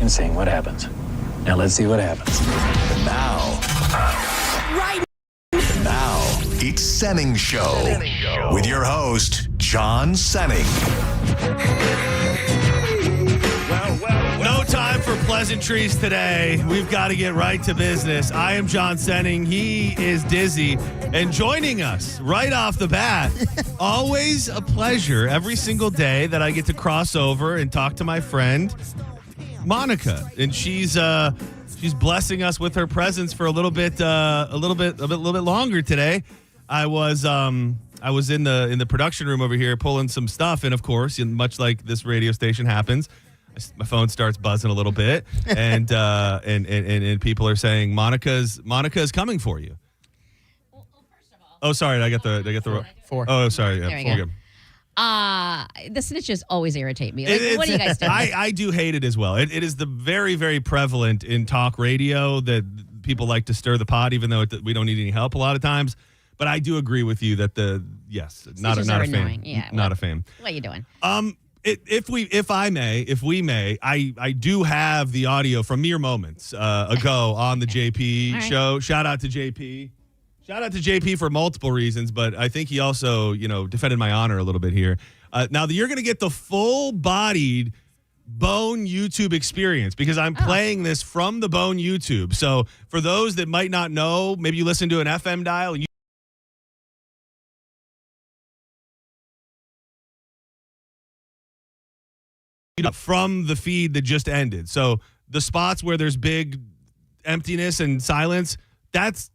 and seeing what happens. Now let's see what happens. Now, it's Senning Show with your host, John Senning. No time for pleasantries today. We've got to get right to business. I am John Senning. He is Dizzy. And joining us right off the bat, always a pleasure every single day that I get to cross over and talk to my friend, Monica. And she's blessing us with her presence for a little bit longer today. I was in the production room over here pulling some stuff, and of course, much like this radio station happens, my phone starts buzzing a little bit, and people are saying Monica's coming for you. Well, first of all. Oh, sorry, I got the Four. Oh, sorry. Yeah, There we go. The snitches always irritate me. Like, what do you guys do? I do hate it as well. It is the very, very prevalent in talk radio that people like to stir the pot, even though we don't need any help a lot of times. But I do agree with you that not a fan. Yeah, not a fan. What are you doing? If we may, I do have the audio from mere moments ago on the JP show. Shout out to JP. Shout out to JP for multiple reasons, but I think he also, defended my honor a little bit here. Now you're going to get the full-bodied Bone YouTube experience because I'm playing this from the Bone YouTube. So for those that might not know, maybe you listen to an FM dial and from the feed that just ended. So the spots where there's big emptiness and silence, that's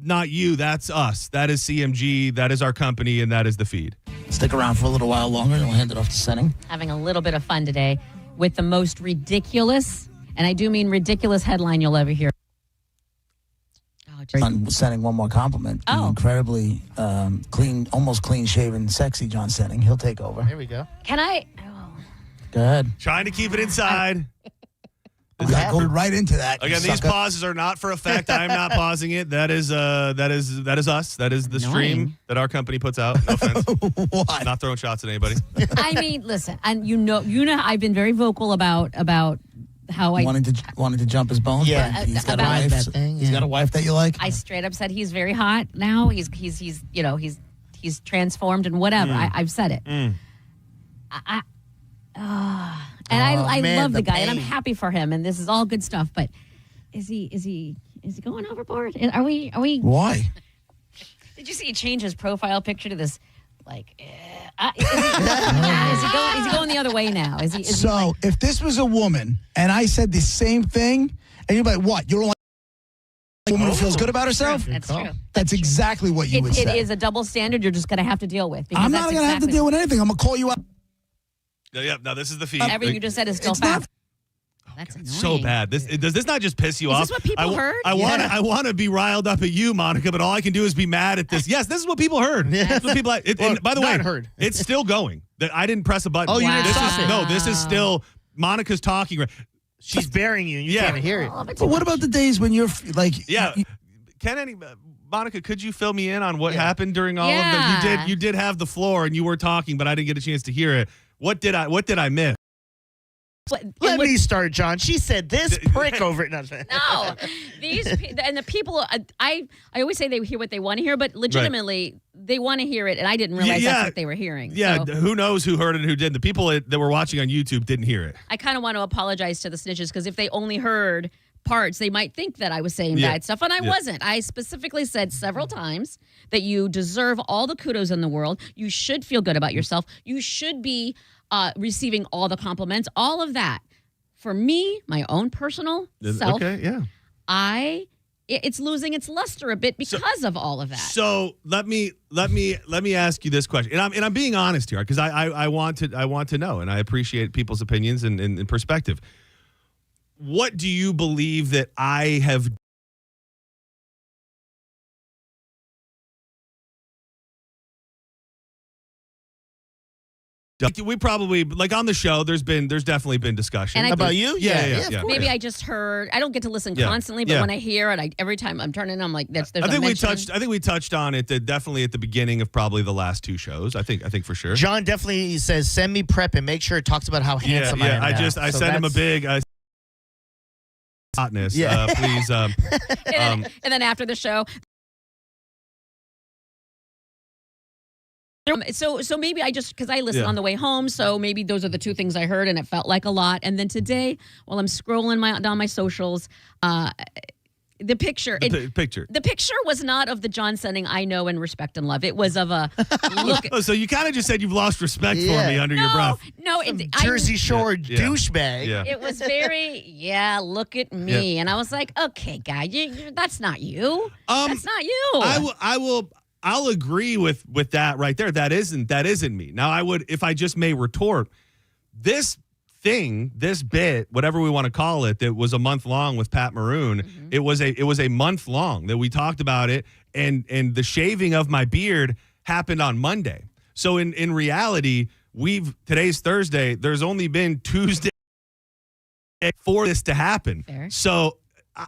not you, that's us. That is CMG, that is our company, and that is the feed. Stick around for a little while longer, and we'll hand it off to Senning. Having a little bit of fun today with the most ridiculous, and I do mean ridiculous headline you'll ever hear. I'm sending one more compliment. The incredibly clean, almost clean-shaven, sexy John Senning. He'll take over. There we go. Can I? Go ahead. Trying to keep it inside. Go right into that. Again, these pauses are not for effect. I am not pausing it. That is us. That is the stream that our company puts out. No offense. What? Not throwing shots at anybody. I mean, listen, and you know, I've been very vocal about how I wanted to jump his bones. Yeah, but he's got a about wife. that thing, He's got a wife that you like. I straight up said he's very hot now. He's transformed and whatever. I've said it. I love the guy, and I'm happy for him, and this is all good stuff. But is he going overboard? Are we? Why? Did you see he change his profile picture to this? Like, is he going the other way now? Is he if this was a woman and I said the same thing, and you're like, what? You don't like a woman who feels good about herself? That's true. That's exactly what you would say. It is a double standard you're just going to have to deal with. I'm not going to have to deal with anything. I'm going to call you up. Yeah, no, this is the feed. Everything you just said is still fact. That's annoying. So bad. Does this not just piss you off? Is this what people heard? I want to be riled up at you, Monica, but all I can do is be mad at this. Yes, this is what people heard. This is what people. And by the way, heard. It's still going. I didn't press a button. Oh, you didn't this stop is, it. No, this is still Monica's talking. She's burying you. You can't hear it. But what about the days when you're like? Yeah. Monica, could you fill me in on what happened during all of that? You did have the floor and you were talking, but I didn't get a chance to hear it. What did I miss? Let me start, John. She said this prick over it. No, the people. I always say they hear what they want to hear, but legitimately they want to hear it, and I didn't realize that's what they were hearing. Yeah, so. Who knows who heard it and who didn't? The people that were watching on YouTube didn't hear it. I kind of want to apologize to the snitches because if they only heard parts, they might think that I was saying bad stuff, and I wasn't. I specifically said several times that you deserve all the kudos in the world. You should feel good about yourself. You should be receiving all the compliments, all of that. For me, my own personal self, it's losing its luster a bit because of all of that. So let me ask you this question, and I'm being honest here because I want to know, and I appreciate people's opinions and perspective. What do you believe that I have? We probably, like on the show, there's definitely been discussion. About you? Yeah. Maybe I just heard, I don't get to listen constantly, but when I hear it, every time I'm turning, I'm like, there's I think we touched on it definitely at the beginning of probably the last two shows. I think for sure. John definitely says, send me prep and make sure it talks about how handsome I am. I sent him a big, hotness. Yeah. Please. And then after the show. So maybe I just, because I listened on the way home, so maybe those are the two things I heard, and it felt like a lot. And then today, while I'm scrolling down my socials, the picture. The picture was not of the John Senning I know and respect and love. It was of a look. Oh, so you kind of just said you've lost respect for me under your breath. No, Jersey Shore douchebag. Yeah. It was very, look at me. And I was like, okay, guy, that's not you. That's not you. I'll agree with that right there. That isn't me. Now I would, if I just may retort, this bit, whatever we want to call it, that was a month long with Pat Maroon. Mm-hmm. It was a month long that we talked about it, and the shaving of my beard happened on Monday. So in reality, today's Thursday. There's only been Tuesday for this to happen. Fair. So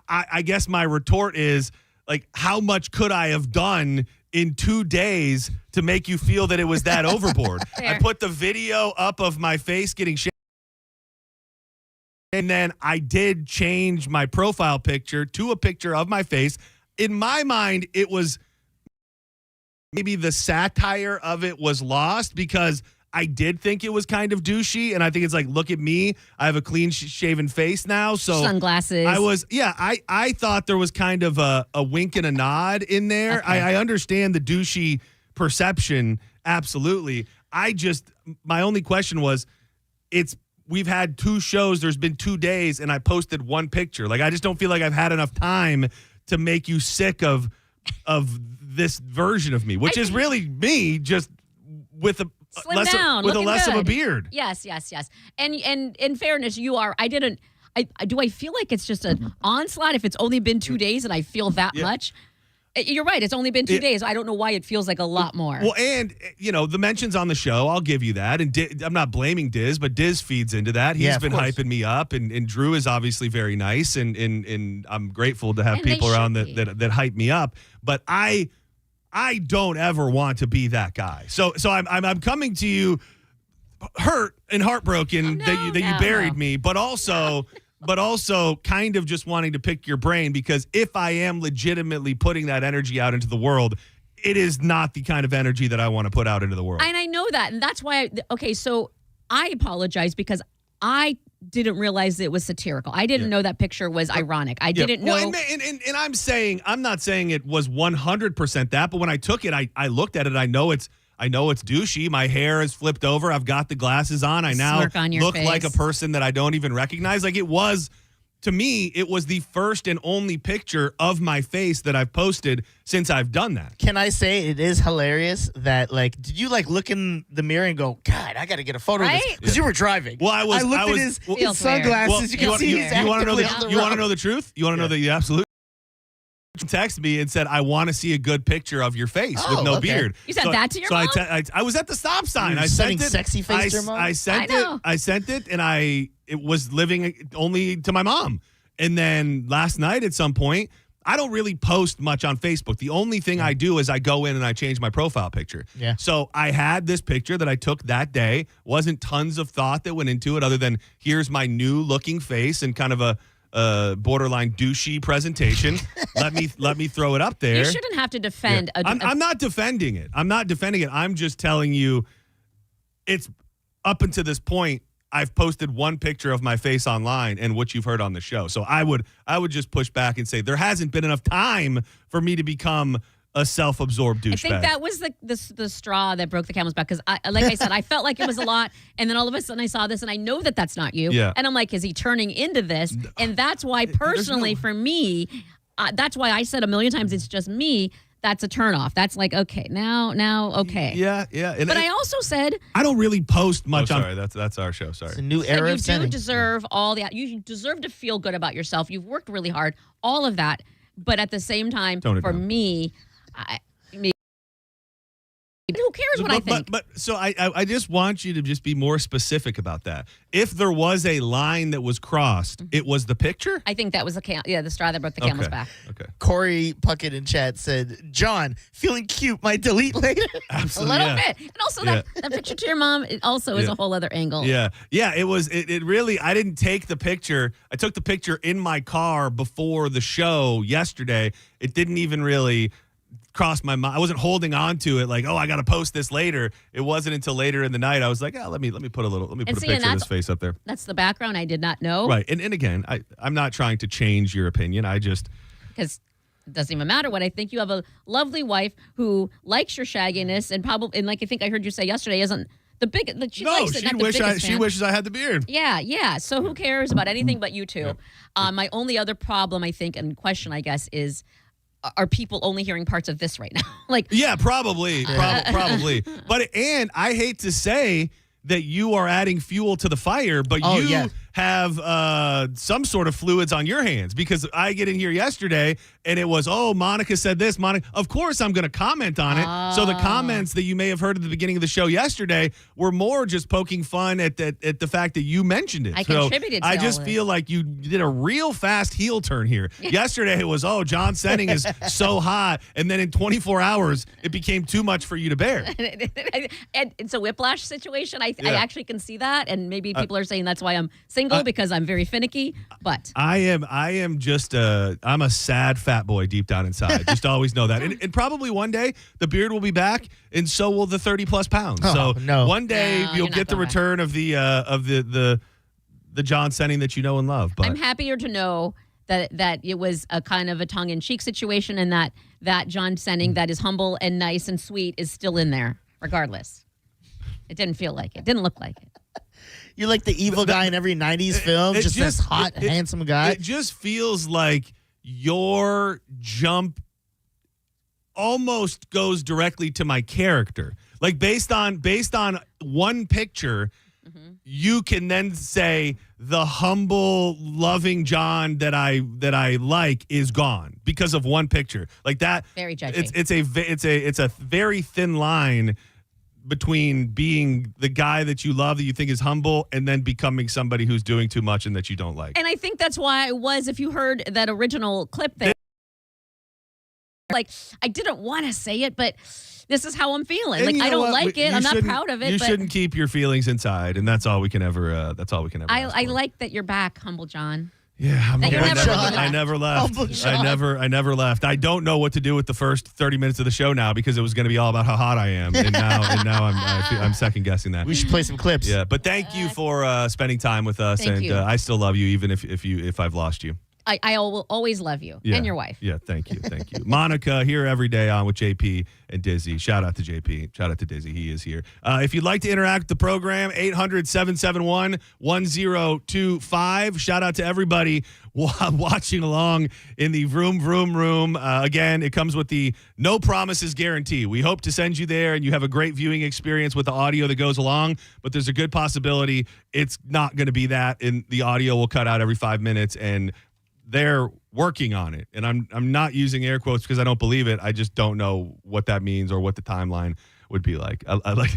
I guess my retort is, like, how much could I have done in 2 days to make you feel that it was that overboard? Fair. I put the video up of my face getting shaved. And then I did change my profile picture to a picture of my face. In my mind, it was maybe the satire of it was lost, because I did think it was kind of douchey. And I think it's like, look at me. I have a clean shaven face now. So sunglasses. I thought there was kind of a wink and a nod in there. Okay. I understand the douchey perception. Absolutely. My only question was, we've had 2 shows. There's been 2 days, and I posted 1 picture. Like, I just don't feel like I've had enough time to make you sick of this version of me, which is really me, just with a less of a beard. Yes. And in fairness, you are. Do I feel like it's just an onslaught if it's only been 2 days and I feel that much? You're right. It's only been 2 days. I don't know why it feels like a lot more. Well, and, the mentions on the show, I'll give you that. And I'm not blaming Diz, but Diz feeds into that. He's been hyping me up. And Drew is obviously very nice. And I'm grateful to have people around that hype me up. But I don't ever want to be that guy. So I'm coming to you hurt and heartbroken that you buried me, but also kind of just wanting to pick your brain, because if I am legitimately putting that energy out into the world, it is not the kind of energy that I want to put out into the world. And I know that. And that's why, so I apologize, because I didn't realize it was satirical. I didn't know that picture was ironic. I didn't know. And I'm not saying it was 100% that, but when I took it, I looked at it. I know it's douchey. My hair is flipped over. I've got the glasses on. I now look like a person that I don't even recognize. Like, to me, it was the first and only picture of my face that I've posted since I've done that. Can I say it is hilarious that, like, did you, like, look in the mirror and go, God, I got to get a photo of this? Because you were driving. Well, I looked at his sunglasses. You can see he's you want to know the truth? You want to know the absolute? Text me and said, I want to see a good picture of your face with no beard. You said that to your mom? I was at the stop sign. I sent it. Sexy face to your mom? I sent it, and it was living only to my mom. And then last night at some point, I don't really post much on Facebook. The only thing I do is I go in and I change my profile picture. Yeah. So I had this picture that I took that day. Wasn't tons of thought that went into it, other than here's my new looking face and kind of a borderline douchey presentation. let me throw it up there. You shouldn't have to defend. I'm not defending it. I'm just telling you, it's up until this point, I've posted 1 picture of my face online and what you've heard on the show. So I would just push back and say there hasn't been enough time for me to become a self-absorbed douchebag. I think that was the straw that broke the camel's back, because like I said, I felt like it was a lot, and then all of a sudden I saw this, and I know that that's not you. Yeah. And I'm like, is he turning into this? And that's why, personally, for me, that's why I said a million times, it's just me. That's a turnoff. That's like, okay, now, okay. Yeah. And but I also said, I don't really post much on. Sorry, that's our show. Sorry. It's a new era of you do deserve all that. You deserve to feel good about yourself. You've worked really hard, all of that. But at the same time, for me, Who cares what I think? But so I just want you to just be more specific about that. If there was a line that was crossed, it was the picture? I think that was the straw that broke the camel's back. Okay. Corey Puckett in chat said, John, feeling cute, might delete later. Absolutely. A little bit. And also that picture to your mom also is a whole other angle. Yeah. Yeah, it really, I didn't take the picture. I took the picture in my car before the show yesterday. It didn't even really crossed my mind. I wasn't holding on to it like, oh, I got to post this later. It wasn't until later in the night I was like, let me put a picture of his face up there. That's the background I did not know. Right. And again, I'm not trying to change your opinion. Because it doesn't even matter what I think. You have a lovely wife who likes your shagginess and probably, and like I think I heard you say yesterday, isn't the big, she likes it, not the biggest she fan. wishes I had the beard. Yeah. So who cares about anything but you two? Yeah. My only other problem, I think, and question, I guess, is, are people only hearing parts of this right now? Yeah, probably. But and I hate to say that you are adding fuel to the fire, but you have some sort of fluids on your hands, because I get in here yesterday and it was, Monica said this. Of course I'm going to comment on it. So the comments that you may have heard at the beginning of the show yesterday were more just poking fun at the fact that you mentioned it. I contributed to I just feel like you did a real fast heel turn here. Yesterday it was, John Senning is so hot. And then in 24 hours, it became too much for you to bear. And it's a whiplash situation. I actually can see that. And maybe people are saying that's why I'm single, because I'm very finicky. But I am just I'm a sad fat boy deep down inside. Just always know that. And probably one day the beard will be back, and so will the 30+ pounds. One day you'll get the return of the John Senning that you know and love. But I'm happier to know that it was a kind of a tongue-in-cheek situation, and that John Senning that is humble and nice and sweet is still in there, regardless. It didn't feel like it. Didn't look like it. You're like the evil guy in every 90s film, just this hot, handsome guy. It just feels like your jump almost goes directly to my character. Like based on one picture, you can then say the humble, loving John that I like is gone because of one picture. Like that. Very judgy. It's a very thin line between being the guy that you love, that you think is humble, and then becoming somebody who's doing too much and that you don't like. And I think that's why if you heard that original clip there, like, I didn't want to say it, but this is how I'm feeling. Like, I don't like it. I'm not proud of it. You shouldn't keep your feelings inside, and that's all we can ever. I like that you're back, humble John. Yeah, I never left. I never left. I don't know what to do with the first 30 minutes of the show now, because it was going to be all about how hot I am, and now I'm second guessing that. We should play some clips. Yeah, but thank you for spending time with us, and I still love you, even if I've lost you. I will always love you and your wife. Yeah, thank you. Monica here every day on with JP and Dizzy. Shout out to JP. Shout out to Dizzy. He is here. If you'd like to interact with the program, 800-771-1025. Shout out to everybody watching along in the room. Again, it comes with the no promises guarantee. We hope to send you there and you have a great viewing experience with the audio that goes along, but there's a good possibility it's not going to be that, and the audio will cut out every 5 minutes, and they're working on it. And I'm not using air quotes because I don't believe it. I just don't know what that means or what the timeline would be like. I like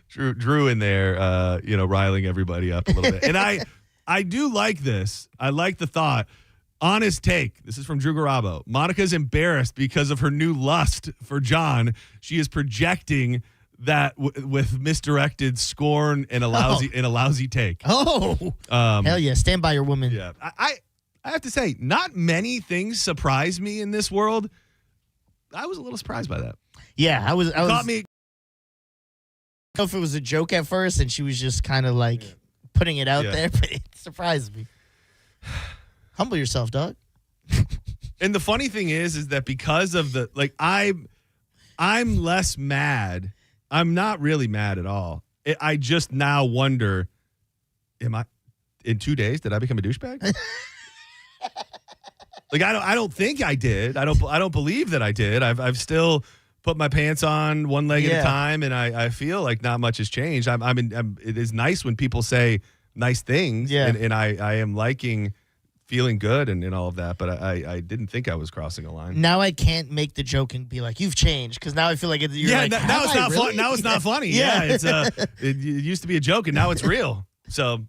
Drew in there, riling everybody up a little bit. And I do like this. I like the thought. Honest take. This is from Drew Garabo. Monica's embarrassed because of her new lust for John. She is projecting that with misdirected scorn and a lousy take. Hell yeah. Stand by your woman. Yeah. I have to say, not many things surprise me in this world. I was a little surprised by that. Yeah, I was. Caught me. I don't know if it was a joke at first and she was just kind of like putting it out there, but it surprised me. Humble yourself, dog. And the funny thing is that because of I'm less mad. I'm not really mad at all. I just now wonder, am I in 2 days? Did I become a douchebag? Like I don't think I did. I don't believe that I did. I've still put my pants on one leg at a time, and I feel like not much has changed. It is nice when people say nice things, and I am liking feeling good and all of that, but I didn't think I was crossing a line. Now I can't make the joke and be like, "You've changed," because now I feel like you're like, now it's not really? fun. Now it's not funny. Yeah, it's it used to be a joke and now it's real. So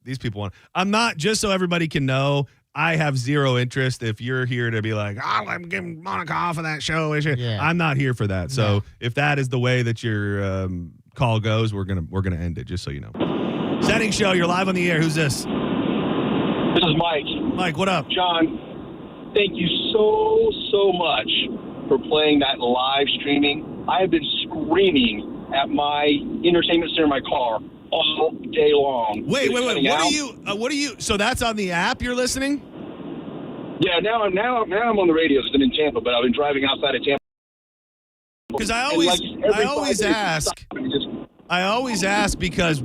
these people want. I'm not, just so everybody can know, I have zero interest if you're here to be like, I'm giving Monica off of that show. Yeah. I'm not here for that. So if that is the way that your call goes, we're gonna end it. Just so you know. Senning Show, you're live on the air. Who's this? This is Mike. Mike, what up? John, thank you so much for playing that live streaming. I have been screaming at my entertainment center in my car all day long. Wait. What are you? So that's on the app you're listening? Yeah, now I'm on the radio. It's been in Tampa, but I've been driving outside of Tampa. Because I always ask because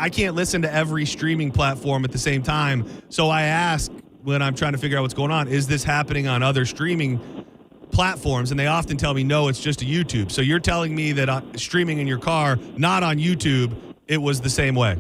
I can't listen to every streaming platform at the same time. So I ask when I'm trying to figure out what's going on, is this happening on other streaming platforms? And they often tell me, no, it's just a YouTube. So you're telling me that streaming in your car, not on YouTube, it was the same way.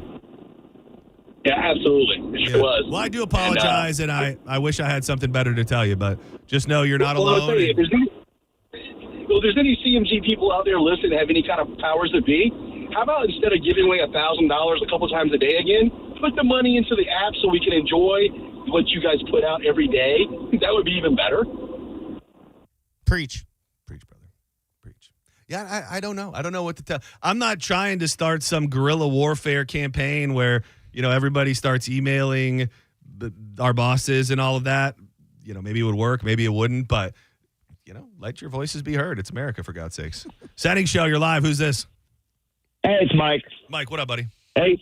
Yeah, absolutely. It sure was. Well, I do apologize, and I wish I had something better to tell you, but just know you're not alone. I'll tell you, if there's any CMG people out there listening that have any kind of powers that be, how about instead of giving away $1,000 a couple times a day again, put the money into the app so we can enjoy what you guys put out every day? That would be even better. Preach, brother. Preach. Yeah, I don't know. I don't know what to tell. I'm not trying to start some guerrilla warfare campaign where, everybody starts emailing our bosses and all of that. Maybe it would work, maybe it wouldn't, but, let your voices be heard. It's America, for God's sakes. Senning Show, you're live. Who's this? Hey, it's Mike. Mike, what up, buddy? Hey,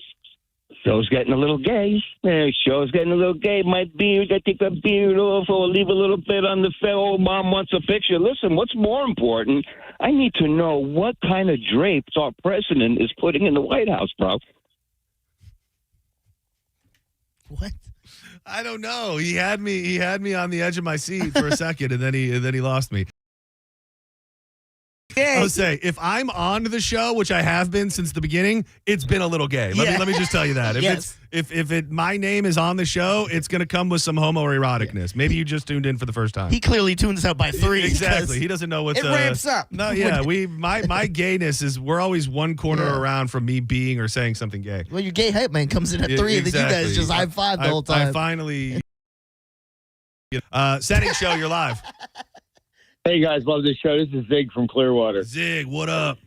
show's getting a little gay. Show's getting a little gay. My beard, I take a beard off or leave a little bit on the face. Oh, Mom wants a picture. Listen, what's more important? I need to know what kind of drapes our president is putting in the White House, bro. What? I don't know. He had me on the edge of my seat for a second, and then he lost me. I'll say, if I'm on the show, which I have been since the beginning, it's been a little gay. Let me just tell you that. If my name is on the show, it's going to come with some homoeroticness. Yeah. Maybe you just tuned in for the first time. He clearly tunes out by 3. Exactly. He doesn't know what's it ramps up. No, yeah. My gayness is we're always one corner around from me being or saying something gay. Well, your gay hype man comes in at 3, and then you guys just high five the whole time. I finally. Senning Show, you're live. Hey, guys, love this show. This is Zig from Clearwater. Zig, what up?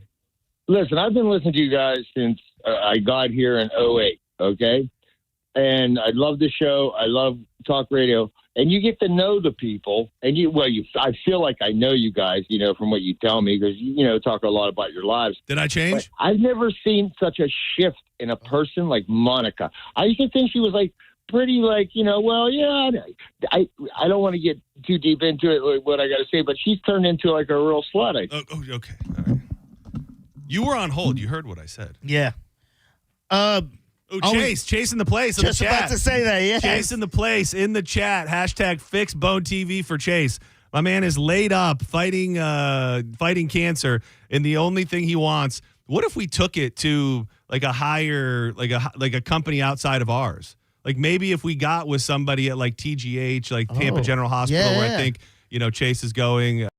Listen, I've been listening to you guys since I got here in 2008, okay? And I love the show. I love talk radio. And you get to know the people. And I feel like I know you guys, from what you tell me, because, talk a lot about your lives. Did I change? But I've never seen such a shift in a person like Monica. I used to think she was like, pretty I don't want to get too deep into it, what I got to say, but she's turned into like a real slut. Okay. All right. You were on hold. You heard what I said. Yeah. Chase in the place in just the chat. About to say that, yeah. Chase in the place in the chat. Hashtag #FixBoneTV for Chase. My man is laid up fighting cancer, and the only thing he wants. What if we took it to like a higher, like a company outside of ours? Like maybe if we got with somebody at like TGH, like Tampa General Hospital, where I think, Chase is going.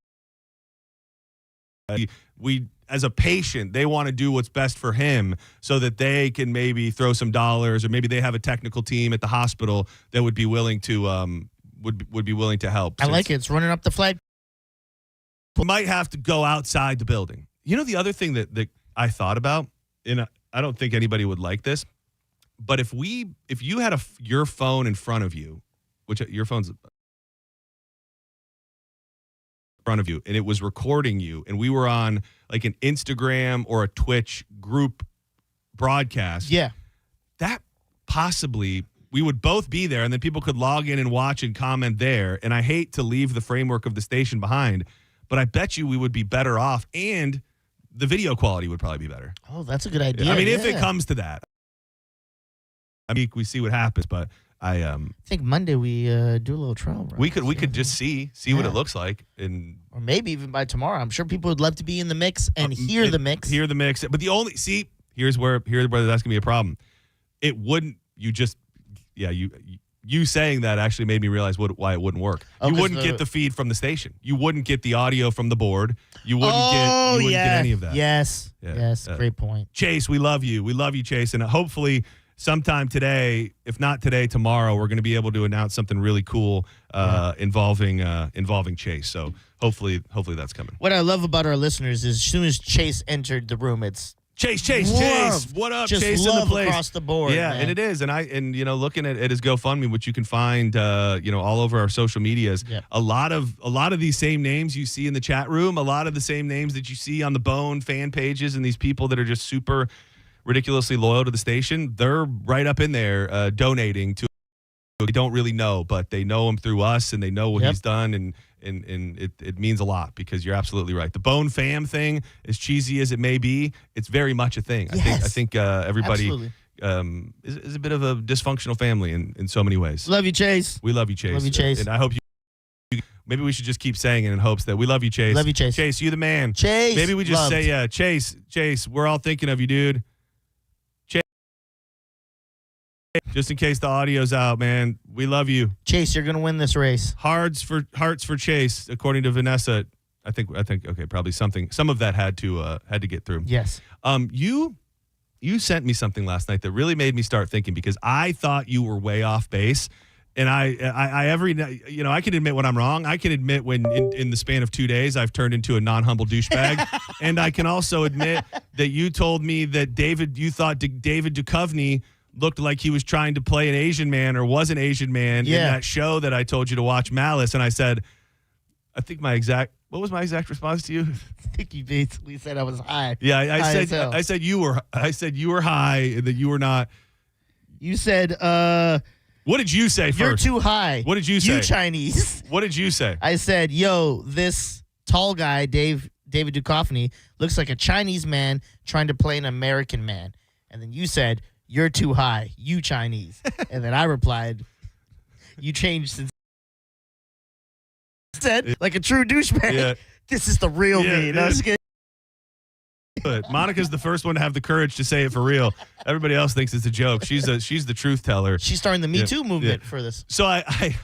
We, as a patient, they want to do what's best for him so that they can maybe throw some dollars, or maybe they have a technical team at the hospital that would be willing to would be willing to help. I like it. It's running up the flag. We might have to go outside the building. The other thing that I thought about, and I don't think anybody would like this, but if you had your phone in front of you, which your phone's in front of you, and it was recording you, and we were on like an Instagram or a Twitch group broadcast, that possibly we would both be there, and then people could log in and watch and comment there. And I hate to leave the framework of the station behind, but I bet you we would be better off, and the video quality would probably be better. Oh, that's a good idea. I mean, if it comes to that. We see what happens, but I think Monday we do a little trial run. We could just see what it looks like, or maybe even by tomorrow. I'm sure people would love to be in the mix and hear the mix. Hear the mix, but here's where that's gonna be a problem. It wouldn't. you saying that actually made me realize why it wouldn't work. You wouldn't get the feed from the station. You wouldn't get the audio from the board. You wouldn't get any of that. Yes. Great point. Chase, we love you. We love you, Chase. And hopefully sometime today, if not today, tomorrow, we're going to be able to announce something really cool involving Chase. So hopefully that's coming. What I love about our listeners is as soon as Chase entered the room, it's Chase. What up, just Chase? love in the place across the board. Yeah, man. and it is. And looking at his GoFundMe, which you can find all over our social medias. Yeah. A lot of these same names you see in the chat room, a lot of the same names that you see on the Bone fan pages, and these people that are just super ridiculously loyal to the station, they're right up in there donating to. They don't really know, but they know him through us, and they know what he's done, and it means a lot because you're absolutely right. The Bone fam thing, as cheesy as it may be, it's very much a thing. Yes. I think everybody is a bit of a dysfunctional family in so many ways. Love you, Chase. We love you, Chase. Love you, Chase. And I hope you. Maybe we should just keep saying it in hopes that we love you, Chase. Love you, Chase. Chase, you the man. Chase. Maybe we just loved. say, Chase, we're all thinking of you, dude. Just in case the audio's out, man. We love you. Chase, you're gonna win this race. Hearts for Chase, according to Vanessa. I think okay, probably some of that had to get through. Yes. You sent me something last night that really made me start thinking because I thought you were way off base. And I I can admit when I'm wrong. I can admit when in the span of 2 days I've turned into a non-humble douchebag. And I can also admit that you told me that you thought David Duchovny looked like he was trying to play an Asian man or was an Asian man in that show that I told you to watch, Malice. And I said, what was my exact response to you? I think you basically said I was high. Yeah, I said you were high and that you were not. You said, what did you say first? You're too high. What did you say? You Chinese. What did you say? I said, yo, this tall guy, David Duchovny, looks like a Chinese man trying to play an American man. And then you said, you're too high. You Chinese. And then I replied, you changed since. Said, like a true douchebag. Yeah. This is the real me. No, it's good. Monica's the first one to have the courage to say it for real. Everybody else thinks it's a joke. She's the truth teller. She's starting the Me Too movement for this. So it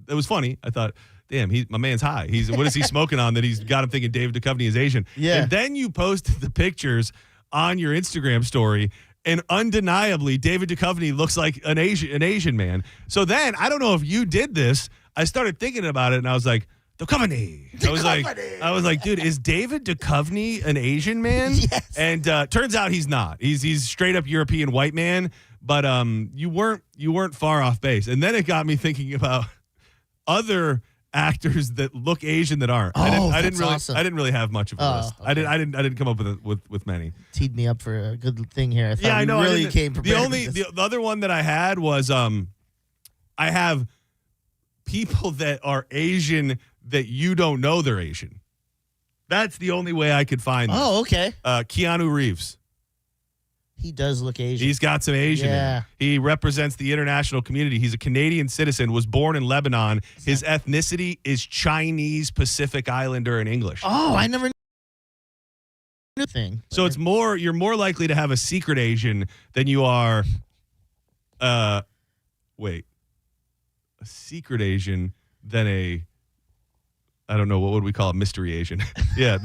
was funny. I thought, damn, my man's high. What is he smoking on that he's got him thinking David Duchovny is Asian? Yeah. And then you posted the pictures on your Instagram story. And undeniably, David Duchovny looks like an Asian man. So then, I don't know if you did this. I started thinking about it, and I was like, Duchovny. I was like, dude, is David Duchovny an Asian man? Yes. And turns out he's not. He's straight up European white man. But you weren't far off base. And then it got me thinking about other actors that look Asian that aren't. I didn't really have much of a list. Okay. I didn't come up with many. Teed me up for a good thing here. I thought I know. Really came prepared. The other one that I had was I have people that are Asian that you don't know they're Asian. That's the only way I could find them. Oh, okay. Keanu Reeves. He does look Asian. He's got some Asian in him. He represents the international community. He's a Canadian citizen, was born in Lebanon. His ethnicity is Chinese, Pacific Islander, and English. Oh, I never knew thing. So you're more likely to have a secret Asian than you are a secret Asian than I don't know, what would we call it? Mystery Asian. Yeah,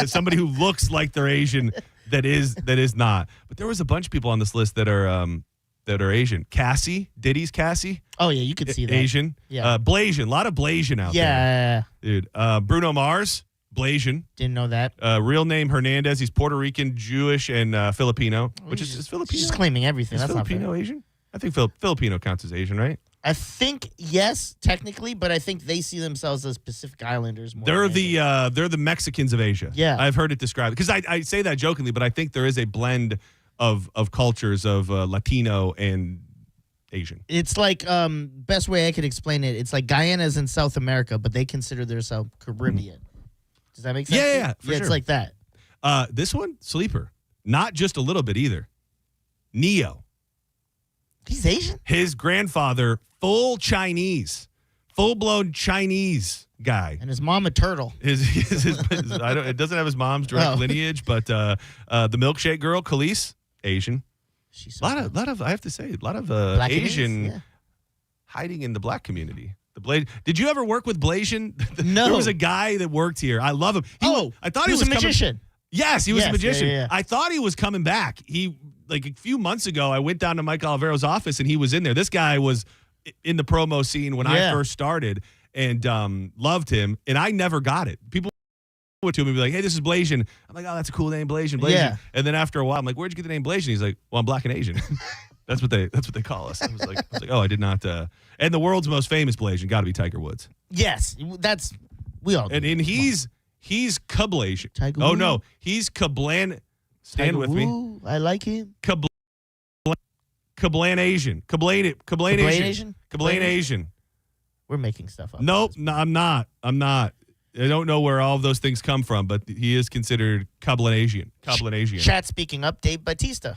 somebody who looks like they're Asian that is not. But there was a bunch of people on this list that are Asian. Cassie, Diddy's Cassie. Oh yeah, you could see that. Asian. Yeah. Blasian, a lot of Blasian out there. Yeah. Dude. Bruno Mars, Blasian. Didn't know that. Real name Hernandez. He's Puerto Rican, Jewish, and Filipino. Which is Filipino. He's just claiming everything. Is That's Filipino not fair. Asian? I think Filipino counts as Asian, right? I think yes, technically, but I think they see themselves as Pacific Islanders more. They're the Mexicans of Asia. Yeah, I've heard it described because I say that jokingly, but I think there is a blend of cultures of Latino and Asian. It's like best way I could explain it. It's like Guyana's in South America, but they consider themselves Caribbean. Does that make sense? Yeah, for sure. It's like that. This one, sleeper, not just a little bit either. Neo. He's Asian? His grandfather, full-blown Chinese guy. And his mom a turtle. It doesn't have his mom's direct lineage, but the milkshake girl, Khalees, Asian. She's a lot of I have to say, a lot of Black Asian. hiding in the black community. Did you ever work with Blasian? No. There was a guy that worked here. I love him. I thought he was a magician. Yes, he was a magician. Yeah. I thought he was coming back. Like a few months ago, I went down to Mike Olivero's office and he was in there. This guy was in the promo scene when I first started and loved him. And I never got it. People would to me and be like, hey, this is Blasian. I'm like, oh, that's a cool name, Blasian. Yeah. And then after a while, I'm like, where'd you get the name Blasian? He's like, well, I'm black and Asian. That's what they call us. I was like, oh, I did not. And the world's most famous Blasian got to be Tiger Woods. Yes, we all. And he's Kablasian. Tiger Oh Woods. no, he's Kablan. Stand Tiger with me. Woo, I like him. Kablan Asian. Kablan Asian. Kablan Asian. We're making stuff up. Nope, no, I'm not. I don't know where all of those things come from, but he is considered Kablan Asian. Chat speaking up, Dave Batista.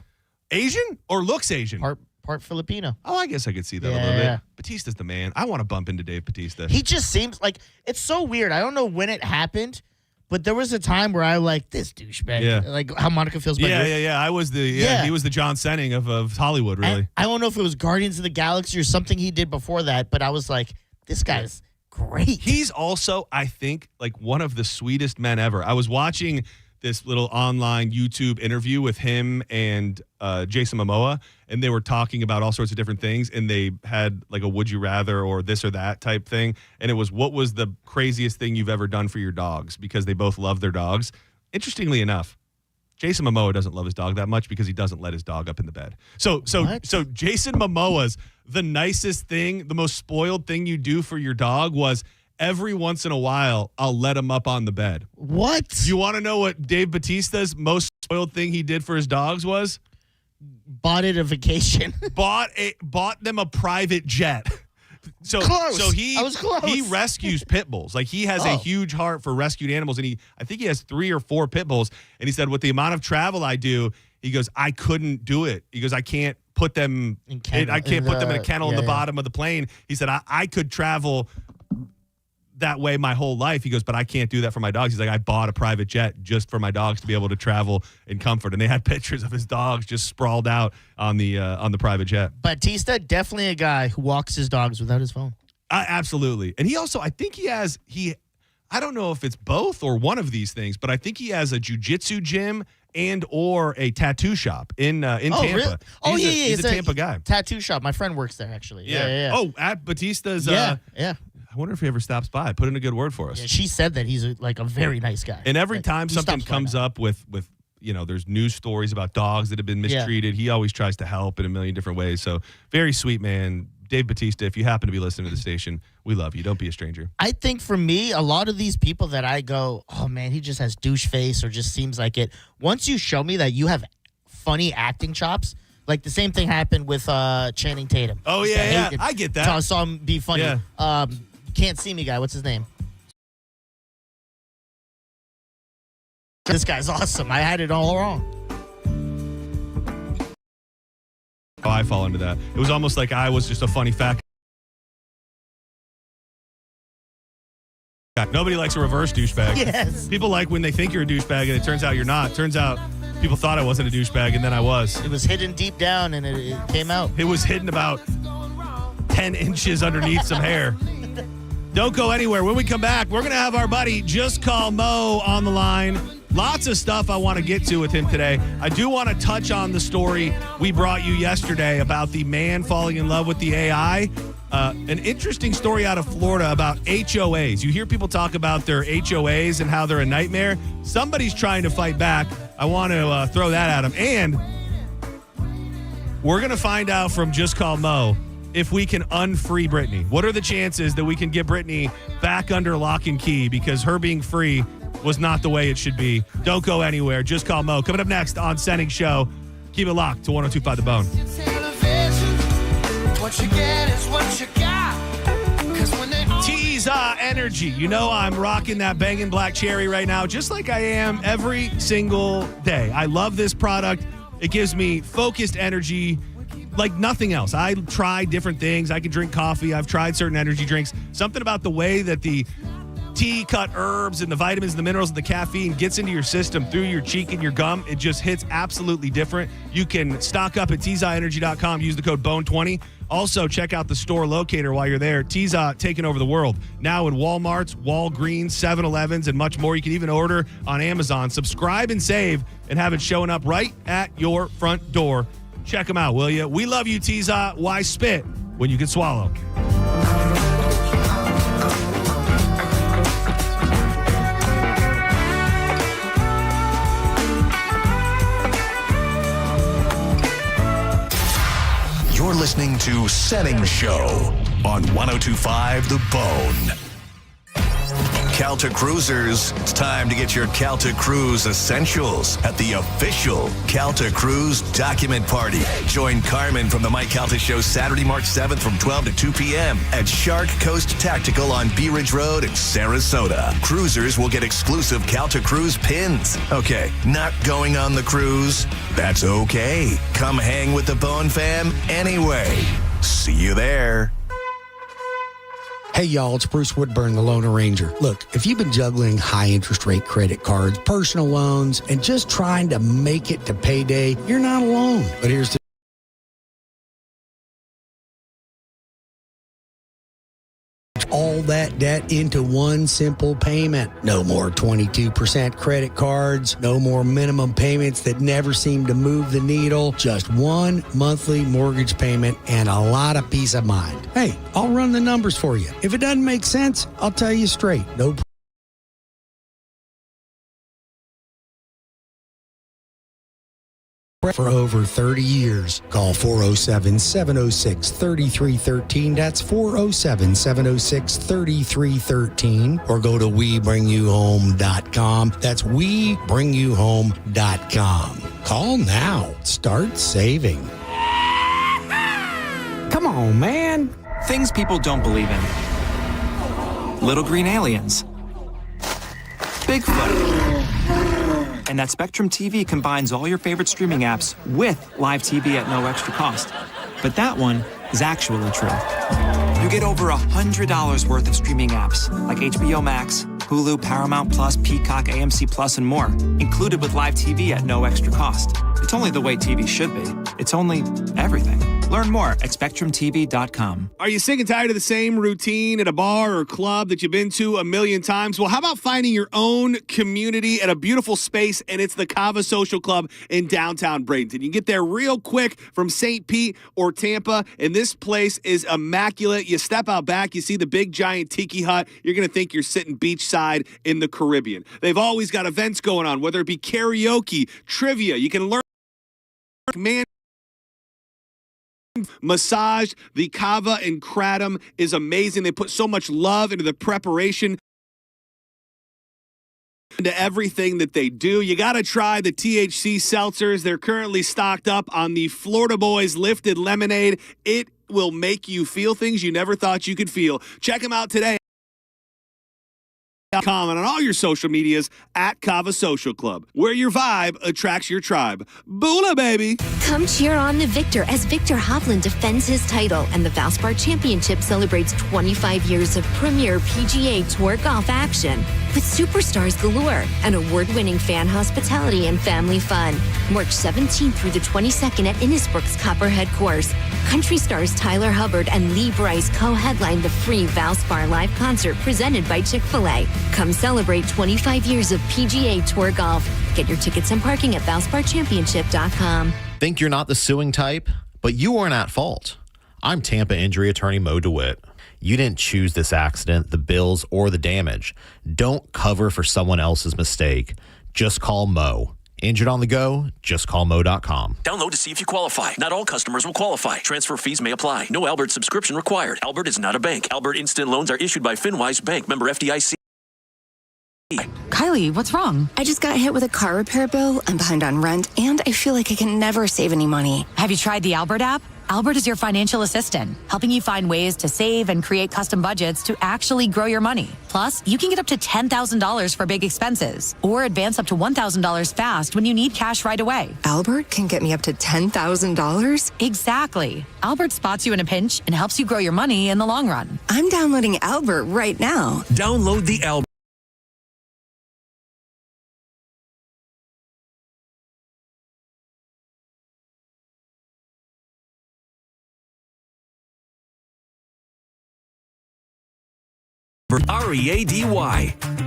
Asian or looks Asian? Part Filipino. Oh, I guess I could see that a little bit. Batista's the man. I want to bump into Dave Batista. He just seems like it's so weird. I don't know when it happened, but there was a time where I like this douchebag. Yeah. Like how Monica feels about Yeah. I was he was the John Senning of Hollywood, really. I don't know if it was Guardians of the Galaxy or something he did before that, but I was like, this guy's great. He's also, I think, like one of the sweetest men ever. I was watching this little online YouTube interview with him and Jason Momoa, and they were talking about all sorts of different things, and they had like a would you rather or this or that type thing, and it was what was the craziest thing you've ever done for your dogs, because they both love their dogs. Interestingly enough, Jason Momoa doesn't love his dog that much because he doesn't let his dog up in the bed. So Jason Momoa's the nicest thing, the most spoiled thing you do for your dog was every once in a while, I'll let him up on the bed. What? You want to know what Dave Batista's most spoiled thing he did for his dogs was? Bought it a vacation. Bought them a private jet. So I was close. He rescues pit bulls. Like he has a huge heart for rescued animals, and I think he has 3 or 4 pit bulls. And he said, with the amount of travel I do, he goes, I couldn't do it. He goes, I can't put them in a kennel in the bottom of the plane. He said, I could travel that way my whole life. He goes, but I can't do that for my dogs. He's like, I bought a private jet just for my dogs to be able to travel in comfort. And they had pictures of his dogs just sprawled out on the private jet. Batista, definitely a guy who walks his dogs without his phone. Absolutely. And he also, I think I don't know if it's both or one of these things, but I think he has a jiu-jitsu gym and or a tattoo shop in Tampa. Really? Oh, He's a Tampa guy. Tattoo shop. My friend works there, actually. Yeah. Oh, at Batista's. Yeah. I wonder if he ever stops by. Put in a good word for us. Yeah, she said that he's a very nice guy. And every time something comes up with there's news stories about dogs that have been mistreated, he always tries to help in a million different ways. So very sweet man. Dave Batista, if you happen to be listening to the station, we love you. Don't be a stranger. I think for me, a lot of these people that I go, oh man, he just has douche face or just seems like it. Once you show me that you have funny acting chops, like the same thing happened with Channing Tatum. Oh yeah, I get that. I saw him be funny. Yeah. Can't see me guy. What's his name? This guy's awesome. I had it all wrong. Oh, I fall into that. It was almost like I was just a funny fact. Nobody likes a reverse douchebag. Yes. People like when they think you're a douchebag and it turns out you're not. Turns out people thought I wasn't a douchebag and then I was. It was hidden deep down and it came out. It was hidden about 10 inches underneath some hair. Don't go anywhere. When we come back, we're going to have our buddy Just Call Mo on the line. Lots of stuff I want to get to with him today. I do want to touch on the story we brought you yesterday about the man falling in love with the AI. An interesting story out of Florida about HOAs. You hear people talk about their HOAs and how they're a nightmare. Somebody's trying to fight back. I want to throw that at him. And we're going to find out from Just Call Mo if we can unfree Britney. What are the chances that we can get Britney back under lock and key because her being free was not the way it should be? Don't go anywhere. Just Call Mo. Coming up next on Senning Show. Keep it locked to 102.5 The Bone. What you get is what you got. Tease energy. You know I'm rocking that banging black cherry right now, just like I am every single day. I love this product. It gives me focused energy like nothing else. I try different things. I can drink coffee. I've tried certain energy drinks. Something about the way that the tea-cut herbs and the vitamins and the minerals and the caffeine gets into your system through your cheek and your gum. It just hits absolutely different. You can stock up at TZAenergy.com. Use the code BONE20. Also, check out the store locator while you're there. Tiza taking over the world. Now in Walmarts, Walgreens, 7-Elevens, and much more. You can even order on Amazon. Subscribe and save and have it showing up right at your front door. Check them out, will you? We love you, Tiza. Why spit when you can swallow? You're listening to Senning Show on 102.5 The Bone. Calta Cruisers, it's time to get your Calta Cruise essentials at the official Calta Cruise Document Party. Join Carmen from the Mike Calta Show Saturday, March 7th from 12 to 2 p.m. at Shark Coast Tactical on Bee Ridge Road in Sarasota. Cruisers will get exclusive Calta Cruise pins. Okay, not going on the cruise? That's okay. Come hang with the Bone fam anyway. See you there. Hey, y'all, it's Bruce Woodburn, the Loan Arranger. Look, if you've been juggling high interest rate credit cards, personal loans, and just trying to make it to payday, you're not alone. But here's the all that debt into one simple payment. No more 22% credit cards, no more minimum payments that never seem to move the needle, just one monthly mortgage payment and a lot of peace of mind. Hey, I'll run the numbers for you. If it doesn't make sense, I'll tell you straight. No for over 30 years. Call 407-706-3313. That's 407-706-3313. Or go to WeBringYouHome.com. That's WeBringYouHome.com. Call now. Start saving. Come on, man. Things people don't believe in. Little green aliens. Bigfoot. And that Spectrum TV combines all your favorite streaming apps with live TV at no extra cost. But that one is actually true. You get over $100 worth of streaming apps like HBO Max, Hulu, Paramount Plus, Peacock, AMC Plus, and more, included with live TV at no extra cost. It's only the way TV should be. It's only everything. Learn more at SpectrumTV.com. Are you sick and tired of the same routine at a bar or club that you've been to a million times? Well, how about finding your own community at a beautiful space, and it's the Cava Social Club in downtown Bradenton. You can get there real quick from St. Pete or Tampa, and this place is immaculate. You step out back, you see the big giant tiki hut. You're going to think you're sitting beachside in the Caribbean. They've always got events going on, whether it be karaoke, trivia. You can learn massage. The Cava and Kratom is amazing. They put so much love into the preparation, into everything that they do. You got to try the THC seltzers. They're currently stocked up on the Florida Boys Lifted Lemonade. It will make you feel things you never thought you could feel. Check them out today. And on all your social medias at Cava Social Club, where your vibe attracts your tribe. Boola, baby. Come cheer on the victor as Victor Hovland defends his title, and the Valspar Championship celebrates 25 years of premier PGA Tour golf action with superstars galore and award-winning fan hospitality and family fun. March 17th through the 22nd at Innisbrook's Copperhead Course. Country stars Tyler Hubbard and Lee Brice co-headline the free Valspar live concert presented by Chick-fil-A. Come celebrate 25 years of PGA Tour golf. Get your tickets and parking at ValsparChampionship.com. Think you're not the suing type, but you aren't at fault. I'm Tampa injury attorney Mo DeWitt. You didn't choose this accident, the bills, or the damage. Don't cover for someone else's mistake. Just call Mo. Injured on the go? Just call Mo.com. Download to see if you qualify. Not all customers will qualify. Transfer fees may apply. No Albert subscription required. Albert is not a bank. Albert Instant Loans are issued by FinWise Bank. Member FDIC. Kylie, what's wrong? I just got hit with a car repair bill. I'm behind on rent, and I feel like I can never save any money. Have you tried the Albert app? Albert is your financial assistant, helping you find ways to save and create custom budgets to actually grow your money. Plus, you can get up to $10,000 for big expenses or advance up to $1,000 fast when you need cash right away. Albert can get me up to $10,000? Exactly. Albert spots you in a pinch and helps you grow your money in the long run. I'm downloading Albert right now. Download the Albert. READY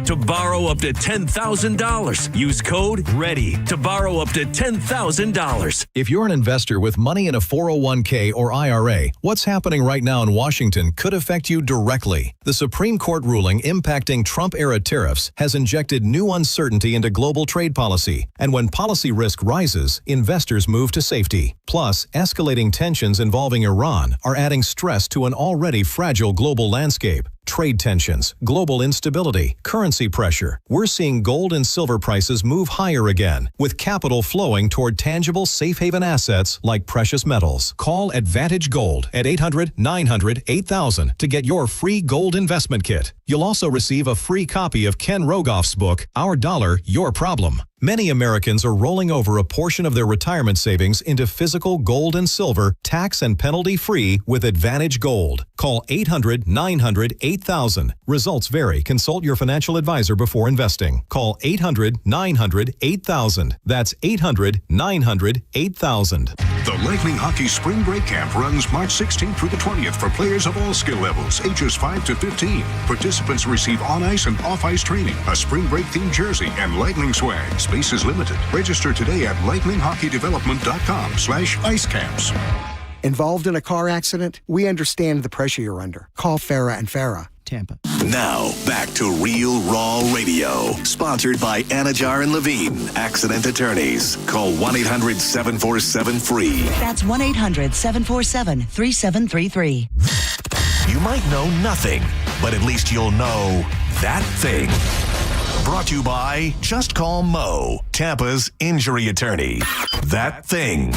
to borrow up to $10,000. Use code READY to borrow up to $10,000. If you're an investor with money in a 401k or IRA, what's happening right now in Washington could affect you directly. The Supreme Court ruling impacting Trump-era tariffs has injected new uncertainty into global trade policy. And when policy risk rises, investors move to safety. Plus, escalating tensions involving Iran are adding stress to an already fragile global landscape. Trade tensions, global instability, currency pressure. We're seeing gold and silver prices move higher again, with capital flowing toward tangible safe haven assets like precious metals. Call Advantage Gold at 800-900-8000 to get your free gold investment kit. You'll also receive a free copy of Ken Rogoff's book, Our Dollar, Your Problem. Many Americans are rolling over a portion of their retirement savings into physical gold and silver, tax and penalty-free with Advantage Gold. Call 800-900-8000. Results vary. Consult your financial advisor before investing. Call 800-900-8000. That's 800-900-8000. The Lightning Hockey Spring Break Camp runs March 16th through the 20th for players of all skill levels, ages 5 to 15. Participants receive on-ice and off-ice training, a spring break-themed jersey, and Lightning swag. Space is limited. Register today at lightninghockeydevelopment.com/icecamps. Involved in a car accident? We understand the pressure you're under. Call Farah and Farah, Tampa. Now, back to Real Raw Radio. Sponsored by Anajar and Levine, accident attorneys. Call 1-800-747-FREE. That's 1-800-747-3733. You might know nothing, but at least you'll know that thing. Brought to you by Just Call Mo, Tampa's injury attorney. That thing.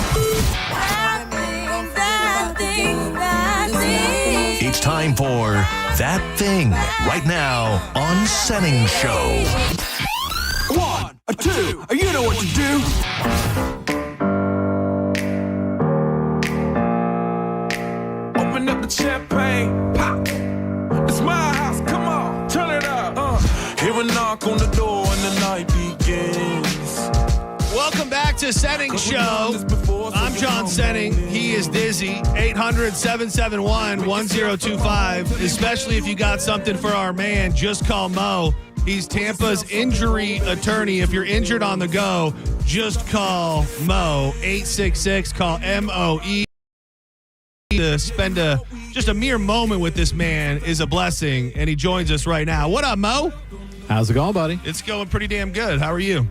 It's time for That Thing right now on Senning Show. 1, 2, you know what to do. Open up the champagne, pop. It's my house, come on, turn it up. Hear a knock on the door and the night begins. Welcome back to Senning Show. I'm John Senning. He is Dizzy. 800-771-1025. Especially if you got something for our man, just call Mo. He's Tampa's injury attorney. If you're injured on the go, just call Mo. 866, call MOE. To spend just a mere moment with this man is a blessing, and he joins us right now. What up, Mo? How's it going, buddy? It's going pretty damn good. How are you?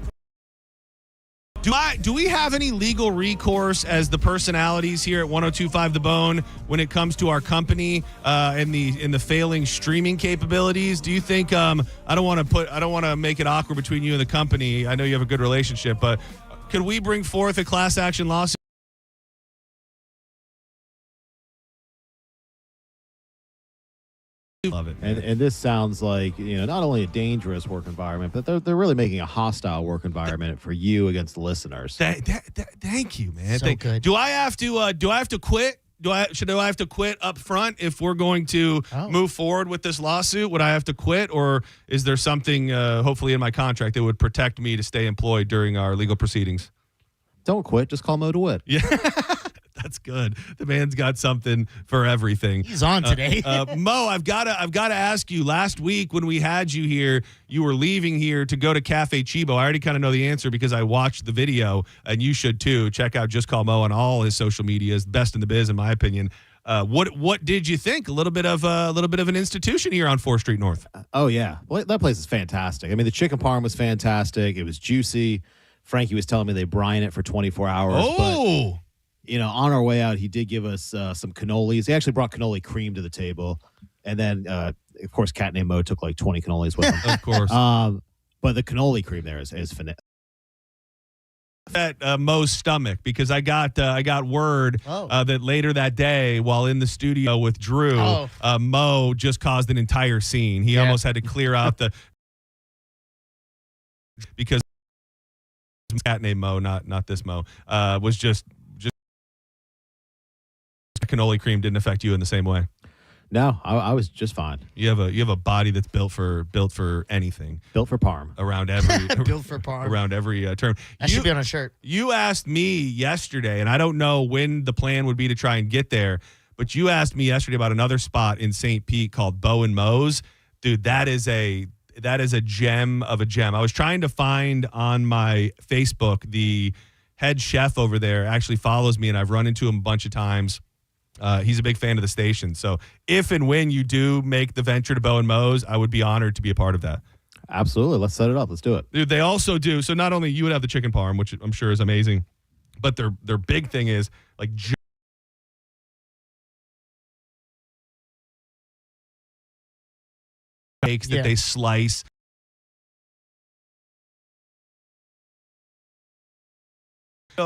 Do we have any legal recourse as the personalities here at 102.5 The Bone when it comes to our company and the failing streaming capabilities? Do you think I don't want to make it awkward between you and the company. I know you have a good relationship, but could we bring forth a class action lawsuit? Love it. And this sounds like, not only a dangerous work environment, but they're really making a hostile work environment for you against the listeners. Thank you, man. So good. Do I have to quit? Do I have to quit up front if we're going to move forward with this lawsuit? Would I have to quit, or is there something hopefully in my contract that would protect me to stay employed during our legal proceedings? Don't quit. Just call Mo DeWitt. Yeah. That's good. The man's got something for everything. He's on today. Mo, I've got to ask you. Last week when we had you here, you were leaving here to go to Cafe Chibo. I already kind of know the answer because I watched the video, and you should too. Check out Just Call Mo on all his social medias. Best in the biz, in my opinion. What did you think? A little bit of an institution here on 4th Street North. Oh yeah, well, that place is fantastic. I mean, the chicken parm was fantastic. It was juicy. Frankie was telling me they brine it for 24 hours. Oh. But, on our way out, he did give us some cannolis. He actually brought cannoli cream to the table. And then, of course, cat named Mo took like 20 cannolis with him. Of course. But the cannoli cream there is at Mo's stomach because I got word that later that day while in the studio with Drew, Mo just caused an entire scene. He almost had to clear out the because cat named Mo, not this Mo, was just cannoli cream didn't affect you in the same way. No, I was just fine. You have a body that's built for anything. Built for parm. Around every built for parm. Around every term. That should be on a shirt. You asked me yesterday, and I don't know when the plan would be to try and get there, but you asked me yesterday about another spot in St. Pete called Bo and Mo's. Dude, that is a gem of a gem. I was trying to find on my Facebook the head chef over there actually follows me, and I've run into him a bunch of times. He's a big fan of the station. So if and when you do make the venture to Bo and Mo's, I would be honored to be a part of that. Absolutely. Let's set it up. Let's do it. Dude, they also do. So not only you would have the chicken parm, which I'm sure is amazing, but their big thing is like steaks that they slice.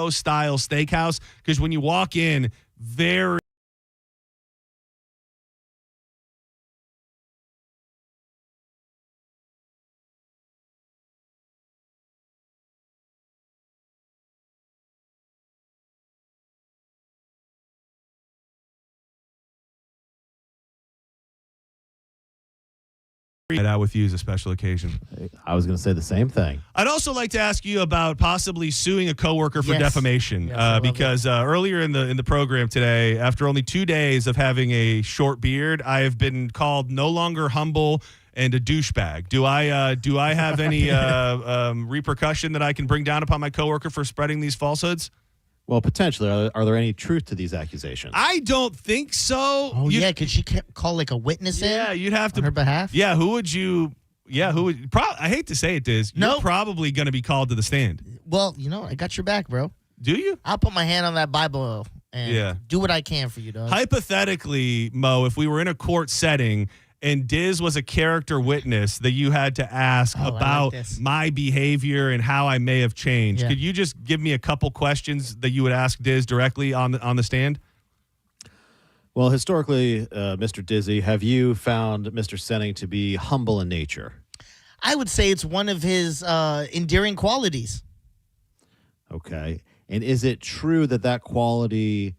Style steakhouse, because when you walk in, very out with you as a special occasion. I was going to say the same thing. I'd also like to ask you about possibly suing a coworker for defamation, because earlier in the program today, after only 2 days of having a short beard, I have been called no longer humble and a douchebag. Do I have any repercussion that I can bring down upon my coworker for spreading these falsehoods? Well, potentially. Are there any truth to these accusations? I don't think so. Oh, could she call like a witness in? Yeah, you'd have to. On her behalf? Yeah, who would you? Yeah, who would? I hate to say it, Diz. You're probably going to be called to the stand. Well, I got your back, bro. Do you? I'll put my hand on that Bible and do what I can for you, dog. Hypothetically, Mo, if we were in a court setting and Diz was a character witness that you had to ask about my behavior and how I may have changed, could you just give me a couple questions that you would ask Diz directly on the stand? Well, historically, Mr. Dizzy, have you found Mr. Senning to be humble in nature? I would say it's one of his endearing qualities. Okay. And is it true that quality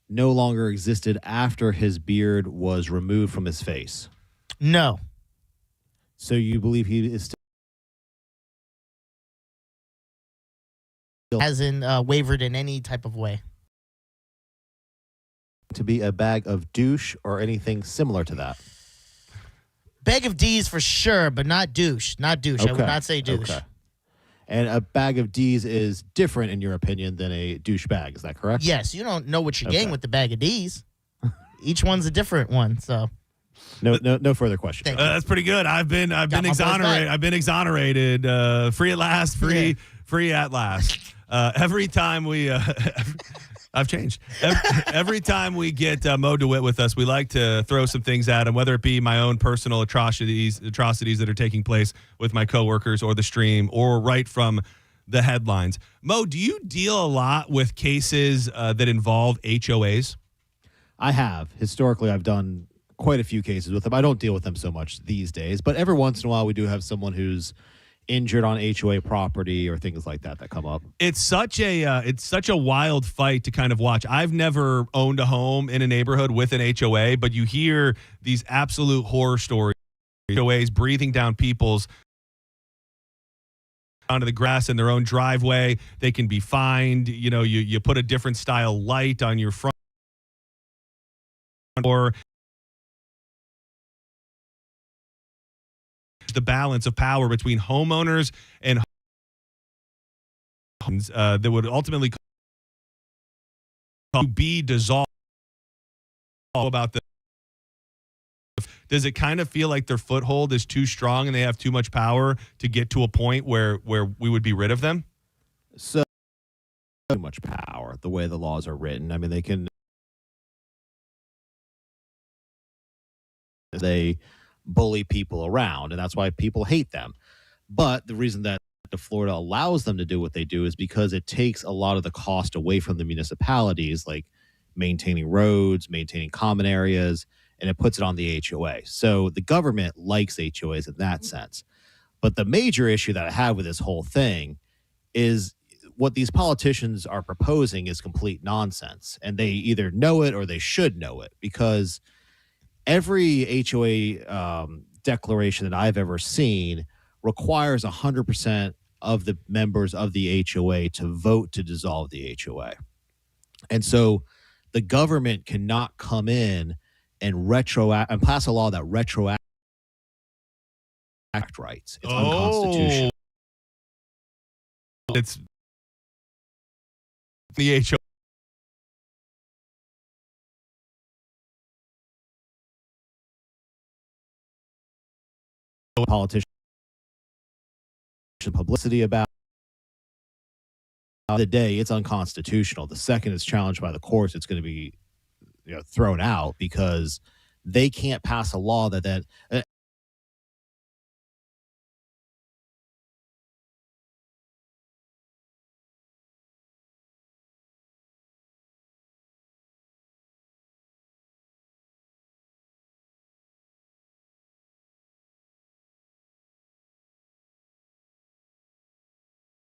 no longer existed after his beard was removed from his face? No. So you believe he is still hasn't wavered in any type of way? To be a bag of douche or anything similar to that? Bag of D's for sure, but not douche. Not douche. Okay. I would not say douche. Okay. And a bag of D's is different, in your opinion, than a douche bag. Is that correct? Yes. You don't know what you're getting with the bag of D's. Each one's a different one. So. No further questions. That's pretty good. I've been exonerated. I've been exonerated. Free at last. Free at last. Every time we. I've changed. Every time we get Mo DeWitt with us, we like to throw some things at him, whether it be my own personal atrocities that are taking place with my coworkers or the stream or right from the headlines. Mo, do you deal a lot with cases that involve HOAs? I have. Historically, I've done quite a few cases with them. I don't deal with them so much these days, but every once in a while we do have someone who's injured on HOA property or things like that come up. It's such a wild fight to kind of watch. I've never owned a home in a neighborhood with an HOA, but you hear these absolute horror stories. HOAs breathing down people's onto the grass in their own driveway. They can be fined. You put a different style light on your front or the balance of power between homeowners and homes that would ultimately be dissolved. About the, does it kind of feel like their foothold is too strong and they have too much power to get to a point where we would be rid of them? So too much power, the way the laws are written. I mean, they bully people around, and that's why people hate them. But the reason that Florida allows them to do what they do is because it takes a lot of the cost away from the municipalities, like maintaining roads, maintaining common areas, and it puts it on the HOA. So the government likes HOAs in that sense. But the major issue that I have with this whole thing is what these politicians are proposing is complete nonsense. And they either know it or they should know it, because every HOA declaration that I've ever seen requires 100% of the members of the HOA to vote to dissolve the HOA. And so the government cannot come in and pass a law that retroacts rights. It's unconstitutional. It's the HOA. Politician publicity about the day, it's unconstitutional. The second it's challenged by the courts, it's going to be thrown out, because they can't pass a law that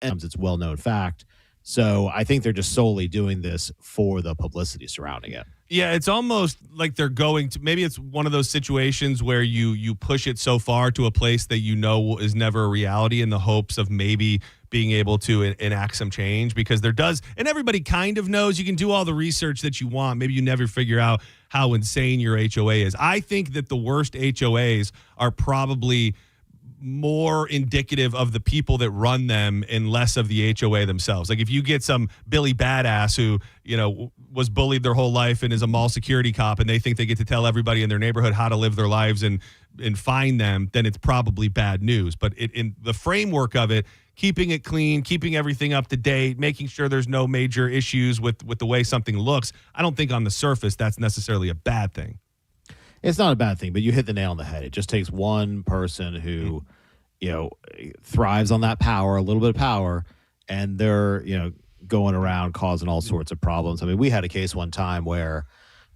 it's well-known fact. So I think they're just solely doing this for the publicity surrounding it. Yeah, it's almost like they're going to, maybe it's one of those situations where you push it so far to a place that is never a reality, in the hopes of maybe being able to enact some change, because there does, and everybody kind of knows, you can do all the research that you want. Maybe you never figure out how insane your HOA is. I think that the worst HOAs are probably more indicative of the people that run them and less of the HOA themselves. Like if you get some Billy Badass who, was bullied their whole life and is a mall security cop, and they think they get to tell everybody in their neighborhood how to live their lives and fine them, then it's probably bad news. But in the framework of it, keeping it clean, keeping everything up to date, making sure there's no major issues with the way something looks, I don't think on the surface that's necessarily a bad thing. It's not a bad thing, but you hit the nail on the head. It just takes one person who, thrives on that power, a little bit of power, and they're, going around causing all sorts of problems. I mean, we had a case one time where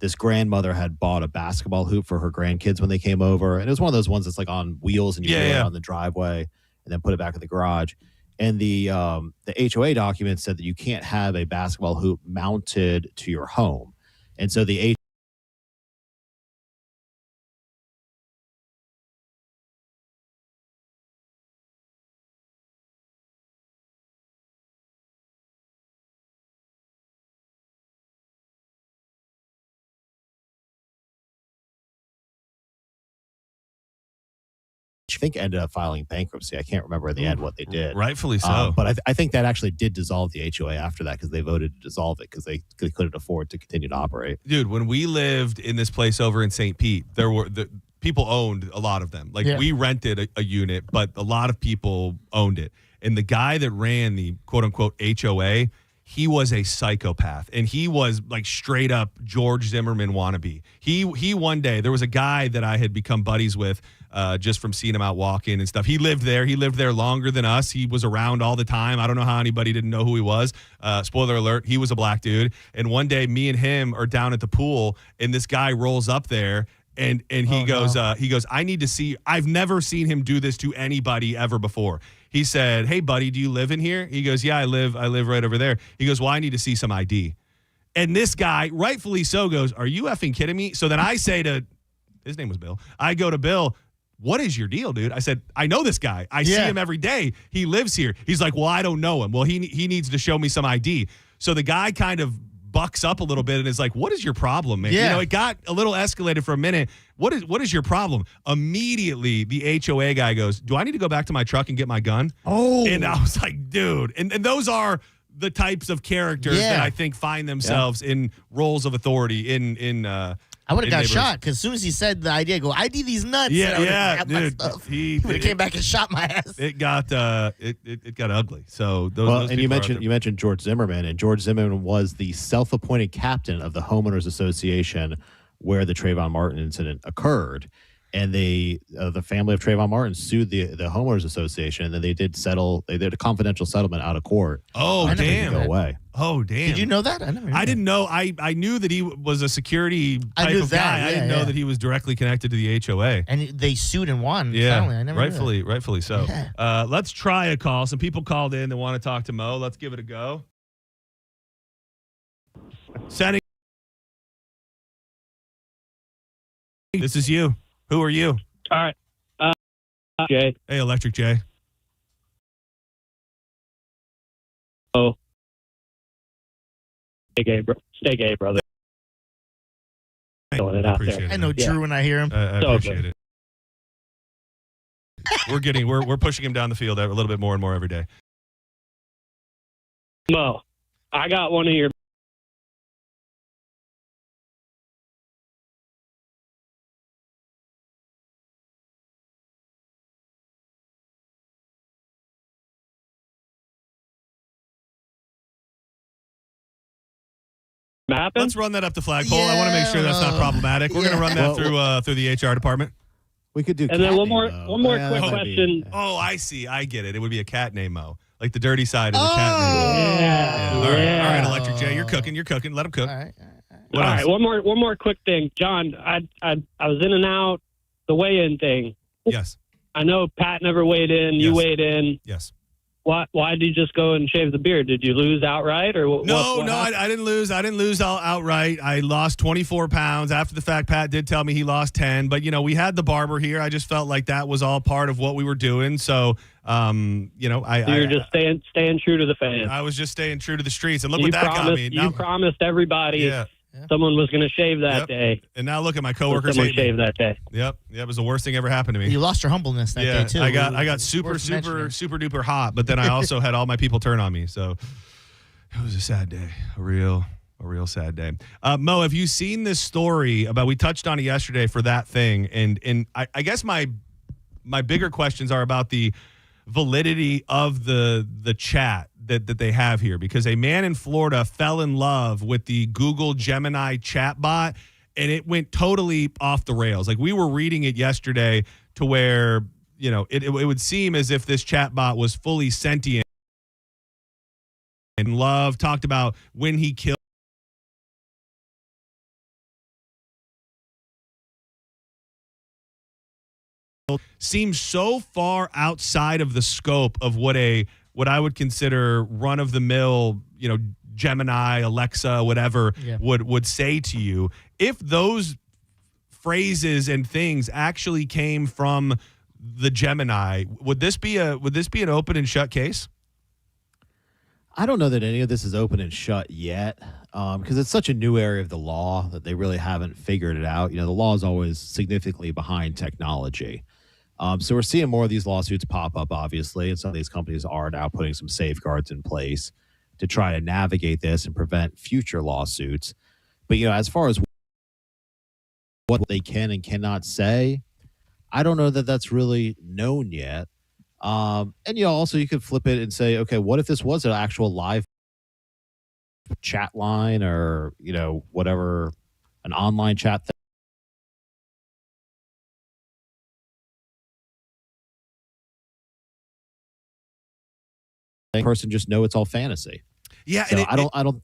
this grandmother had bought a basketball hoop for her grandkids when they came over. And it was one of those ones that's like on wheels, and you put it on the driveway and then put it back in the garage. And the HOA document said that you can't have a basketball hoop mounted to your home. And so the ended up filing bankruptcy. I can't remember in the end what they did. Rightfully so. But I think that actually did dissolve the HOA after that, because they voted to dissolve it because they couldn't afford to continue to operate. Dude, when we lived in this place over in St. Pete, the people owned a lot of them. Like we rented a unit, but a lot of people owned it. And the guy that ran the quote unquote HOA, he was a psychopath, and he was like straight up George Zimmerman wannabe. He one day, there was a guy that I had become buddies with just from seeing him out walking and stuff. He lived there longer than us. He was around all the time. I don't know how anybody didn't know who he was. Spoiler alert, he was a black dude. And one day me and him are down at the pool, and this guy rolls up there, and he goes, I need to see, I've never seen him do this to anybody ever before. He said, "Hey buddy, do you live in here?" He goes, "Yeah, I live right over there." He goes, "Well, I need to see some ID." And this guy, rightfully so, goes, "Are you effing kidding me?" So then I say to, his name was Bill, I go to Bill, "What is your deal, dude?" I said, "I know this guy. I see him every day. He lives here." He's like, "Well, I don't know him." Well, he needs to show me some ID. So the guy kind of bucks up a little bit and is like, "What is your problem, man?" Yeah. It got a little escalated for a minute. What is your problem? Immediately, the HOA guy goes, "Do I need to go back to my truck and get my gun?" Oh. And I was like, dude. And those are the types of characters that I think find themselves in roles of authority in I would have got shot, because as soon as he said the idea, go, "ID these nuts." Yeah, dude. He would have came back and shot my ass. It got it got ugly. So those and you mentioned George Zimmerman, and George Zimmerman was the self-appointed captain of the homeowners association where the Trayvon Martin incident occurred. and they the family of Trayvon Martin sued the homeowners association, and then they did a confidential settlement out of court. Oh, damn. Go away. Oh, damn. Did you know that? I didn't know. I knew that he was a security type of guy. I didn't know that he was directly connected to the HOA. And they sued and won. Yeah, Finally. I never knew that. rightfully so. Yeah. Let's try a call. Some people called in that want to talk to Mo. Let's give it a go. Senning. This is you. Who are you? All right. Jay. Hey, Electric Jay. Oh. Stay gay, brother. Throwing it out there. I know Drew when I hear him. I appreciate it. We're pushing him down the field a little bit more and more every day. Mo, I got one of your happen? Let's run that up the flagpole. I want to make sure that's not problematic. We're going to run that through the HR department. We could do. And then one more quick question. Oh, I see. I get it. It would be a cat name, Mo, like the dirty side of the cat name. Yeah. All right, Electric Jay, you're cooking. Let him cook. All right. One more quick thing, John. I was in and out the weigh-in thing. Yes. I know Pat never weighed in. You weighed in. Yes. Why did you just go and shave the beard? Did you lose outright, or what? No, I didn't lose. I didn't lose outright. I lost 24 pounds. After the fact, Pat did tell me he lost 10. But, we had the barber here. I just felt like that was all part of what we were doing. So, you're just staying true to the fans. I was just staying true to the streets. And look what that got me. You promised everybody someone was going to shave that day. And now look at my coworkers. Someone shaved that day. Yep. It was the worst thing ever happened to me. You lost your humbleness that day, too. I got super duper hot, but then I also had all my people turn on me. So it was a sad day, a real sad day. Mo, have you seen this story about, we touched on it yesterday for that thing. And I guess my bigger questions are about the validity of the chat that they have here, because a man in Florida fell in love with the Google Gemini chatbot, and it went totally off the rails. Like, we were reading it yesterday to where, it would seem as if this chatbot was fully sentient and love, talked about when he killed. Seems so far outside of the scope of what I would consider run-of-the-mill, Gemini, Alexa, whatever would say to you. If those phrases and things actually came from the Gemini, would this be an open and shut case? I don't know that any of this is open and shut yet, because it's such a new area of the law that they really haven't figured it out. The law is always significantly behind technology. So we're seeing more of these lawsuits pop up, obviously, and some of these companies are now putting some safeguards in place to try to navigate this and prevent future lawsuits. But, as far as what they can and cannot say, I don't know that that's really known yet. And, also you could flip it and say, okay, what if this was an actual live chat line or, whatever, an online chat thing? Person just know it's all fantasy. Yeah, so I don't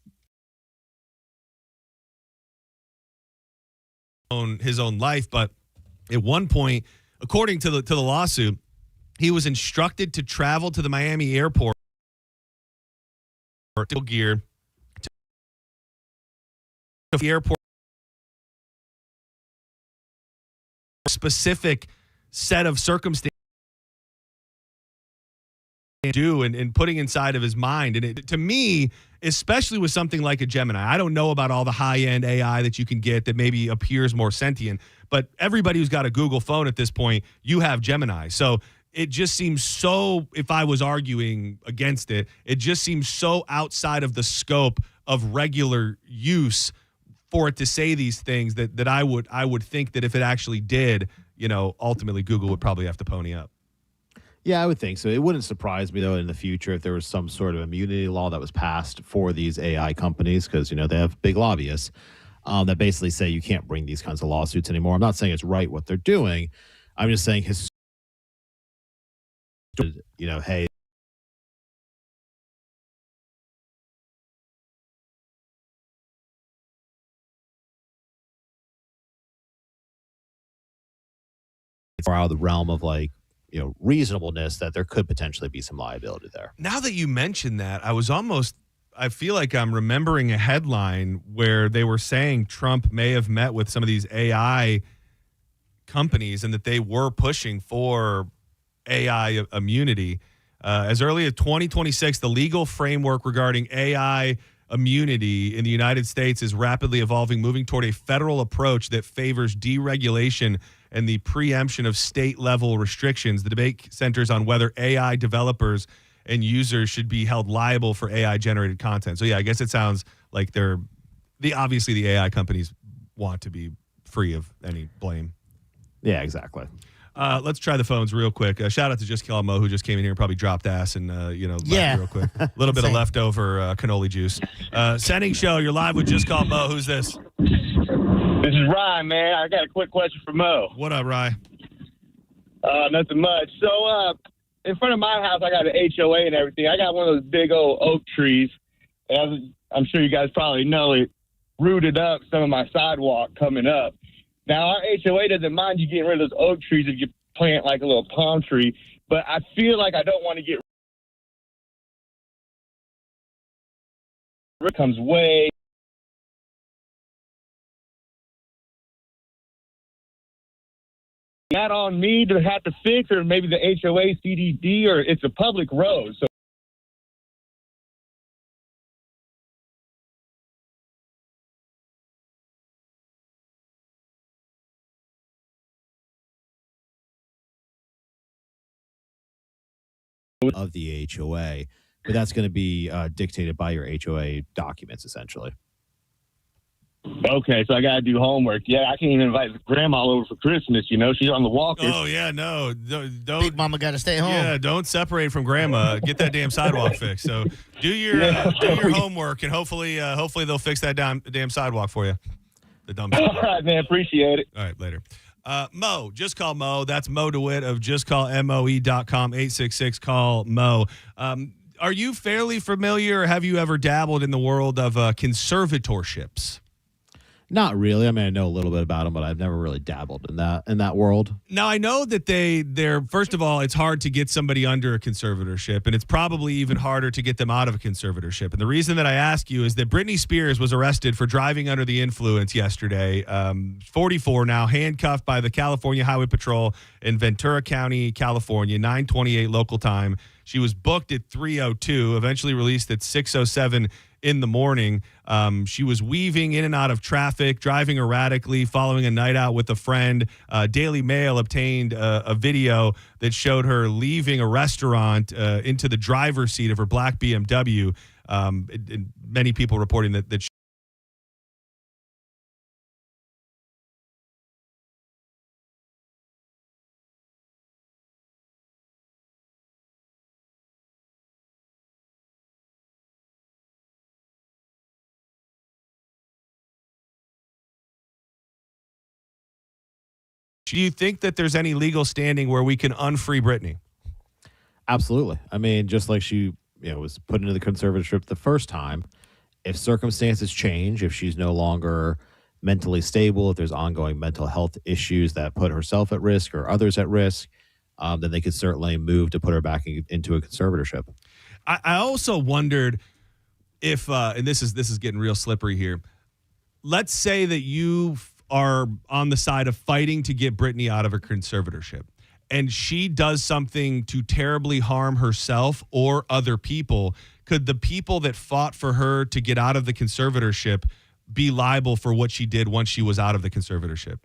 own his own life, but at one point, according to the lawsuit, he was instructed to travel to the Miami airport gear to the airport specific set of circumstances do and putting inside of his mind. And to me, especially with something like a Gemini, I don't know about all the high-end AI that you can get that maybe appears more sentient, but everybody who's got a Google phone at this point, you have Gemini. So it just seems so, if I was arguing against it, it just seems so outside of the scope of regular use for it to say these things that I would think that if it actually did, ultimately Google would probably have to pony up. Yeah, I would think so. It wouldn't surprise me, though, in the future if there was some sort of immunity law that was passed for these AI companies because, they have big lobbyists. that basically say you can't bring these kinds of lawsuits anymore. I'm not saying it's right what they're doing. I'm just saying hey, far out of the realm of reasonableness that there could potentially be some liability there. Now that you mention that, I feel like I'm remembering a headline where they were saying Trump may have met with some of these AI companies and that they were pushing for AI immunity. As early as 2026, the legal framework regarding AI immunity in the United States is rapidly evolving, moving toward a federal approach that favors deregulation and the preemption of state-level restrictions. The debate centers on whether AI developers and users should be held liable for AI-generated content. So, yeah, I guess it sounds like obviously the AI companies want to be free of any blame. Yeah, exactly. Let's try the phones real quick. Shout out to Just Call Mo, who just came in here and probably dropped ass and, left real quick. A little bit of leftover cannoli juice. Senning Show, you're live with Just Call Mo. Who's this? This is Ryan, man. I got a quick question for Mo. What up, Ryan? Nothing much. So, in front of my house, I got an HOA and everything. I got one of those big old oak trees. And I'm sure you guys probably know it rooted up some of my sidewalk coming up. Now, our HOA doesn't mind you getting rid of those oak trees if you plant like a little palm tree, but I feel like I don't want to get rid of it. Comes way. Is that on me to have to fix, or maybe the HOA, CDD, or it's a public road? So of the HOA, but that's going to be dictated by your HOA documents, essentially. Okay, so I got to do homework. Yeah, I can't even invite grandma over for Christmas. She's on the walker. Oh, yeah, no. Don't. Big mama got to stay home. Yeah, don't separate from grandma. Get that damn sidewalk fixed. So do your homework, and hopefully they'll fix that damn sidewalk for you. The dumb. All right, man. Appreciate it. All right, later. Mo, just call Mo. That's Mo DeWitt of justcallmoe.com, 866-CALL-MO. Are you fairly familiar, or have you ever dabbled in the world of conservatorships? Not really. I mean, I know a little bit about them, but I've never really dabbled in that world. Now, I know that they're first of all, it's hard to get somebody under a conservatorship, and it's probably even harder to get them out of a conservatorship. And the reason that I ask you is that Britney Spears was arrested for driving under the influence yesterday, 44 now, handcuffed by the California Highway Patrol in Ventura County, California, 9:28 local time. She was booked at 3:02, eventually released at 6:07 in the morning. She was weaving in and out of traffic, driving erratically, following a night out with a friend. Daily Mail obtained a video that showed her leaving a restaurant into the driver's seat of her black BMW. Many people reporting that Do you think that there's any legal standing where we can unfree Britney? Absolutely. I mean, just like she was put into the conservatorship the first time, if circumstances change, if she's no longer mentally stable, if there's ongoing mental health issues that put herself at risk or others at risk, then they could certainly move to put her back into a conservatorship. I also wondered if, and this is getting real slippery here. Let's say that you are on the side of fighting to get Britney out of her conservatorship, and she does something to terribly harm herself or other people. Could the people that fought for her to get out of the conservatorship be liable for what she did once she was out of the conservatorship?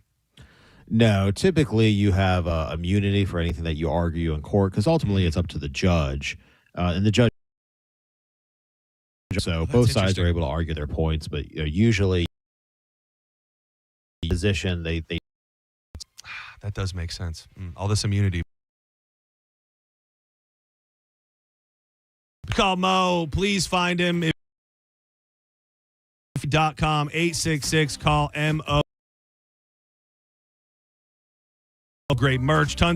No, typically you have immunity for anything that you argue in court, because ultimately it's up to the judge, and the judge. So both sides are able to argue their points, but usually position they that does make sense. All this immunity. Call Mo. Please find him. .com 866 call MO. Great merch, tons.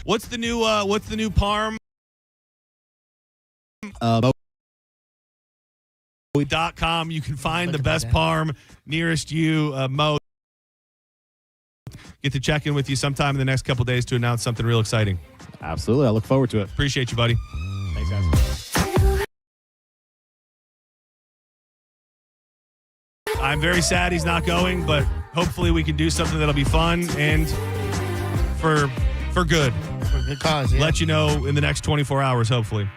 What's the new Parm? .com. You can find the best Parm nearest you. Mo, get to check in with you sometime in the next couple days to announce something real exciting. Absolutely. I look forward to it. Appreciate you, buddy. Thanks, guys. I'm very sad he's not going, but hopefully we can do something that'll be fun and for good. For a good cause, yeah. Let you know in the next 24 hours, hopefully.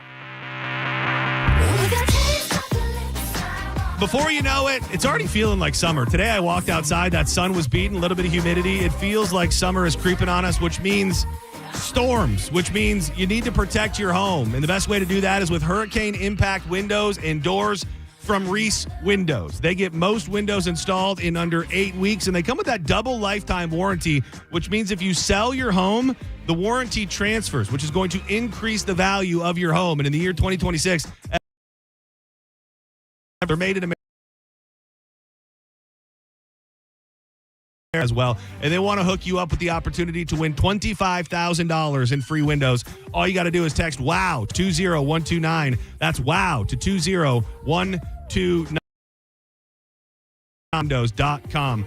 Before you know it, it's already feeling like summer. Today I walked outside, that sun was beating, a little bit of humidity. It feels like summer is creeping on us, which means storms, which means you need to protect your home. And the best way to do that is with hurricane impact windows and doors from Reese Windows. They get most windows installed in under 8 weeks, and they come with that double lifetime warranty, which means if you sell your home, the warranty transfers, which is going to increase the value of your home. And in the year 2026, they're made in America as well. And they want to hook you up with the opportunity to win $25,000 in free windows. All you got to do is text WOW to 20129. That's WOW to 20129. Windows.com.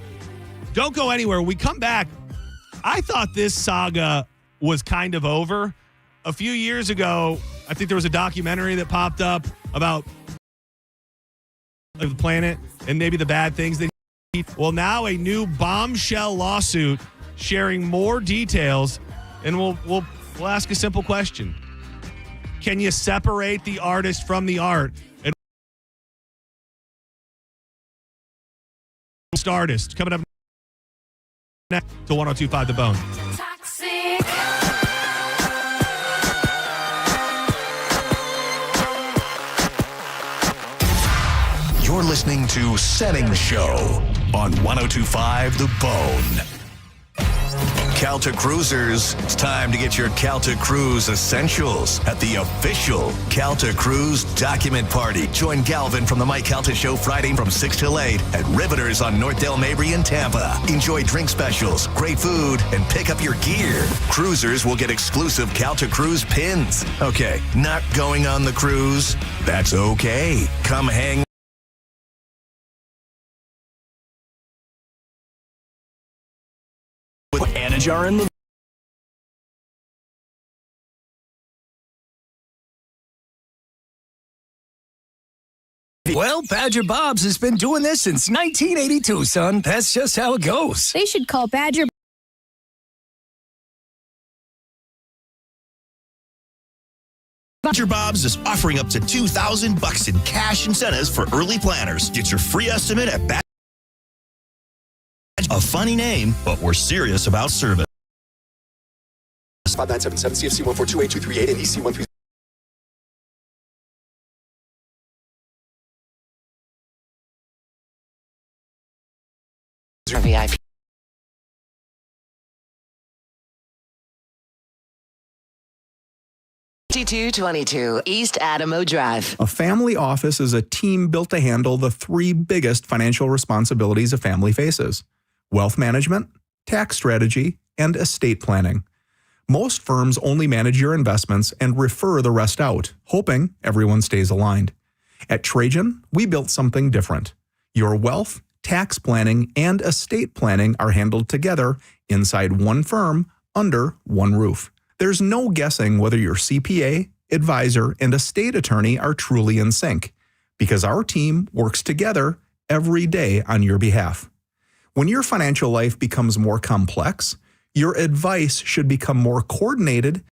Don't go anywhere. When we come back, I thought this saga was kind of over. A few years ago, I think there was a documentary that popped up about the planet and maybe the bad things that well, now a new bombshell lawsuit sharing more details, and we'll ask a simple question. Can you separate the artist from the art? And artist coming up next to 102.5 The Bone. You're listening to Senning Show on 102.5 The Bone. Calta Cruisers, it's time to get your Calta Cruise essentials at the official Calta Cruise Document Party. Join Galvin from the Mike Calta Show Friday from 6 till 8 at Riveters on North Del Mabry in Tampa. Enjoy drink specials, great food, and pick up your gear. Cruisers will get exclusive Calta Cruise pins. Okay, not going on the cruise? That's okay. Come hang with Anajar in the Well, Badger Bob's has been doing this since 1982, son. That's just how it goes. They should call Badger Bob's is offering up to $2,000 in cash incentives for early planners. Get your free estimate at Badger. A funny name, but we're serious about service. 5977 CFC 1428238 and EC 13. VIP. $2222 East Adamo Drive. A family office is a team built to handle the three biggest financial responsibilities a family faces: wealth management, tax strategy, and estate planning. Most firms only manage your investments and refer the rest out, hoping everyone stays aligned. At Trajan, we built something different. Your wealth, tax planning, and estate planning are handled together inside one firm under one roof. There's no guessing whether your CPA, advisor, and estate attorney are truly in sync, because our team works together every day on your behalf. When your financial life becomes more complex, your advice should become more coordinated .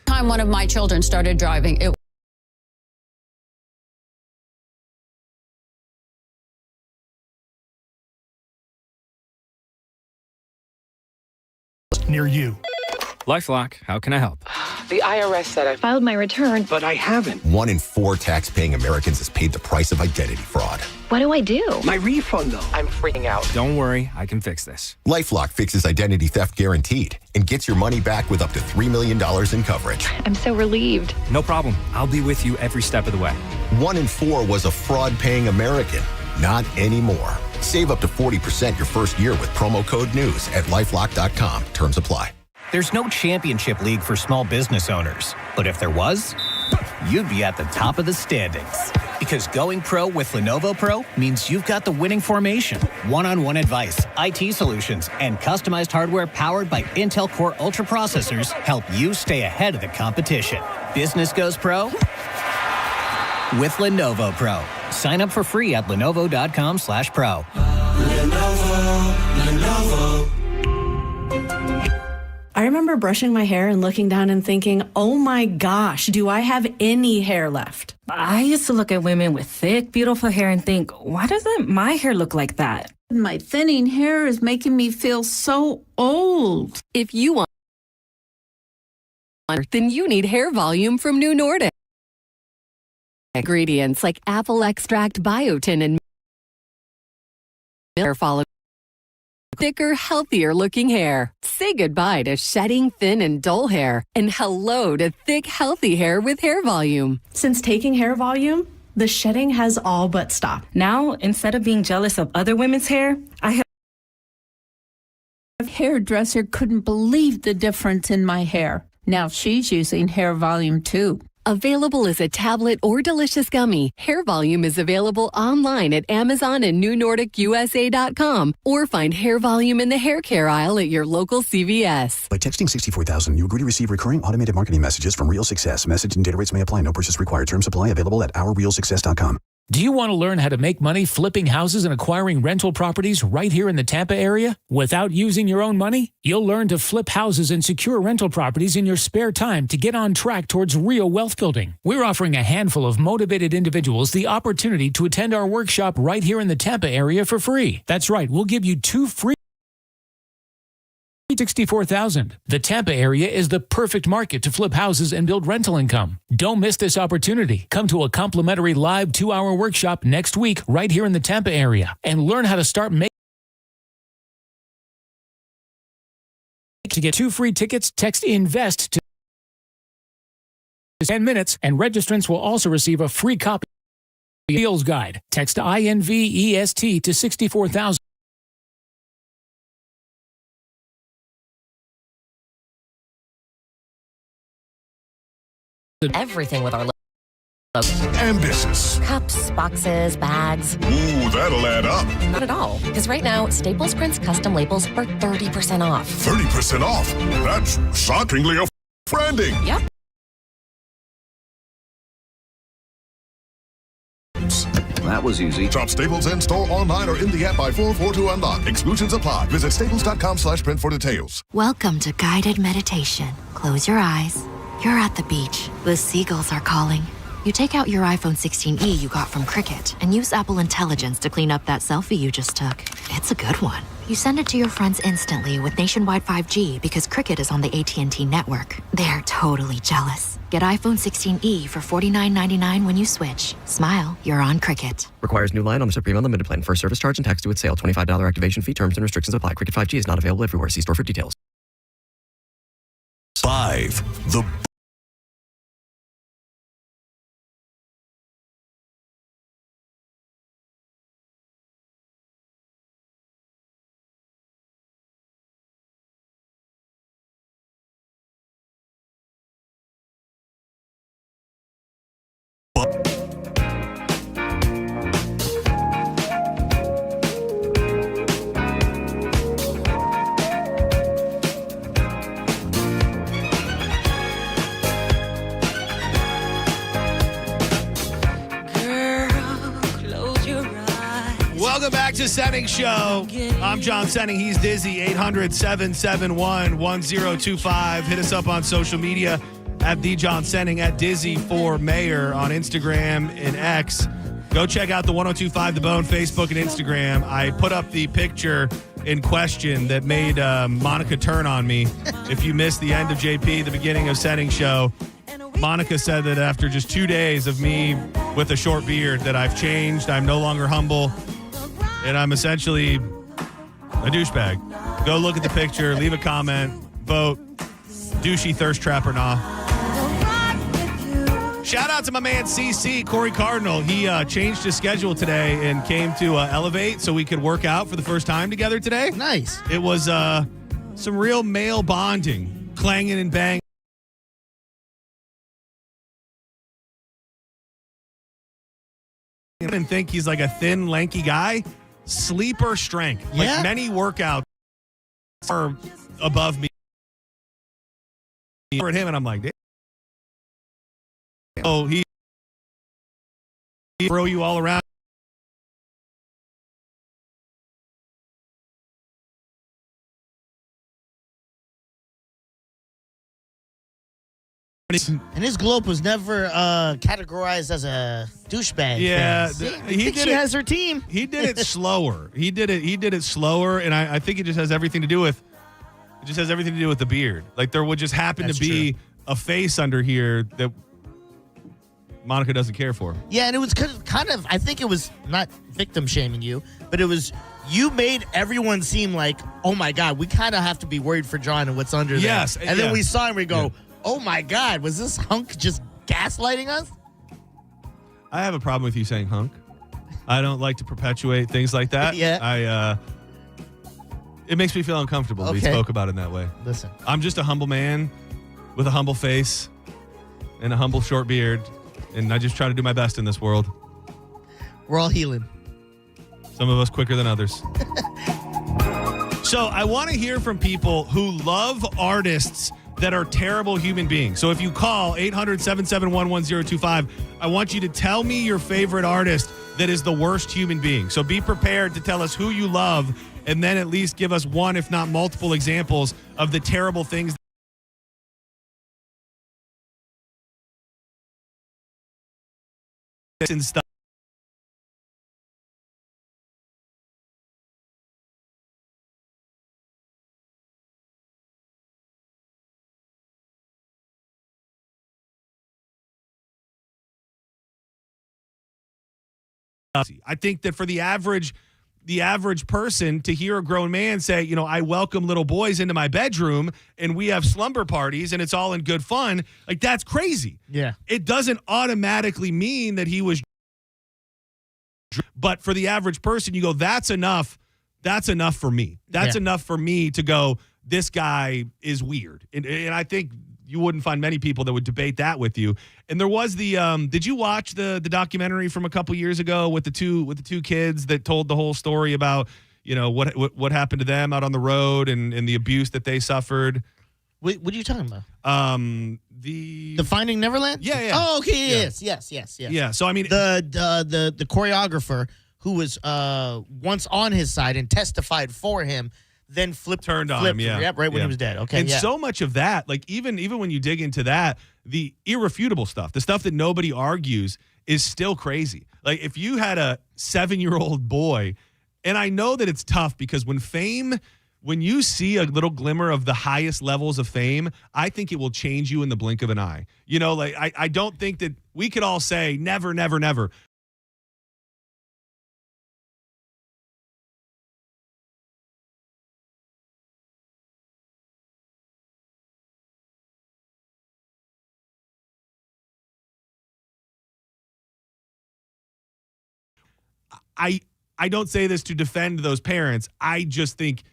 Time one of my children started driving, it near you. LifeLock, how can I help? The IRS said I filed my return, but I haven't. 1 in 4 tax-paying Americans has paid the price of identity fraud. What do I do? My refund, though. I'm freaking out. Don't worry, I can fix this. LifeLock fixes identity theft guaranteed and gets your money back with up to $3 million in coverage. I'm so relieved. No problem. I'll be with you every step of the way. 1 in 4 was a fraud-paying American. Not anymore. Save up to 40% your first year with promo code NEWS at LifeLock.com. Terms apply. There's no championship league for small business owners. But if there was, you'd be at the top of the standings. Because going pro with Lenovo Pro means you've got the winning formation, one-on-one advice, IT solutions, and customized hardware powered by Intel Core Ultra processors help you stay ahead of the competition. Business goes pro with Lenovo Pro. Sign up for free at Lenovo.com/pro. Lenovo. I remember brushing my hair and looking down and thinking, oh my gosh, do I have any hair left? I used to look at women with thick, beautiful hair and think, why doesn't my hair look like that? My thinning hair is making me feel so old. If you want, then you need hair volume from New Nordic. Ingredients like apple extract, biotin, and hair follow thicker, healthier looking hair. Say goodbye to shedding, thin, and dull hair, and hello to thick, healthy hair with hair volume. Since taking hair volume, the shedding has all but stopped. Now, instead of being jealous of other women's hair, I have hairdresser couldn't believe the difference in my hair. Now she's using hair volume too. Available as a tablet or delicious gummy, Hair Volume is available online at Amazon and NewNordicUSA.com, or find Hair Volume in the hair care aisle at your local CVS. By texting 64,000, you agree to receive recurring automated marketing messages from Real Success. Message and data rates may apply. No purchase required. Terms apply. Available at OurRealSuccess.com. Do you want to learn how to make money flipping houses and acquiring rental properties right here in the Tampa area without using your own money? You'll learn to flip houses and secure rental properties in your spare time to get on track towards real wealth building. We're offering a handful of motivated individuals the opportunity to attend our workshop right here in the Tampa area for free. That's right, we'll give you 2 free 64,000. The Tampa area is the perfect market to flip houses and build rental income. Don't miss this opportunity. Come to a complimentary live 2-hour workshop next week right here in the Tampa area and learn how to start making. To get 2 free tickets, text INVEST to 10 minutes, and registrants will also receive a free copy of the Deals Guide. Text INVEST to 64,000. Everything with our logo. And business. Cups, boxes, bags. Ooh, that'll add up. Not at all. Because right now, Staples prints custom labels for 30% off. 30% off? That's shockingly branding. Yep. That was easy. Shop Staples in-store, online, or in the app by 442 Unlock. Exclusions apply. Visit staples.com/print for details. Welcome to guided meditation. Close your eyes. You're at the beach. The seagulls are calling. You take out your iPhone 16e you got from Cricket and use Apple Intelligence to clean up that selfie you just took. It's a good one. You send it to your friends instantly with nationwide 5G because Cricket is on the AT&T network. They're totally jealous. Get iPhone 16e for $49.99 when you switch. Smile, you're on Cricket. Requires new line on the Supreme Unlimited plan. First service charge and tax due at sale. $25 activation fee. Terms and restrictions apply. Cricket 5G is not available everywhere. See store for details. 5. The Welcome back to Senning Show. I'm John Senning. He's Dizzy. 800-771-1025. Hit us up on social media at The John Senning, at Dizzy for Mayor on Instagram and X. Go check out the 1025 The Bone Facebook and Instagram. I put up the picture in question that made Monica turn on me. If you missed the end of JP, the beginning of Senning Show, Monica said that after just 2 days of me with a short beard that I've changed. I'm no longer humble, and I'm essentially a douchebag. Go look at the picture, leave a comment, vote, douchey thirst trap or nah. Shout out to my man CC, Corey Cardinal. He changed his schedule today and came to Elevate so we could work out for the first time together today. Nice. It was some real male bonding, clanging and banging. I didn't think he's like a thin, lanky guy. Sleeper strength. Yeah. Like many workouts are above me. At him, and I'm like, oh, he throw you all around. And his globe was never categorized as a douchebag. Yeah, she has her team. He did it slower. He did it slower, and I think it just has everything to do with the beard. Like there would just happen to be a face under here that Monica doesn't care for. Yeah, and it was kind of I think it was not victim shaming you, but it was you made everyone seem like, oh my God, we kind of have to be worried for John and what's under there. Yes, and then we saw him, we go, oh my God, was this hunk just gaslighting us? I have a problem with you saying hunk. I don't like to perpetuate things like that. Yeah. It makes me feel uncomfortable that he spoke about it in that way. Listen. I'm just a humble man with a humble face and a humble short beard, and I just try to do my best in this world. We're all healing. Some of us quicker than others. So I want to hear from people who love artists that are terrible human beings. So if you call 800-771-1025, I want you to tell me your favorite artist that is the worst human being. So be prepared to tell us who you love, and then at least give us one, if not multiple, examples of the terrible things and stuff. I think that for the average person to hear a grown man say, you know, I welcome little boys into my bedroom and we have slumber parties and it's all in good fun, like that's crazy. Yeah. It doesn't automatically mean that he was, but for the average person, you go, that's enough. That's enough for me. That's enough for me to go, this guy is weird. And I think you wouldn't find many people that would debate that with you. And there was the did you watch the documentary from a couple years ago with the two kids that told the whole story about, you know, what happened to them out on the road and the abuse that they suffered? Wait, what are you talking about? The Finding Neverland? Yeah. Oh, okay. Yes. Yeah. So I mean, the choreographer who was once on his side and testified for him, then turned on him. Yeah. Yep, right when he was dead. Okay. And so much of that, like even when you dig into that, the irrefutable stuff, the stuff that nobody argues, is still crazy. Like if you had a 7-year-old boy, and I know that it's tough because when you see a little glimmer of the highest levels of fame, I think it will change you in the blink of an eye. You know, like I don't think that we could all say never, never, never. I don't say this to defend those parents. I just think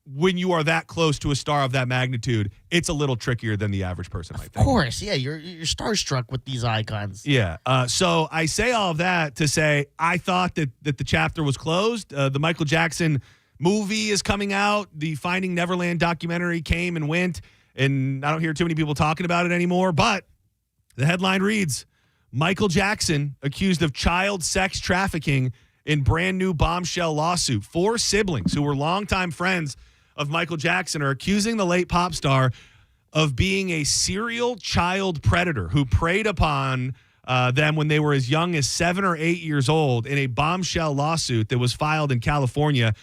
when you are that close to a star of that magnitude, it's a little trickier than the average person might think. Of course, yeah, you're starstruck with these icons. Yeah. So I say all of that to say I thought that the chapter was closed. The Michael Jackson movie is coming out. The Finding Neverland documentary came and went, and I don't hear too many people talking about it anymore. But the headline reads, Michael Jackson accused of child sex trafficking in brand new bombshell lawsuit. 4 siblings who were longtime friends of Michael Jackson are accusing the late pop star of being a serial child predator who preyed upon them when they were as young as 7 or 8 years old in a bombshell lawsuit that was filed in California.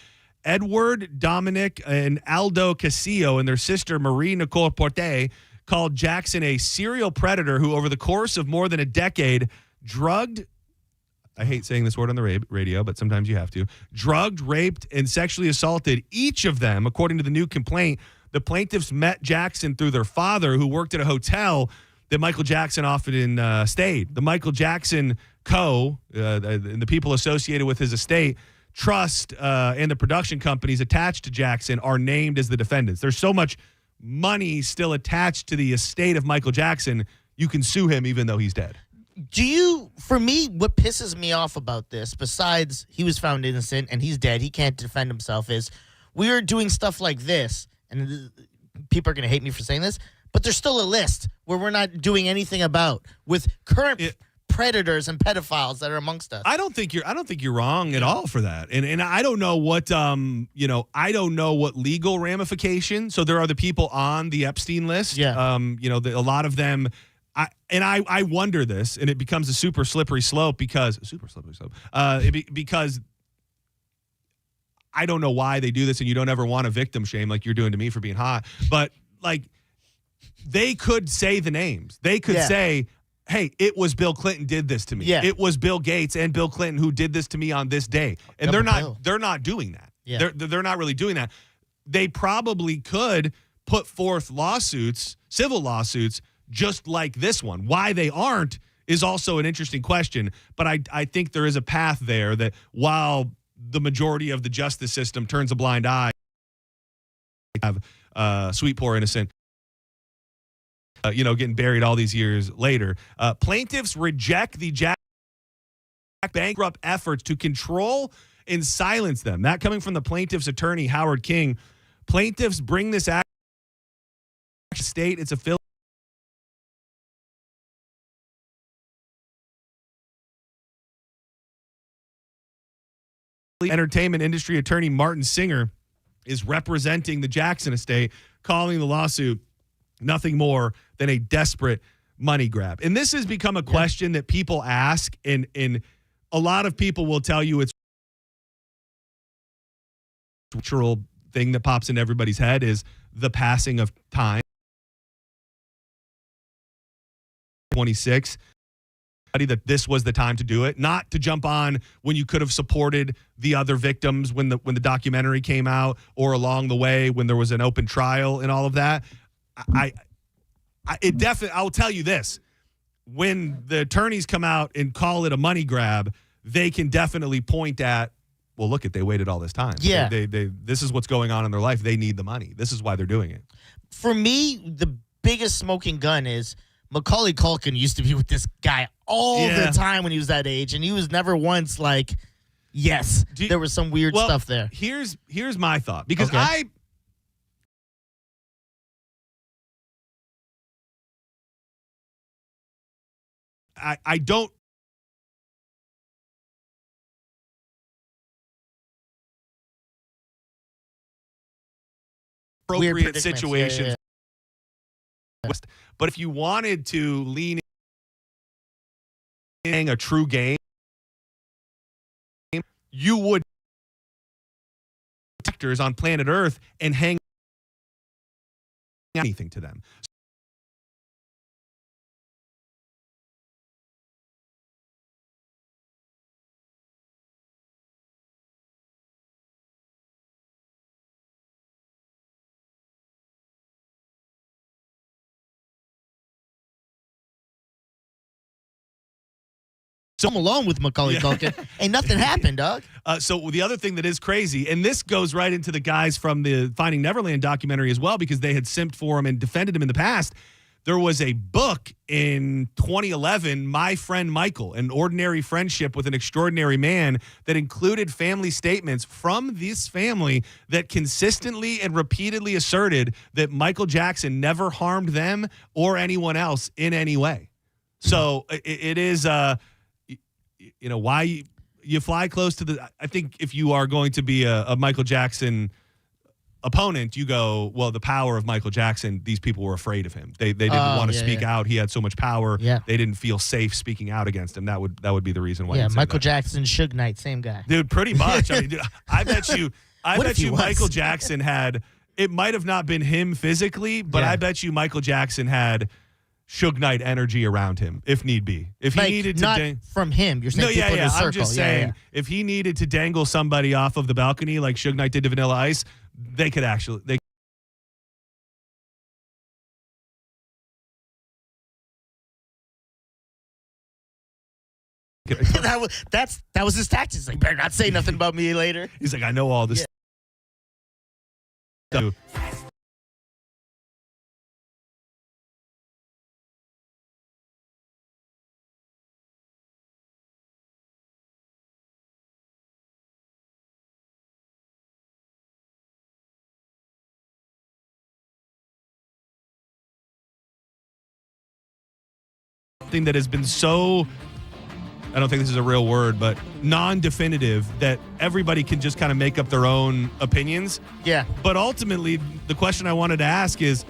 Edward, Dominic, and Aldo Casillo and their sister Marie Nicole Porte called Jackson a serial predator who, over the course of more than a decade, drugged, I hate saying this word on the radio, but sometimes you have to, drugged, raped, and sexually assaulted each of them. According to the new complaint, the plaintiffs met Jackson through their father, who worked at a hotel that Michael Jackson often stayed. The Michael Jackson and the people associated with his estate, trust, and the production companies attached to Jackson are named as the defendants. There's so much money still attached to the estate of Michael Jackson, you can sue him even though he's dead. For me, what pisses me off about this, besides he was found innocent and he's dead, he can't defend himself, is we are doing stuff like this, and people are going to hate me for saying this, but there's still a list where we're not doing anything about with current predators and pedophiles that are amongst us. I don't think you're wrong at all for that. And I don't know what I don't know what legal ramification. So there are the people on the Epstein list. Yeah. A lot of them. I wonder this, and it becomes a super slippery slope because I don't know why they do this, and you don't ever want to victim shame like you're doing to me for being hot. But like, they could say the names. They could say, hey, it was Bill Clinton did this to me. Yeah. It was Bill Gates and Bill Clinton who did this to me on this day. And they're not doing that. Yeah. They're not really doing that. They probably could put forth civil lawsuits, just like this one. Why they aren't is also an interesting question. But I think there is a path there that while the majority of the justice system turns a blind eye, have sweet, poor, innocent, getting buried all these years later. Plaintiffs reject the Jack bankrupt efforts to control and silence them. That coming from the plaintiff's attorney, Howard King. Plaintiffs bring this act to state its affiliate. Entertainment industry attorney Martin Singer is representing the Jackson estate, calling the lawsuit nothing more than a desperate money grab. And this has become a question that people ask, and a lot of people will tell you it's a natural thing that pops in everybody's head is the passing of time. 26. That this was the time to do it, not to jump on when you could have supported the other victims when the documentary came out, or along the way when there was an open trial and all of that. I'll tell you this: when the attorneys come out and call it a money grab, they can definitely point at, well, look, they waited all this time. Yeah, they this is what's going on in their life. They need the money. This is why they're doing it. For me, the biggest smoking gun is Macaulay Culkin used to be with this guy all the time when he was that age, and he was never once like, yes, there was some weird stuff there. Here's my thought, because I don't appropriate situations. But if you wanted to lean in a true game, you would actors on planet Earth and hang anything to them. So I'm alone with Macaulay Culkin. Ain't nothing happened, dog. So the other thing that is crazy, and this goes right into the guys from the Finding Neverland documentary as well, because they had simped for him and defended him in the past. There was a book in 2011, My Friend Michael, An Ordinary Friendship with an Extraordinary Man, that included family statements from this family that consistently and repeatedly asserted that Michael Jackson never harmed them or anyone else in any way. So it is... why you fly close to the. I think if you are going to be a Michael Jackson opponent, you go, well, the power of Michael Jackson. These people were afraid of him. They didn't want to speak out. He had so much power. Yeah. They didn't feel safe speaking out against him. That would be the reason why. Yeah, Michael Jackson, Suge Knight, same guy. Dude, pretty much. I mean, dude, I bet you I What bet if he you was? Michael Jackson had, it might have not been him physically, but Yeah. I bet you Michael Jackson had Suge Knight energy around him, if need be. If he Like, needed to not from him. You're saying No, people in his circle. I'm just saying, if he needed to dangle somebody off of the balcony like Suge Knight did to Vanilla Ice, they could actually. That was his tactics. Like, better not say nothing about me later. He's like, I know all this. Yeah. Thing that has been so, I don't think this is a real word, but non-definitive, that everybody can just kind of make up their own opinions. Yeah. But ultimately, the question I wanted to ask is,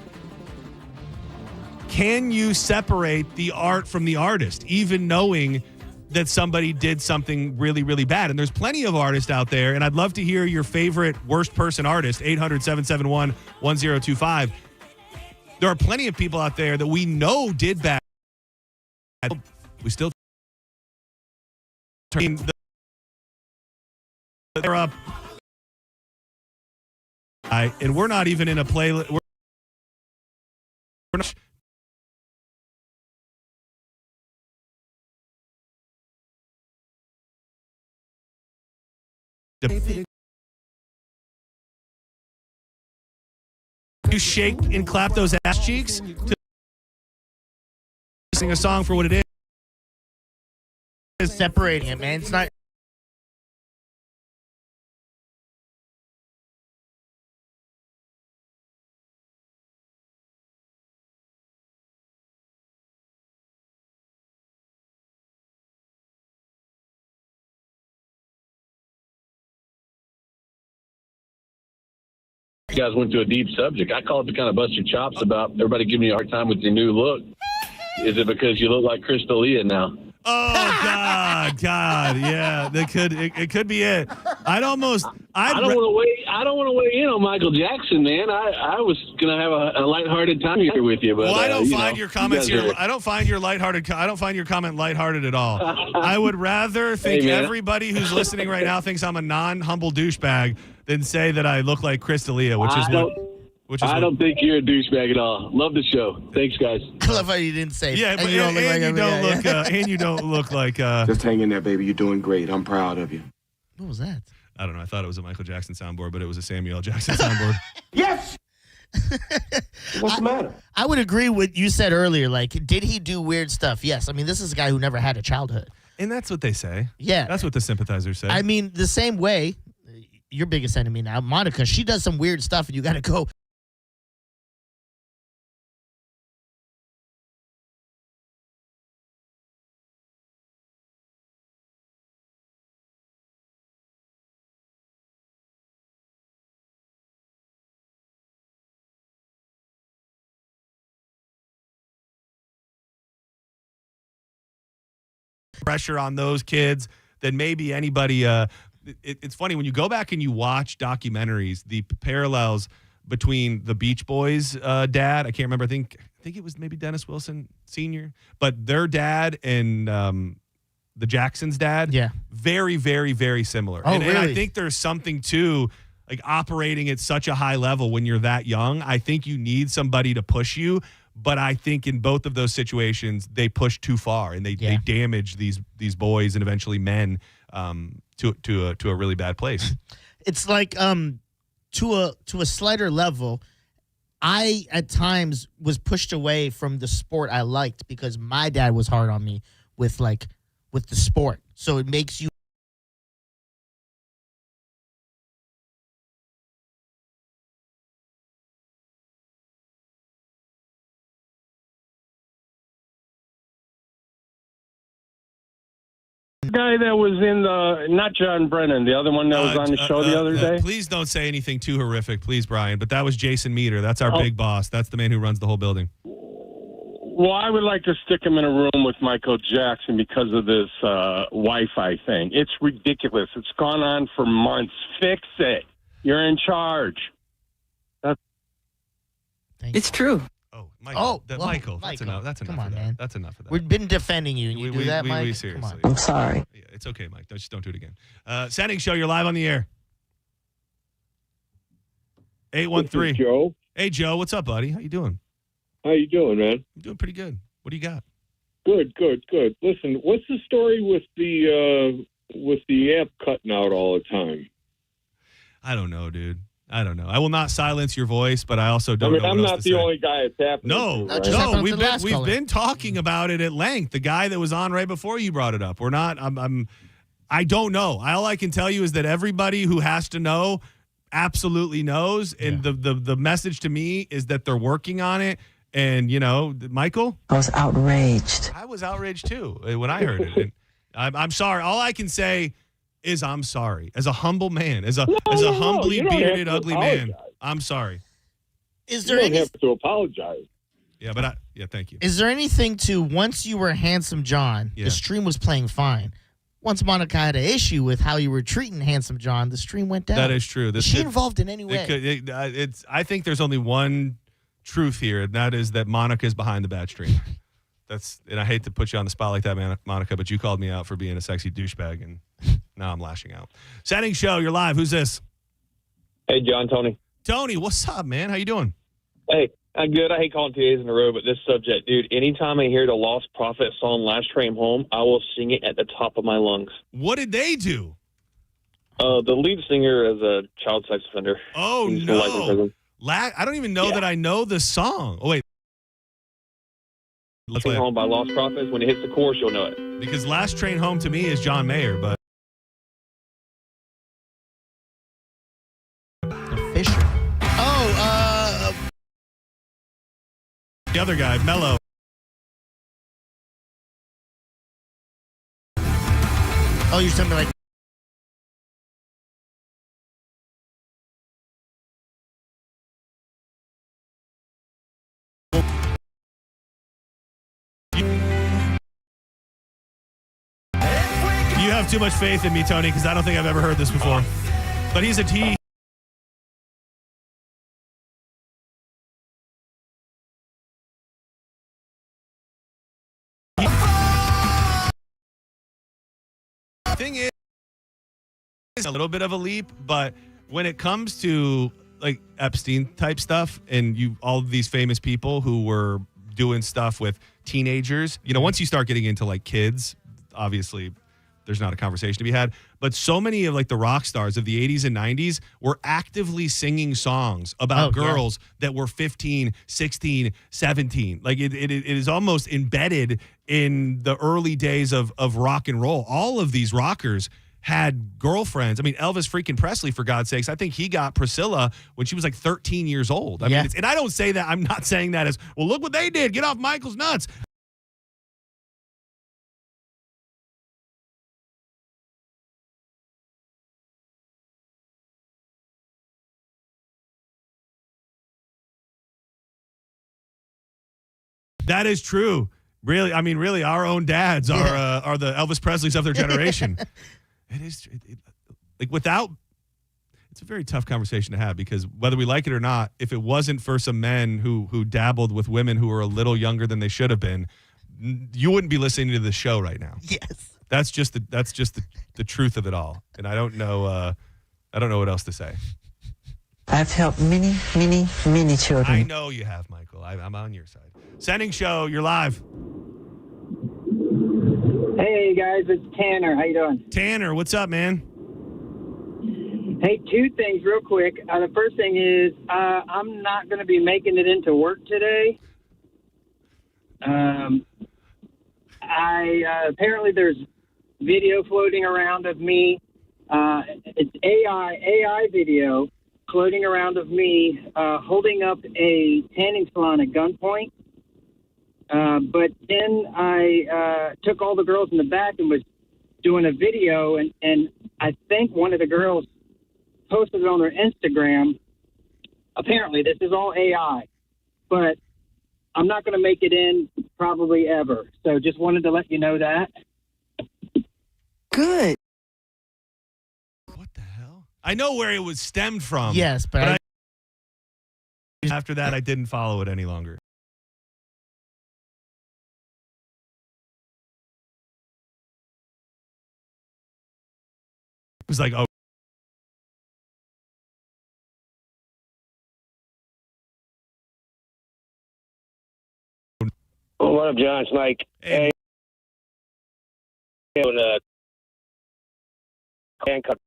can you separate the art from the artist, even knowing that somebody did something really, really bad? And there's plenty of artists out there, and I'd love to hear your favorite worst person artist, 800-771-1025. There are plenty of people out there that we know did bad. We still turn they're up, and we're not even in a play. We're not. You shake and clap those ass cheeks to sing a song for what it is. Separating it, man. It's not. You guys went to a deep subject. I call it to kind of bust your chops about everybody giving you a hard time with your new look. Is it because you look like Chris D'Elia now? Oh God, yeah, it could be it. I don't want to weigh in on Michael Jackson, man. I was gonna have a lighthearted time here with you, but well, I don't find your comments here. I don't find your lighthearted. I don't find your comment lighthearted at all. I would rather think everybody who's listening right now thinks I'm a non-humble douchebag than say that I look like Chris D'Elia, I don't think you're a douchebag at all. Love the show. Thanks, guys. I love how you didn't say. Yeah, but you don't look like. Just hang in there, baby. You're doing great. I'm proud of you. What was that? I don't know. I thought it was a Michael Jackson soundboard, but it was a Samuel L. Jackson soundboard. Yes. What's the matter? I would agree with you said earlier. Like, did he do weird stuff? Yes. I mean, this is a guy who never had a childhood. And that's what they say. Yeah. That's what the sympathizers say. I mean, the same way, your biggest enemy now, Monica, she does some weird stuff, and you got to go. Pressure on those kids than maybe anybody. It's funny when you go back and you watch documentaries, the parallels between the Beach Boys dad. I can't remember. I think it was maybe Dennis Wilson Sr., but their dad and the Jacksons' dad. Yeah, very, very, very similar. Oh, and really? I think there's something to like operating at such a high level when you're that young. I think you need somebody to push you. But I think in both of those situations, they push too far and they damage these boys and eventually men to a really bad place. It's like to a slighter level. I at times was pushed away from the sport I liked because my dad was hard on me with the sport. So it makes you. Guy that was in not John Brennan, the other one that was on the show the other day. Please don't say anything too horrific, please, Brian. But that was Jason Meter. That's our big boss. That's the man who runs the whole building. Well, I would like to stick him in a room with Michael Jackson because of this Wi-Fi thing. It's ridiculous. It's gone on for months. Fix it. You're in charge. It's true. Oh, Michael. Michael, that's Michael, enough. That's enough come on, of that. man. That's enough of that. We've been defending you. And you do that, Mike? We Come seriously. on. I'm sorry. Yeah, it's okay, Mike. Just don't do it again. Senning Show, you're live on the air. 813. This is Joe. Hey, Joe. What's up, buddy? How you doing? How you doing, man? I'm doing pretty good. What do you got? Good. Listen, what's the story with the amp cutting out all the time? I don't know, dude. I don't know. I will not silence your voice, but I also don't know. I'm what not else to the say. only guy it's happening No, to, right? we've been talking about it at length. The guy that was on right before you brought it up. We're not. I don't know. All I can tell you is that everybody who has to know absolutely knows, and the message to me is that they're working on it. And Michael, I was outraged. I was outraged too when I heard it. And I'm sorry. All I can say is I'm sorry. As a humble man, as a humbly bearded, ugly man, I'm sorry. Is there you don't have to apologize? Yeah, but thank you. Is there anything to once you were Handsome John, the stream was playing fine. Once Monica had an issue with how you were treating Handsome John, the stream went down. That is true. Is she involved in any way? I think there's only one truth here, and that is that Monica is behind the bad stream. And I hate to put you on the spot like that, Monica, but you called me out for being a sexy douchebag, and now I'm lashing out. Senning Show, you're live. Who's this? Hey, John, Tony. Tony, what's up, man? How you doing? Hey, I'm good. I hate calling 2 days in a row, but this subject, dude, anytime I hear the Lost Prophet song Last Train Home, I will sing it at the top of my lungs. What did they do? The lead singer is a child sex offender. Oh, He's for life in no. prison. I don't even know that I know the song. Oh, wait. Last Train Home by Lost Prophets. When it hits the chorus, you'll know it. Because Last Train Home to me is John Mayer, but. Fisher. The other guy, Mello. Oh, you're something like. You have too much faith in me, Tony, because I don't think I've ever heard this before. But he's a T. Thing is a little bit of a leap, but when it comes to like Epstein type stuff and all of these famous people who were doing stuff with teenagers, once you start getting into like kids, obviously there's not a conversation to be had, but so many of like the rock stars of the 80s and 90s were actively singing songs about girls that were 15, 16, 17. Like it is almost embedded in the early days of rock and roll. All of these rockers had girlfriends. I mean, Elvis freaking Presley, for God's sakes, I think he got Priscilla when she was like 13 years old. I mean, and I don't say that, I'm not saying that as, well, look what they did. Get off Michael's nuts. That is true. Really, I mean, really, our own dads are the Elvis Presleys of their generation. It is like without. It's a very tough conversation to have because whether we like it or not, if it wasn't for some men who dabbled with women who were a little younger than they should have been, you wouldn't be listening to this show right now. Yes, that's just the truth of it all, and I don't know what else to say. I've helped many, many, many children. I know you have, Michael. I'm on your side. Senning Show, you're live. Hey, guys, it's Tanner. How you doing? Tanner, what's up, man? Hey, 2 things real quick. The first thing is I'm not going to be making it into work today. Apparently there's video floating around of me. It's AI video floating around of me holding up a tanning salon at gunpoint. But then I took all the girls in the back and was doing a video, and I think one of the girls posted it on their Instagram. Apparently, this is all AI, but I'm not going to make it in probably ever. So just wanted to let you know that. Good. What the hell? I know where it was stemmed from. Yes, but after that, I didn't follow it any longer. It was like, oh. Oh, what up, John? It's Mike. Hey. Handcuff.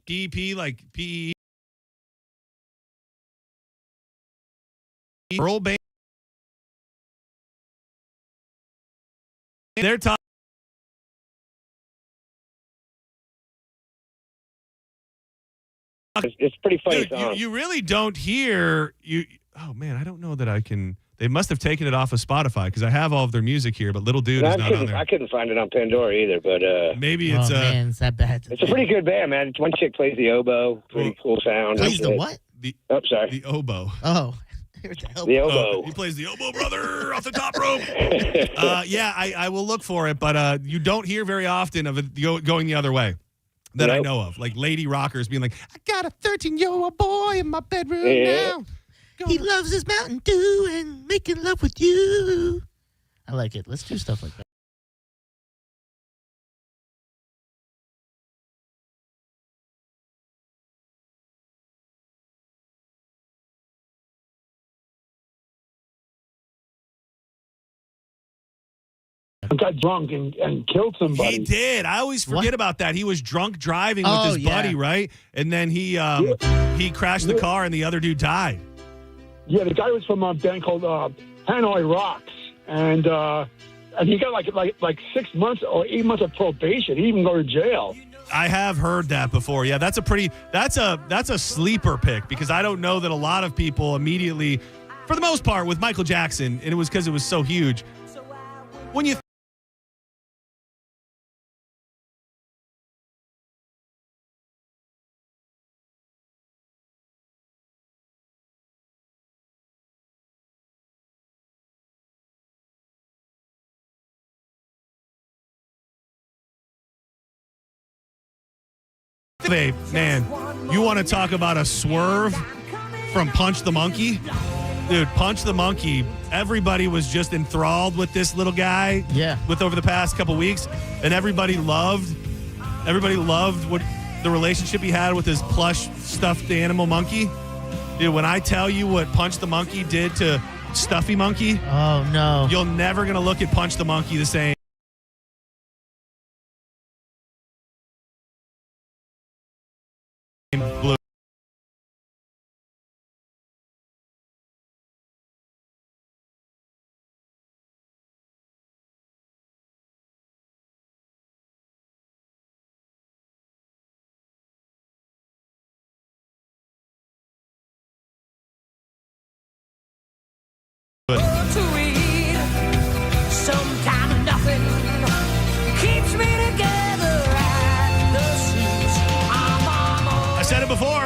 PEP, like PE. Earl Band. They're talking. It's pretty funny. Dude, you really don't hear you. Oh man, I don't know that I can. They must have taken it off of Spotify because I have all of their music here, but Little Dude is not on there. I couldn't find it on Pandora either, but maybe it's man, is that bad? It's a pretty good band, man. One chick plays the oboe, pretty cool sound. Plays the what? Sorry, the oboe. Oh, the oboe. He plays the oboe, brother, off the top rope. Yeah, I will look for it, but you don't hear very often of it going the other way. That I know of, like lady rockers being like, I got a 13-year-old boy in my bedroom now. He loves his Mountain Dew and making love with you. I like it. Let's do stuff like that. Got drunk and killed somebody. He did. I always forget about that. He was drunk driving with his buddy, right? And then he crashed the car and the other dude died. Yeah, the guy was from a band called Hanoi Rocks, and he got like 6 months or 8 months of probation. He didn't even go to jail. I have heard that before. Yeah, that's a sleeper pick because I don't know that a lot of people immediately, for the most part, with Michael Jackson, and it was because it was so huge. When you Babe, man, you want to talk about a swerve from Punch the Monkey? Dude, Punch the Monkey, everybody was just enthralled with this little guy with over the past couple weeks, and everybody loved what the relationship he had with his plush stuffed animal monkey. Dude, when I tell you what Punch the Monkey did to Stuffy Monkey, oh no, you're never going to look at Punch the Monkey the same. Blue.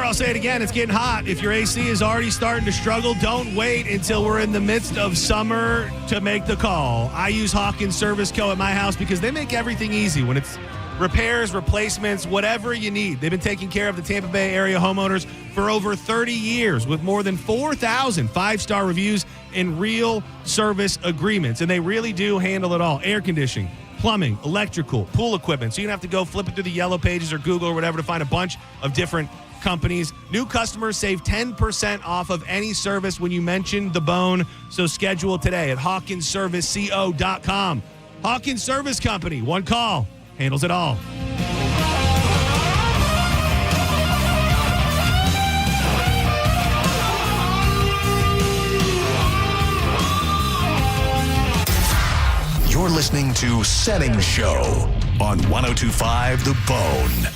I'll say it again. It's getting hot. If your AC is already starting to struggle, don't wait until we're in the midst of summer to make the call. I use Hawkins Service Co. at my house because they make everything easy when it's repairs, replacements, whatever you need. They've been taking care of the Tampa Bay area homeowners for over 30 years with more than 4,000 five-star reviews and real service agreements. And they really do handle it all. Air conditioning, plumbing, electrical, pool equipment. So you don't have to go flipping through the yellow pages or Google or whatever to find a bunch of different companies. New customers save 10% off of any service when you mention The Bone. So schedule today at HawkinsServiceCO.com. Hawkins Service Company. One call handles it all. You're listening to Senning Show on 102.5 The Bone.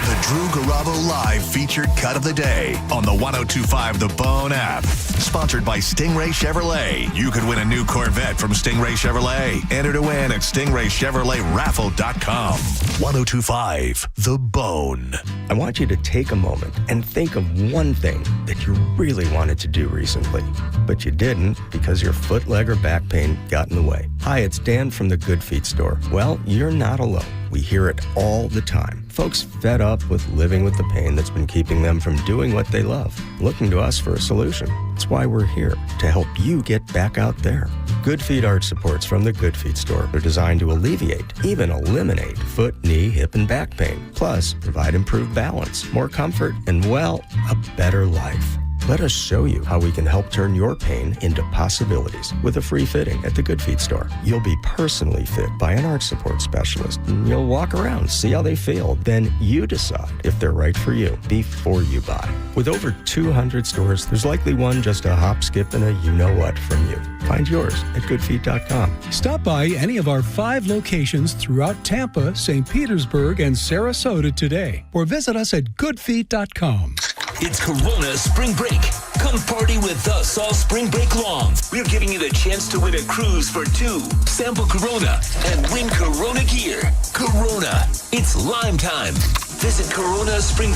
The Drew Garabo Live featured cut of the day on the 1025 The Bone app. Sponsored by Stingray Chevrolet. You could win a new Corvette from Stingray Chevrolet. Enter to win at stingraychevroletraffle.com. 1025 The Bone. I want you to take a moment and think of one thing that you really wanted to do recently, but you didn't because your foot, leg, or back pain got in the way. Hi, it's Dan from the Good Feet store. Well, you're not alone. We hear it all the time. Folks fed up with living with the pain that's been keeping them from doing what they love, looking to us for a solution. That's why we're here, to help you get back out there. Good Feet arch supports from the Good Feet store are designed to alleviate, even eliminate, foot, knee, hip, and back pain. Plus, provide improved balance, more comfort, and, well, a better life. Let us show you how we can help turn your pain into possibilities with a free fitting at the Good Feet store. You'll be personally fit by an arch support specialist, and you'll walk around, see how they feel. Then you decide if they're right for you before you buy. With over 200 stores, there's likely one just a hop, skip, and a you-know-what from you. Find yours at goodfeet.com. Stop by any of our 5 locations throughout Tampa, St. Petersburg, and Sarasota today, or visit us at goodfeet.com. It's Corona Spring Break. Come party with us all spring break long. We're giving you the chance to win a cruise for 2. Sample Corona and win Corona gear. Corona. It's Lime time. Visit Corona Spring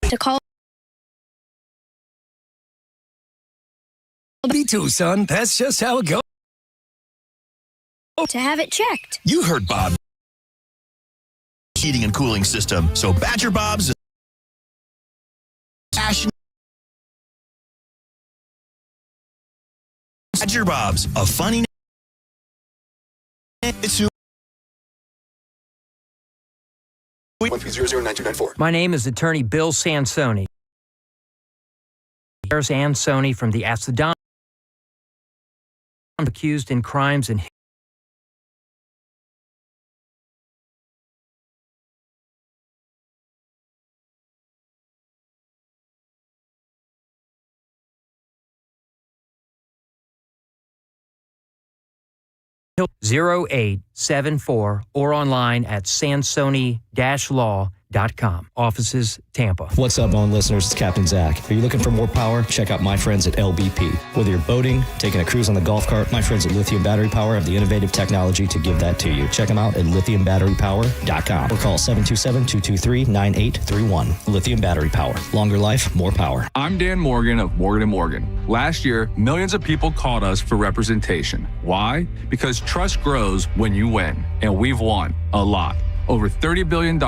Break. To call. Me too, son. That's just how it goes. To have it checked. You heard Bob. Heating and cooling system. So Badger Bob's Badger Bob's, a funny it's who 1309294. My name is attorney Bill Sansoni. Sansoni from the Acidon, accused in crimes and 0874 or online at sansoni-law.com. Offices, Tampa. What's up, Bone listeners? It's Captain Zach. Are you looking for more power? Check out my friends at LBP. Whether you're boating, taking a cruise on the golf cart, my friends at Lithium Battery Power have the innovative technology to give that to you. Check them out at lithiumbatterypower.com or call 727-223-9831. Lithium Battery Power. Longer life, more power. I'm Dan Morgan of Morgan & Morgan. Last year, millions of people called us for representation. Why? Because trust grows when you win, and we've won a lot. Over $30 billion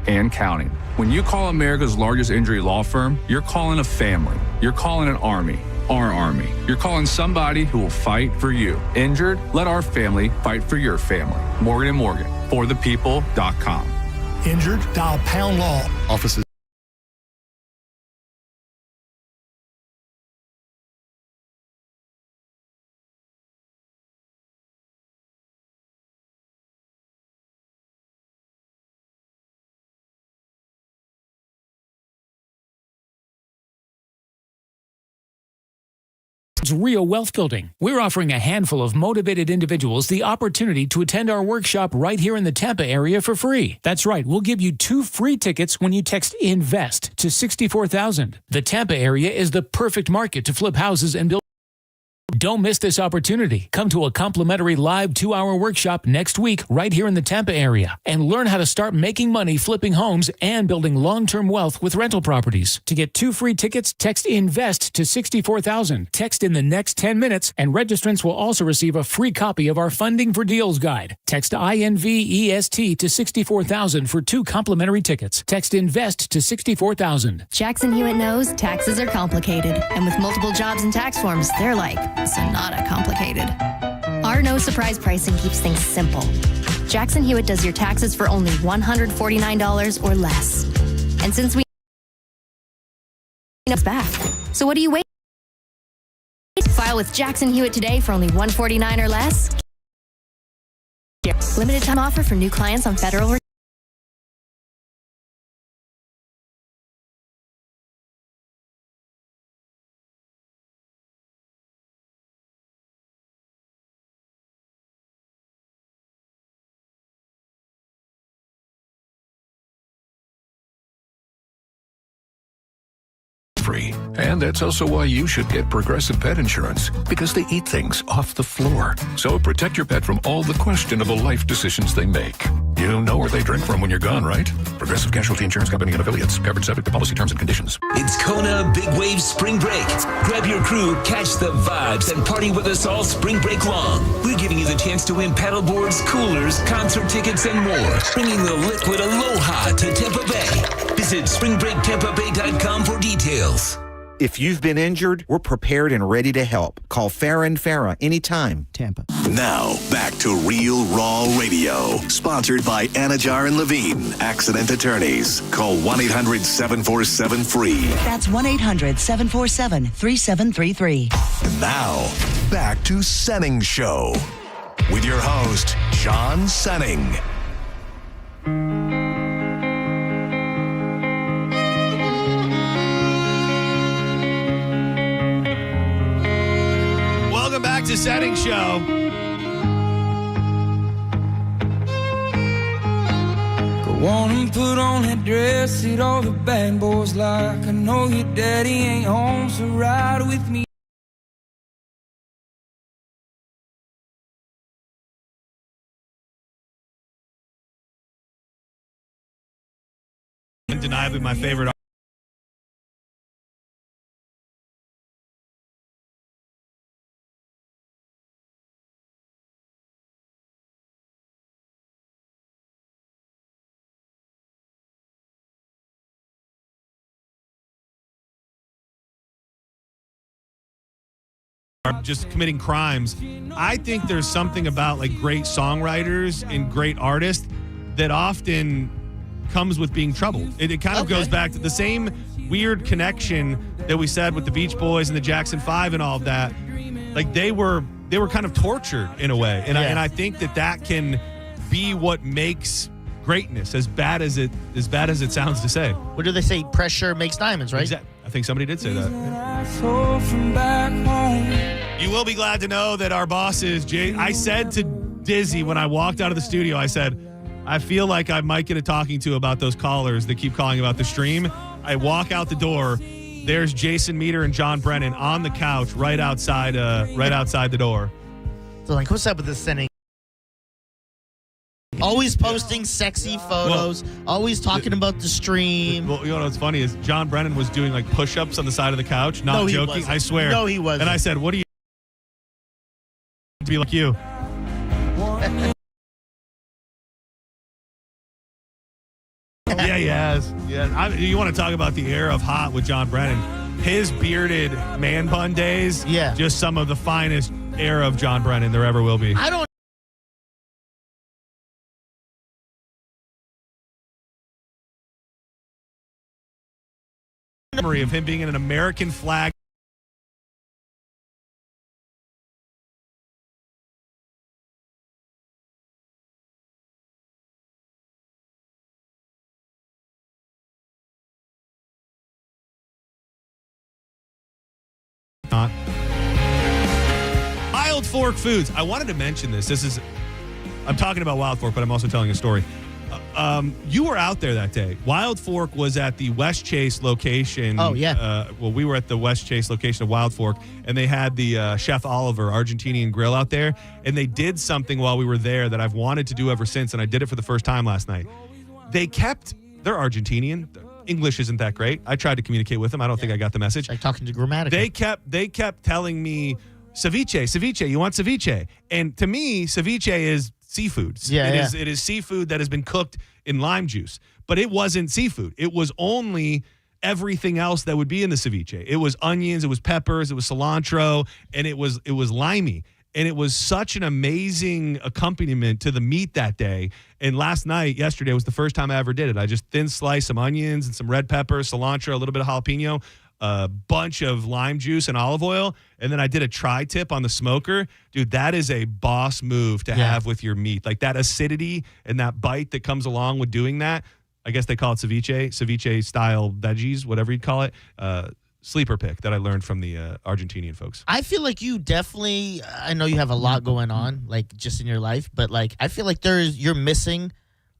and counting. When you call America's largest injury law firm, you're calling a family. You're calling an army. Our army. You're calling somebody who will fight for you. Injured? Let our family fight for your family. Morgan & Morgan. ForThePeople.com. Injured? Dial Pound Law. Offices. Real wealth building. We're offering a handful of motivated individuals the opportunity to attend our workshop right here in the Tampa area for free. That's right, we'll give you 2 free tickets when you text INVEST to 64,000. The Tampa area is the perfect market to flip houses and build. Don't miss this opportunity. Come to a complimentary live 2-hour workshop next week right here in the Tampa area and learn how to start making money flipping homes and building long-term wealth with rental properties. To get 2 free tickets, text INVEST to 64,000. Text in the next 10 minutes and registrants will also receive a free copy of our Funding for Deals guide. Text INVEST to 64,000 for 2 complimentary tickets. Text INVEST to 64,000. Jackson Hewitt knows taxes are complicated, and with multiple jobs and tax forms, they're like Sonata complicated. Our no surprise pricing keeps things simple. Jackson Hewitt does your taxes for only $149 or less. And since we know it's back, so what do you wait? File with Jackson Hewitt today for only $149 or less. Limited time offer for new clients on federal free. And that's also why you should get Progressive Pet Insurance, because they eat things off the floor. So protect your pet from all the questionable life decisions they make. You know where they drink from when you're gone, right? Progressive Casualty Insurance Company and affiliates. Covered subject to policy terms and conditions. It's Kona Big Wave Spring Break. Grab your crew, catch the vibes, and party with us all spring break long. We're giving you the chance to win paddleboards, coolers, concert tickets, and more. Bringing the liquid aloha to Tampa Bay. Visit springbreaktampabay.com for details. If you've been injured, we're prepared and ready to help. Call Farah and Farah anytime. Tampa. Now, back to Real Raw Radio. Sponsored by Anajar and Levine, Accident Attorneys. Call 1-800-747-FREE. That's 1-800-747-3733. Now, back to Senning Show. With your host, John Senning. Welcome back to Senning Show. Go on and put on that dress, see all the bad boys like. I know your daddy ain't home, so ride with me. Undeniably my favorite. Are just committing crimes. I think there's something about like great songwriters and great artists that often comes with being troubled. It kind of goes back to the same weird connection that we said with the Beach Boys and the Jackson 5 and all of that. Like they were kind of tortured in a way. And I think that can be what makes greatness, as bad as it sounds to say. What do they say? Pressure makes diamonds, right? Exactly. I think somebody did say that. You will be glad to know that our boss is Jay. I said to Dizzy when I walked out of the studio, I said, I feel like I might get a talking to about those callers that keep calling about the stream. I walk out the door. There's Jason Meter and John Brennan on the couch right outside the door. So like, what's up with this Senning? Always posting sexy photos, always talking about the stream. Well, you know what's funny is John Brennan was doing like push-ups on the side of the couch, not joking. I swear. No, he wasn't. And I said, what do you to be like you? Yeah, he has. Yeah, you want to talk about the era of hot with John Brennan? His bearded man bun days. Yeah, just some of the finest era of John Brennan there ever will be. I don't. Memory of him being in an American flag. Wild Fork Foods. I wanted to mention this. I'm talking about Wild Fork, but I'm also telling a story. You were out there that day. Wild Fork was at the West Chase location. Oh, yeah. We were at the West Chase location of Wild Fork, and they had the Chef Oliver Argentinian grill out there, and they did something while we were there that I've wanted to do ever since, and I did it for the first time last night. They're Argentinian. English isn't that great. I tried to communicate with them. I don't think I got the message. Like talking to Grammatica. They kept telling me, ceviche, you want ceviche? And to me, ceviche is seafood. It is seafood that has been cooked in lime juice. But it wasn't seafood. It was only everything else that would be in the ceviche. It was onions, it was peppers, it was cilantro, and it was limey. And it was such an amazing accompaniment to the meat that day. And yesterday was the first time I ever did it. I just thin sliced some onions and some red pepper, cilantro, a little bit of jalapeno, a bunch of lime juice and olive oil, and then I did a tri-tip on the smoker. Dude, that is a boss move to have with your meat. Like that acidity and that bite that comes along with doing that. I guess they call it ceviche style veggies, whatever you'd call it. Sleeper pick that I learned from the Argentinian folks. I feel like you definitely, I know you have a lot going on, like just in your life, but like I feel like you're missing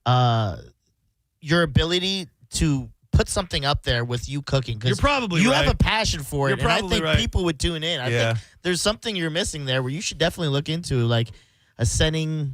your ability to put something up there with you cooking. You're probably you right. have a passion for it, You're and I probably think right. people would tune in. I think there's something you're missing there where you should definitely look into, like a Senning.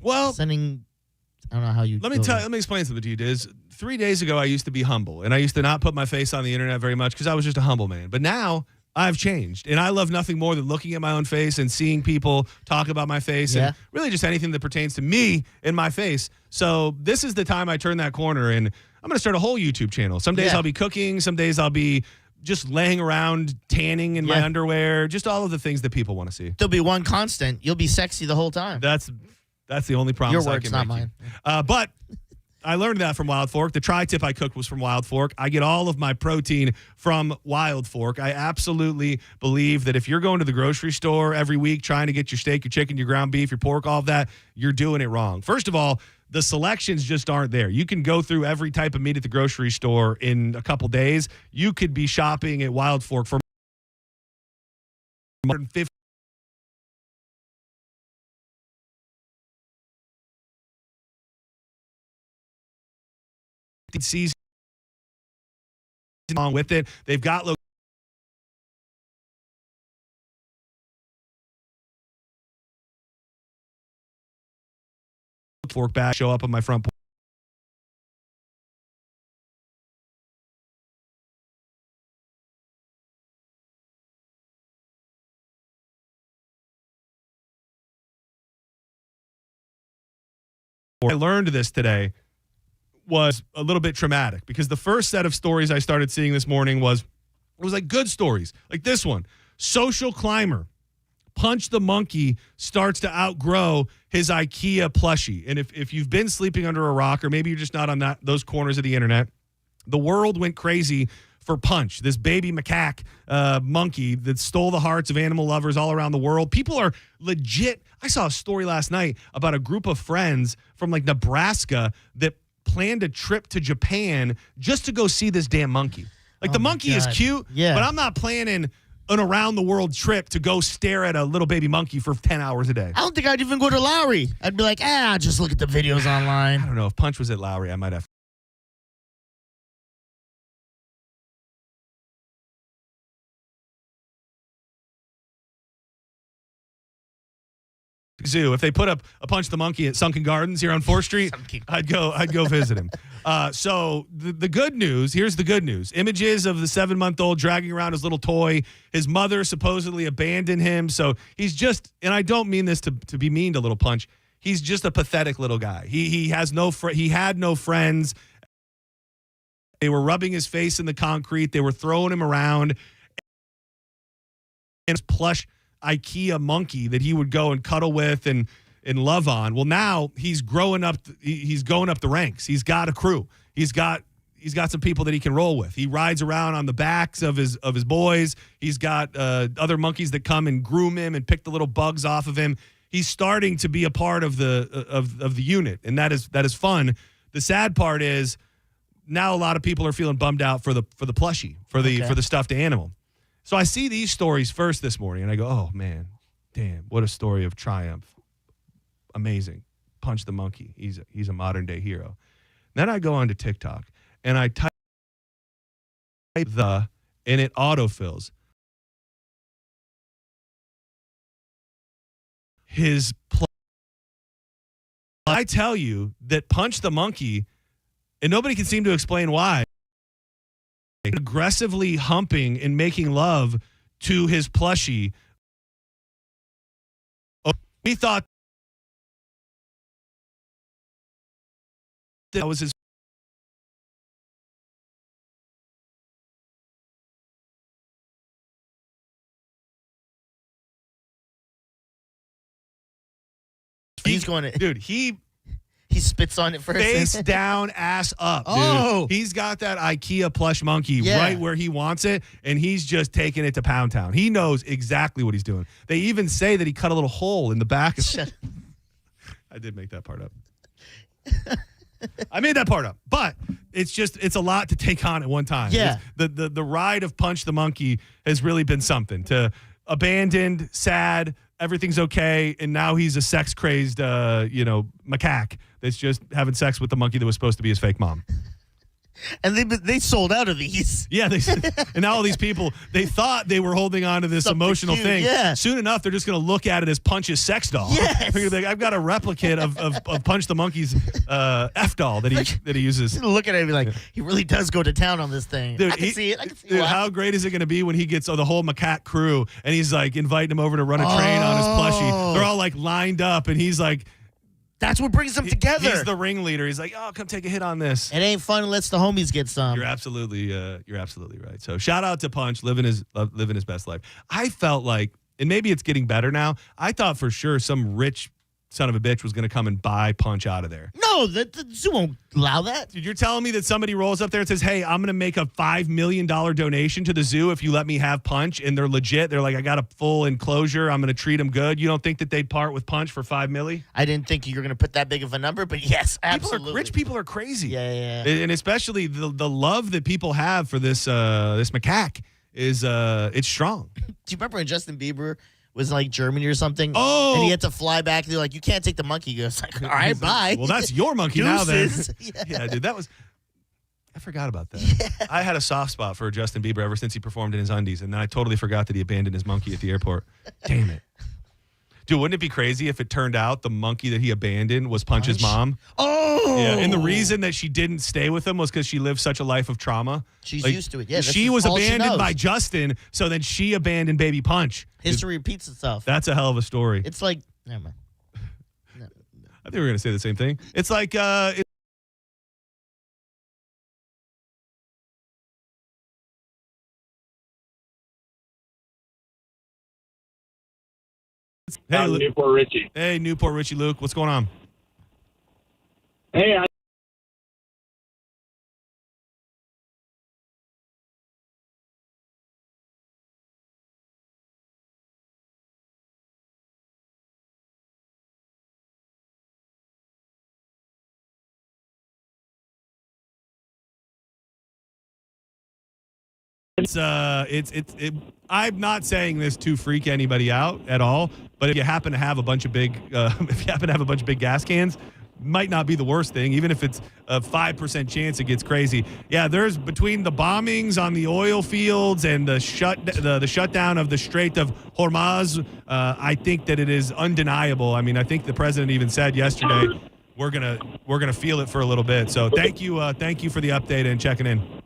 I don't know how you. Let me explain something to you, Diz. 3 days ago, I used to be humble, and I used to not put my face on the internet very much because I was just a humble man. But now I've changed, and I love nothing more than looking at my own face and seeing people talk about my face and really just anything that pertains to me and my face. So this is the time I turn that corner, and I'm going to start a whole YouTube channel. Some days I'll be cooking. Some days I'll be just laying around tanning in my underwear, just all of the things that people want to see. There'll be one constant. You'll be sexy the whole time. That's the only promise Your words, I can not make mine. But I learned that from Wild Fork. The tri-tip I cooked was from Wild Fork. I get all of my protein from Wild Fork. I absolutely believe that if you're going to the grocery store every week trying to get your steak, your chicken, your ground beef, your pork, all of that, you're doing it wrong. First of all, the selections just aren't there. You can go through every type of meat at the grocery store in a couple days. You could be shopping at Wild Fork for 150 season along with it. They've got Fork back show up on my front porch. I learned this today was a little bit traumatic because the first set of stories I started seeing this morning was like good stories, like this one. Social climber Punch the Monkey starts to outgrow his IKEA plushie. And if you've been sleeping under a rock, or maybe you're just not on those corners of the internet, the world went crazy for Punch, this baby macaque monkey that stole the hearts of animal lovers all around the world. People are legit. I saw a story last night about a group of friends from like Nebraska that planned a trip to Japan just to go see this damn monkey. Like the monkey is cute, but I'm not planning an around the world trip to go stare at a little baby monkey for 10 hours a day. I don't think I'd even go to Lowry. I'd be like, just look at the videos online. I don't know. If Punch was at Lowry, I might have. Zoo. If they put up a Punch the Monkey at Sunken Gardens here on 4th Street, I'd go visit him. So the good news, here's the good news. Images of the 7-month-old dragging around his little toy. His mother supposedly abandoned him. So he's just, and I don't mean this to be mean to little Punch, he's just a pathetic little guy. He had no friends. They were rubbing his face in the concrete. They were throwing him around. And his plush IKEA monkey that he would go and cuddle with and love on. Well, now he's growing up. He's going up the ranks. He's got a crew. He's got some people that he can roll with. He rides around on the backs of his boys. He's got other monkeys that come and groom him and pick the little bugs off of him. He's starting to be a part of the unit, and that is fun. The sad part is now a lot of people are feeling bummed out for the plushie, for the stuffed animal. So I see these stories first this morning, and I go, oh, man, damn, what a story of triumph. Amazing. Punch the Monkey. He's a modern-day hero. Then I go onto TikTok, and I type and it autofills. I tell you that Punch the Monkey, and nobody can seem to explain why, aggressively humping and making love to his plushie. We thought that was his. He's going to, dude. He spits on it first. Face down, ass up, dude. Oh. He's got that IKEA plush monkey right where he wants it, and he's just taking it to Pound Town. He knows exactly what he's doing. They even say that he cut a little hole in the back of it. I did make that part up. I made that part up. But it's a lot to take on at one time. Yeah. The ride of Punch the Monkey has really been something. To abandoned, sad, everything's okay, and now he's a sex-crazed, macaque that's just having sex with the monkey that was supposed to be his fake mom. And they sold out of these. Yeah, and now all these people, they thought they were holding on to this Something emotional cute, thing. yeah. Soon enough, they're just going to look at it as Punch's sex doll. Yes. They're gonna be like, I've got a replicate of Punch the Monkey's F doll that he uses. Look at it and be like, he really does go to town on this thing. Dude, I can see it. Dude, how great is it going to be when he gets the whole macaque crew and he's like inviting them over to run a train on his plushie? They're all like lined up and he's like, that's what brings them together. He's the ringleader. He's like, oh, come take a hit on this. It ain't fun unless the homies get some. You're absolutely right. So shout out to Punch, living his best life. I felt like, and maybe it's getting better now, I thought for sure some rich son of a bitch was going to come and buy Punch out of there. No, the zoo won't allow that. Dude, you're telling me that somebody rolls up there and says, hey, I'm going to make a $5 million donation to the zoo if you let me have Punch, and they're legit. They're like, I got a full enclosure. I'm going to treat him good. You don't think that they'd part with Punch for $5 million? I didn't think you were going to put that big of a number, but yes, absolutely. Rich people are crazy. Yeah. And especially the love that people have for this macaque is it's strong. Do you remember when Justin Bieber was in like Germany or something? Oh. And he had to fly back. They're like, you can't take the monkey. He goes like, all right, bye. Well, that's your monkey now then. Yeah. Yeah, dude, I forgot about that. Yeah. I had a soft spot for Justin Bieber ever since he performed in his undies, and then I totally forgot that he abandoned his monkey at the airport. Damn it. Dude, wouldn't it be crazy if it turned out the monkey that he abandoned was Punch's mom? Oh! Yeah, and the reason that she didn't stay with him was because she lived such a life of trauma. She's used to it. Yeah, she was abandoned by Justin, so then she abandoned baby Punch. History repeats itself. That's a hell of a story. It's like, never mind. I think we were going to say the same thing. It's like... Hey, Newport Richie. Hey, Newport Richie Luke. What's going on? Hey, I'm not saying this to freak anybody out at all, but if you happen to have a bunch of big gas cans, might not be the worst thing, even if it's a 5% chance it gets crazy. Yeah, there's between the bombings on the oil fields and the shutdown of the Strait of Hormuz, I think that it is undeniable. I mean, I think the president even said yesterday, we're gonna feel it for a little bit. So thank you for the update and checking in.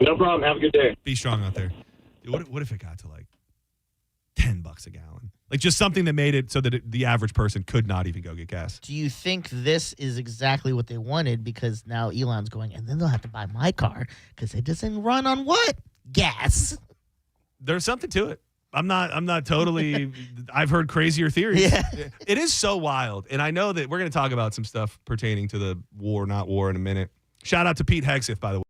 No problem. Have a good day. Be strong out there. Dude, what if it got to like $10 a gallon? Like just something that made it so that the average person could not even go get gas. Do you think this is exactly what they wanted? Because now Elon's going, and then they'll have to buy my car because it doesn't run on what? Gas. There's something to it. I'm not totally. I've heard crazier theories. Yeah. It is so wild, and I know that we're going to talk about some stuff pertaining to the war, not war, in a minute. Shout out to Pete Hegseth, by the way.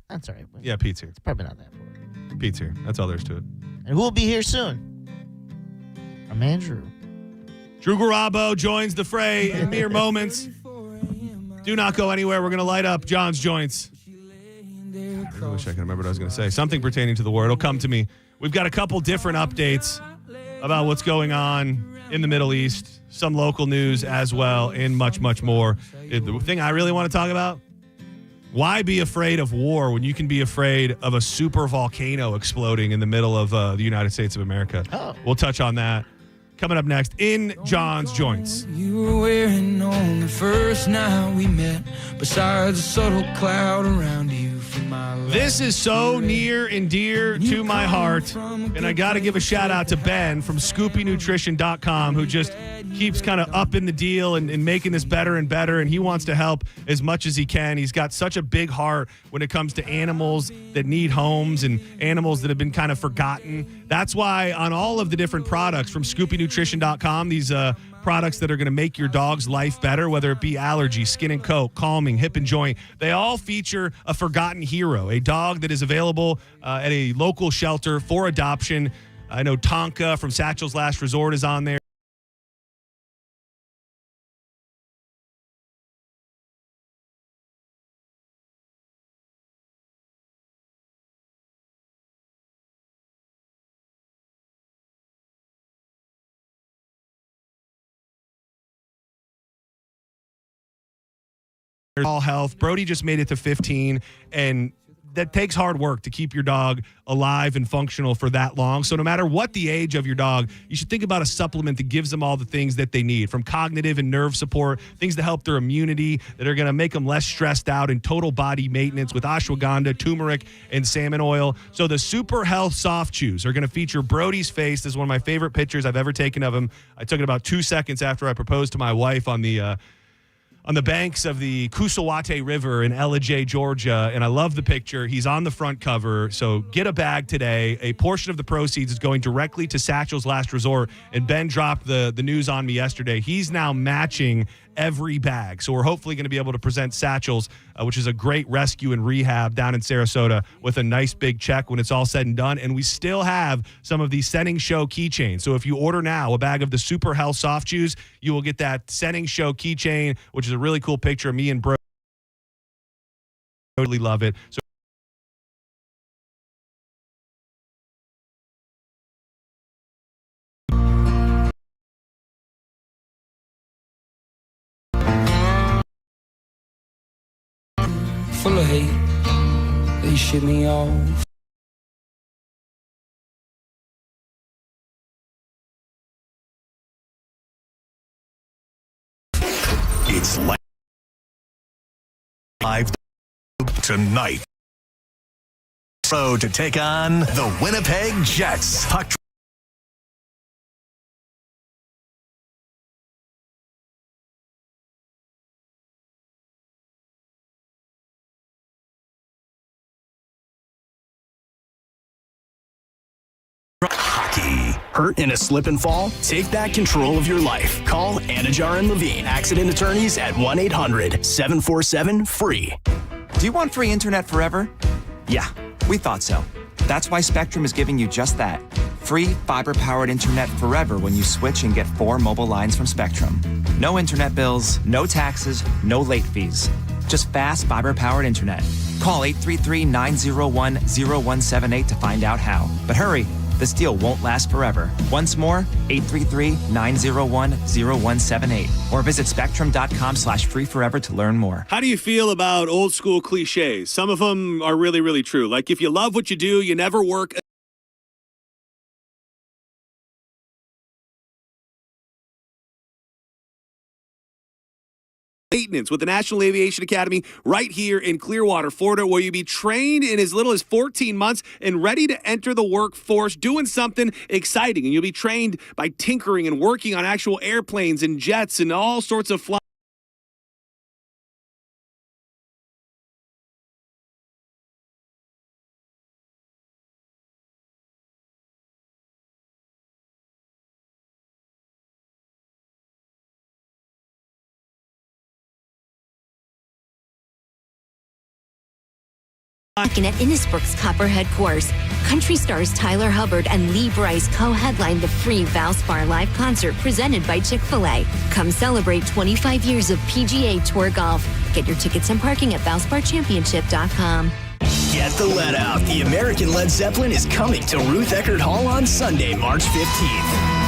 That's all right. Yeah, Pete's here. It's probably not that important. Pete's here. That's all there's to it. And who will be here soon? From Andrew. Drew Garabo joins the fray in mere moments. Do not go anywhere. We're going to light up John's joints. I really wish I could remember what I was going to say. Something pertaining to the war. It'll come to me. We've got a couple different updates about what's going on in the Middle East, some local news as well, and much, much more. The thing I really want to talk about, why be afraid of war when you can be afraid of a super volcano exploding in the middle of the United States of America? Oh. We'll touch on that. Coming up next in John's Joints. You were wearing on the first night we met, besides a subtle cloud around you from my life. This is so near and dear to my heart, and I got to give a shout out to Ben from ScoopyNutrition.com, who just keeps kind of upping the deal and making this better and better, and he wants to help as much as he can. He's got such a big heart when it comes to animals that need homes and animals that have been kind of forgotten. That's why on all of the different products from ScoopyNutrition.com, these products that are going to make your dog's life better, whether it be allergy, skin and coat, calming, hip and joint, they all feature a forgotten hero, a dog that is available at a local shelter for adoption. I know Tonka from Satchel's Last Resort is on there. all health. Brody just made it to 15, and that takes hard work to keep your dog alive and functional for that long. So no matter what the age of your dog, you should think about a supplement that gives them all the things that they need, from cognitive and nerve support, things to help their immunity that are going to make them less stressed out, and total body maintenance with ashwagandha, turmeric, and salmon oil. So the Super Health Soft Chews are going to feature Brody's face. This is one of my favorite pictures I've ever taken of him. I took it about 2 seconds after I proposed to my wife on the banks of the Kusawate River in Ellijay, Georgia, and I love the picture. He's on the front cover, so get a bag today. A portion of the proceeds is going directly to Satchel's Last Resort, and Ben dropped the news on me yesterday. He's now matching every bag, so we're hopefully going to be able to present Satchel's, which is a great rescue and rehab down in Sarasota, with a nice big check when it's all said and done. And we still have some of the Senning Show keychains, so if you order now a bag of the Super Health Soft Chews, you will get that Senning Show keychain, which is a really cool picture of me and Bro. Totally love it. So full of hate, they shit me off. It's live tonight. So to take on the Winnipeg Jets. Puck Hockey. Hurt in a slip and fall? Take back control of your life. Call Anajar and Levine, accident attorneys at 1-800-747-FREE. Do you want free internet forever? Yeah, we thought so. That's why Spectrum is giving you just that. Free fiber-powered internet forever when you switch and get 4 mobile lines from Spectrum. No internet bills, no taxes, no late fees. Just fast fiber-powered internet. Call 833-901-0178 to find out how. But hurry, this deal won't last forever. Once more, 833-901-0178. Or visit spectrum.com/free forever to learn more. how do you feel about old school cliches? Some of them are really, really true. Like, if you love what you do, you never work maintenance with the National Aviation Academy right here in Clearwater, Florida, where you'll be trained in as little as 14 months and ready to enter the workforce doing something exciting. And you'll be trained by tinkering and working on actual airplanes and jets and all sorts of flying. At Innisbrook's Copperhead Course, country stars Tyler Hubbard and Lee Bryce co-headlined the free Valspar live concert presented by Chick-fil-A. Come celebrate 25 years of PGA Tour golf. Get your tickets and parking at ValsparChampionship.com. Get the let out. The American Led Zeppelin is coming to Ruth Eckerd Hall on Sunday, March 15th.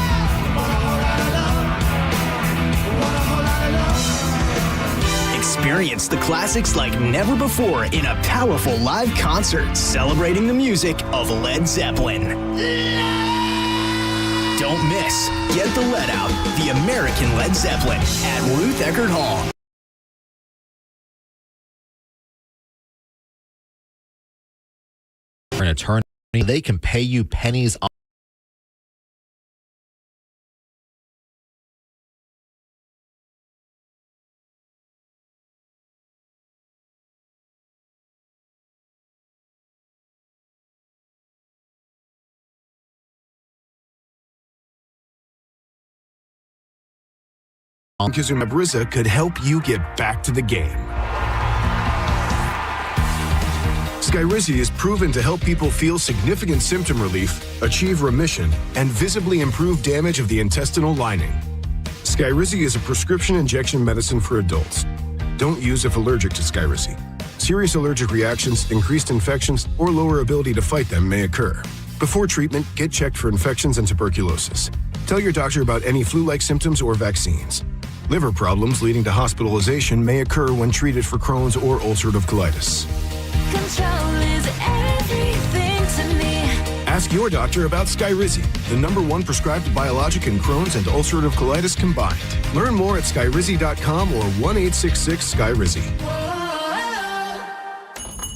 Experience the classics like never before in a powerful live concert celebrating the music of Led Zeppelin. Don't miss Get the Let Out, the American Led Zeppelin at Ruth Eckerd Hall. An attorney, they can pay you pennies on. Kazuma Brisa could help you get back to the game. Skyrizi is proven to help people feel significant symptom relief, achieve remission, and visibly improve damage of the intestinal lining. Skyrizi is a prescription injection medicine for adults. Don't use if allergic to Skyrizi. Serious allergic reactions, increased infections, or lower ability to fight them may occur. Before treatment, get checked for infections and tuberculosis. Tell your doctor about any flu-like symptoms or vaccines. Liver problems leading to hospitalization may occur when treated for Crohn's or ulcerative colitis. Control is everything to me. Ask your doctor about Skyrizi, the #1 prescribed biologic in Crohn's and ulcerative colitis combined. Learn more at skyrizi.com or 1-866-SKYRIZI.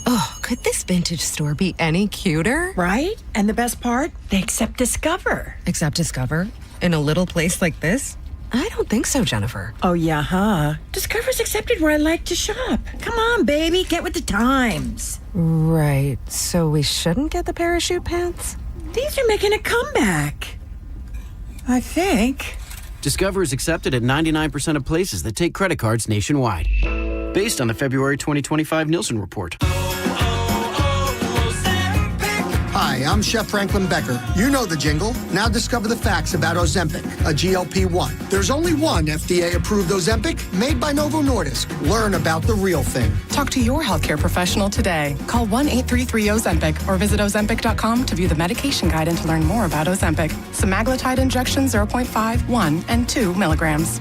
Oh, could this vintage store be any cuter? Right? And the best part? They accept Discover. Accept Discover? In a little place like this? I don't think so, Jennifer. Oh, yeah, huh? Discover's accepted where I like to shop. Come on, baby, get with the times. Right. So we shouldn't get the parachute pants? These are making a comeback. I think. Discover is accepted at 99% of places that take credit cards nationwide. Based on the February 2025 Nielsen report. Hi, I'm Chef Franklin Becker. You know the jingle. Now discover the facts about Ozempic, a GLP-1. There's only one FDA-approved Ozempic made by Novo Nordisk. Learn about the real thing. Talk to your healthcare professional today. Call 1-833-OZEMPIC or visit Ozempic.com to view the medication guide and to learn more about Ozempic. Semaglutide injection 0.5, 1, and 2 milligrams.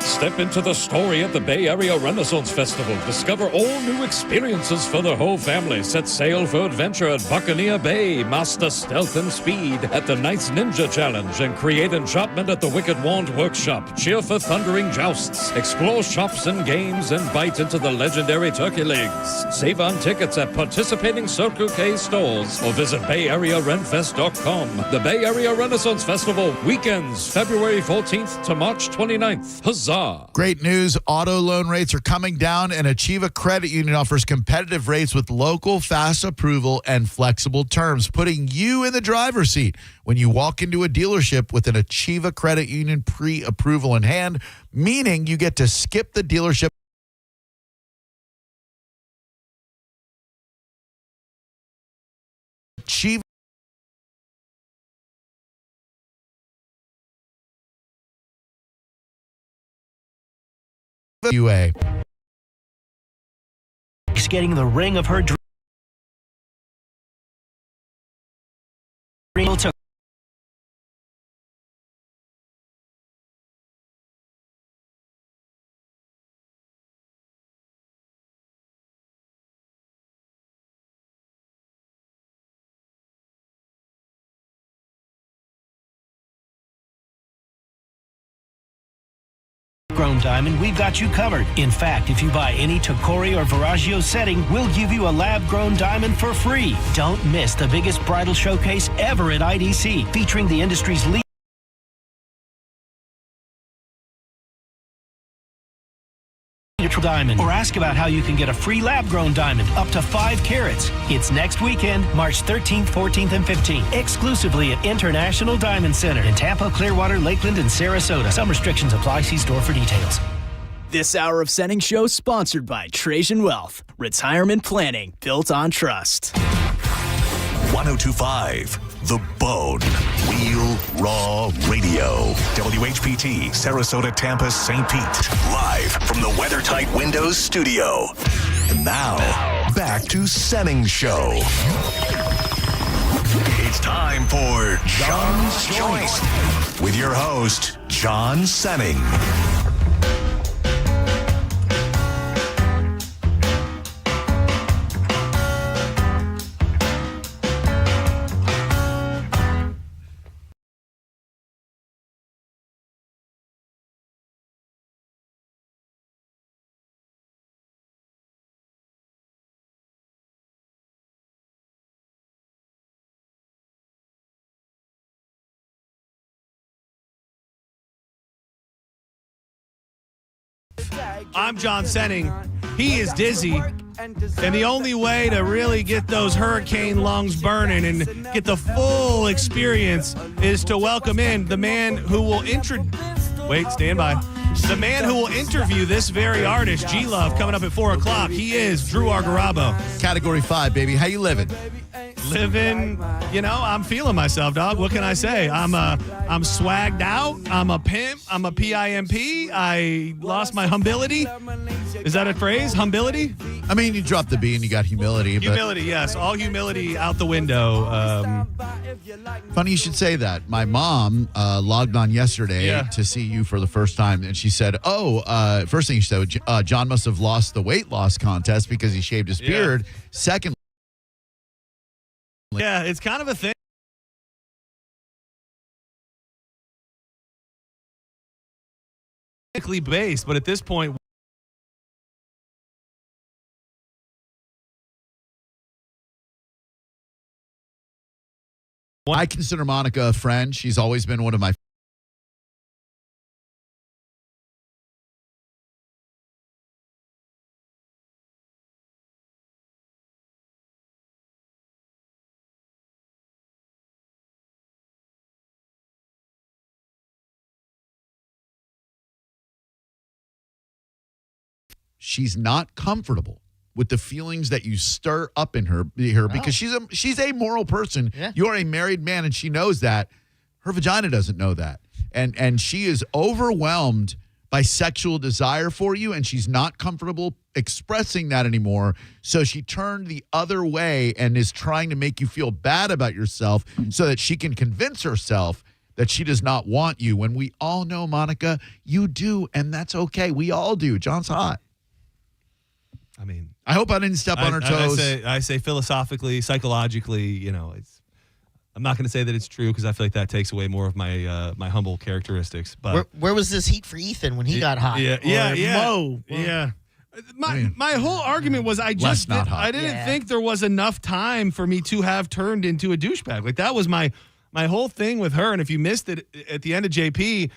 Step into the story at the Bay Area Renaissance Festival. Discover all new experiences for the whole family. Set sail for adventure at Buccaneer Bay. Master stealth and speed at the Knights Ninja Challenge. And create enchantment at the Wicked Wand Workshop. Cheer for thundering jousts. Explore shops and games and bite into the legendary turkey legs. Save on tickets at participating Circle K stores or visit BayAreaRenFest.com. The Bay Area Renaissance Festival. Weekends, February 14th to March 29th. Huzzah! Great news. Auto loan rates are coming down, and Achieva Credit Union offers competitive rates with local, fast approval and flexible terms, putting you in the driver's seat when you walk into a dealership with an Achieva Credit Union pre-approval in hand, meaning you get to skip the dealership. Achieva UA. She's getting the ring of her dream to grown diamond, we've got you covered. In fact, if you buy any Tacori or Veragio setting, we'll give you a lab-grown diamond for free. Don't miss the biggest bridal showcase ever at IDC, featuring the industry's leading diamond, or ask about how you can get a free lab-grown diamond up to 5 carats. It's next weekend, March 13th, 14th, and 15th, exclusively at International Diamond Center in Tampa, Clearwater, Lakeland, and Sarasota. Some restrictions apply. See store for details. This hour of Senning Show sponsored by Trajan Wealth. Retirement planning built on trust. 1025 The Bone. Real Raw Radio. WHPT, Sarasota, Tampa, St. Pete. Live from the WeatherTight Windows studio. And now, back to Senning Show. It's time for John's Choice with your host, John Senning. I'm John Senning. He is dizzy. And the only way to really get those hurricane lungs burning and get the full experience is to welcome in the man who will stand by. The man who will interview this very artist, G-Love, coming up at 4 o'clock. He is Drew R. Garabo. Category 5, baby. How you living? Living, I'm feeling myself, dog. What can I say? I'm swagged out. I'm a pimp. I'm a PIMP. I lost my humility. Is that a phrase? Humility? I mean, you dropped the B and you got humility. Humility, yes. All humility out the window. Funny you should say that. My mom logged on yesterday to see you for the first time, and she said, first thing she said, John must have lost the weight loss contest because he shaved his beard. Second, yeah, it's kind of a thing. Based, but at this point, I consider Monica a friend. She's always been one of my she's not comfortable with the feelings that you stir up in her because she's a moral person. Yeah. You're a married man, and she knows that. Her vagina doesn't know that. And she is overwhelmed by sexual desire for you, and she's not comfortable expressing that anymore. So she turned the other way and is trying to make you feel bad about yourself so that she can convince herself that she does not want you. When we all know, Monica, you do, and that's okay. We all do. John's hot. I mean, I hope I didn't step on her toes. I say philosophically, psychologically, I'm not going to say that it's true because I feel like that takes away more of my my humble characteristics. But where was this heat for Ethan when he got hot? Mo. Yeah. My whole argument was I didn't think there was enough time for me to have turned into a douchebag. Like that was my whole thing with her. And if you missed it at the end of JP,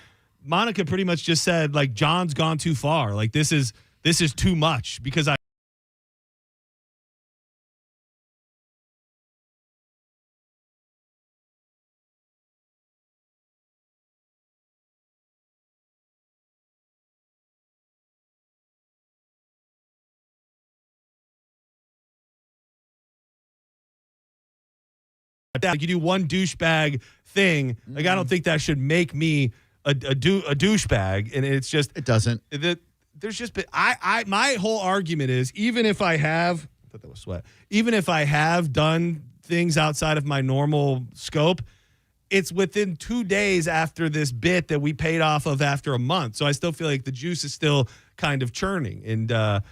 Monica pretty much just said like John's gone too far. Like this is too much because I. Like you do one douchebag thing. Like I don't think that should make me a douchebag. And it's just it doesn't. There's just been my whole argument is even if I have done things outside of my normal scope, it's within 2 days after this bit that we paid off of after a month. So I still feel like the juice is still kind of churning. And the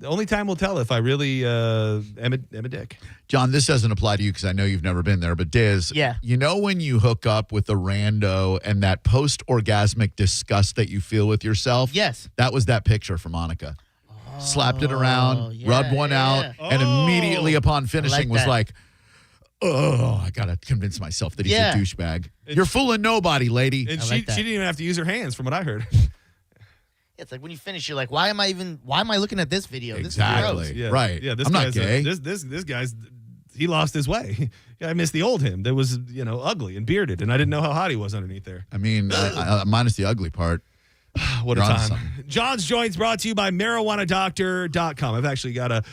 only time will tell if I really am a dick. John, this doesn't apply to you because I know you've never been there, but Diz, you know when you hook up with a rando and that post-orgasmic disgust that you feel with yourself? Yes. That was that picture for Monica. Slapped it around, rubbed one out, and immediately upon finishing was like, oh, I got to convince myself that he's a douchebag. You're fooling nobody, lady. And she didn't even have to use her hands from what I heard. It's like when you finish, you're like, why am I looking at this video? Exactly. This is Yeah. Right. Yeah, this I'm not guy's gay. This guy's he lost his way. I missed the old him that was ugly and bearded, and I didn't know how hot he was underneath there. I mean, minus the ugly part. What a time. John's Joints brought to you by marijuanadoctor.com. I've actually got to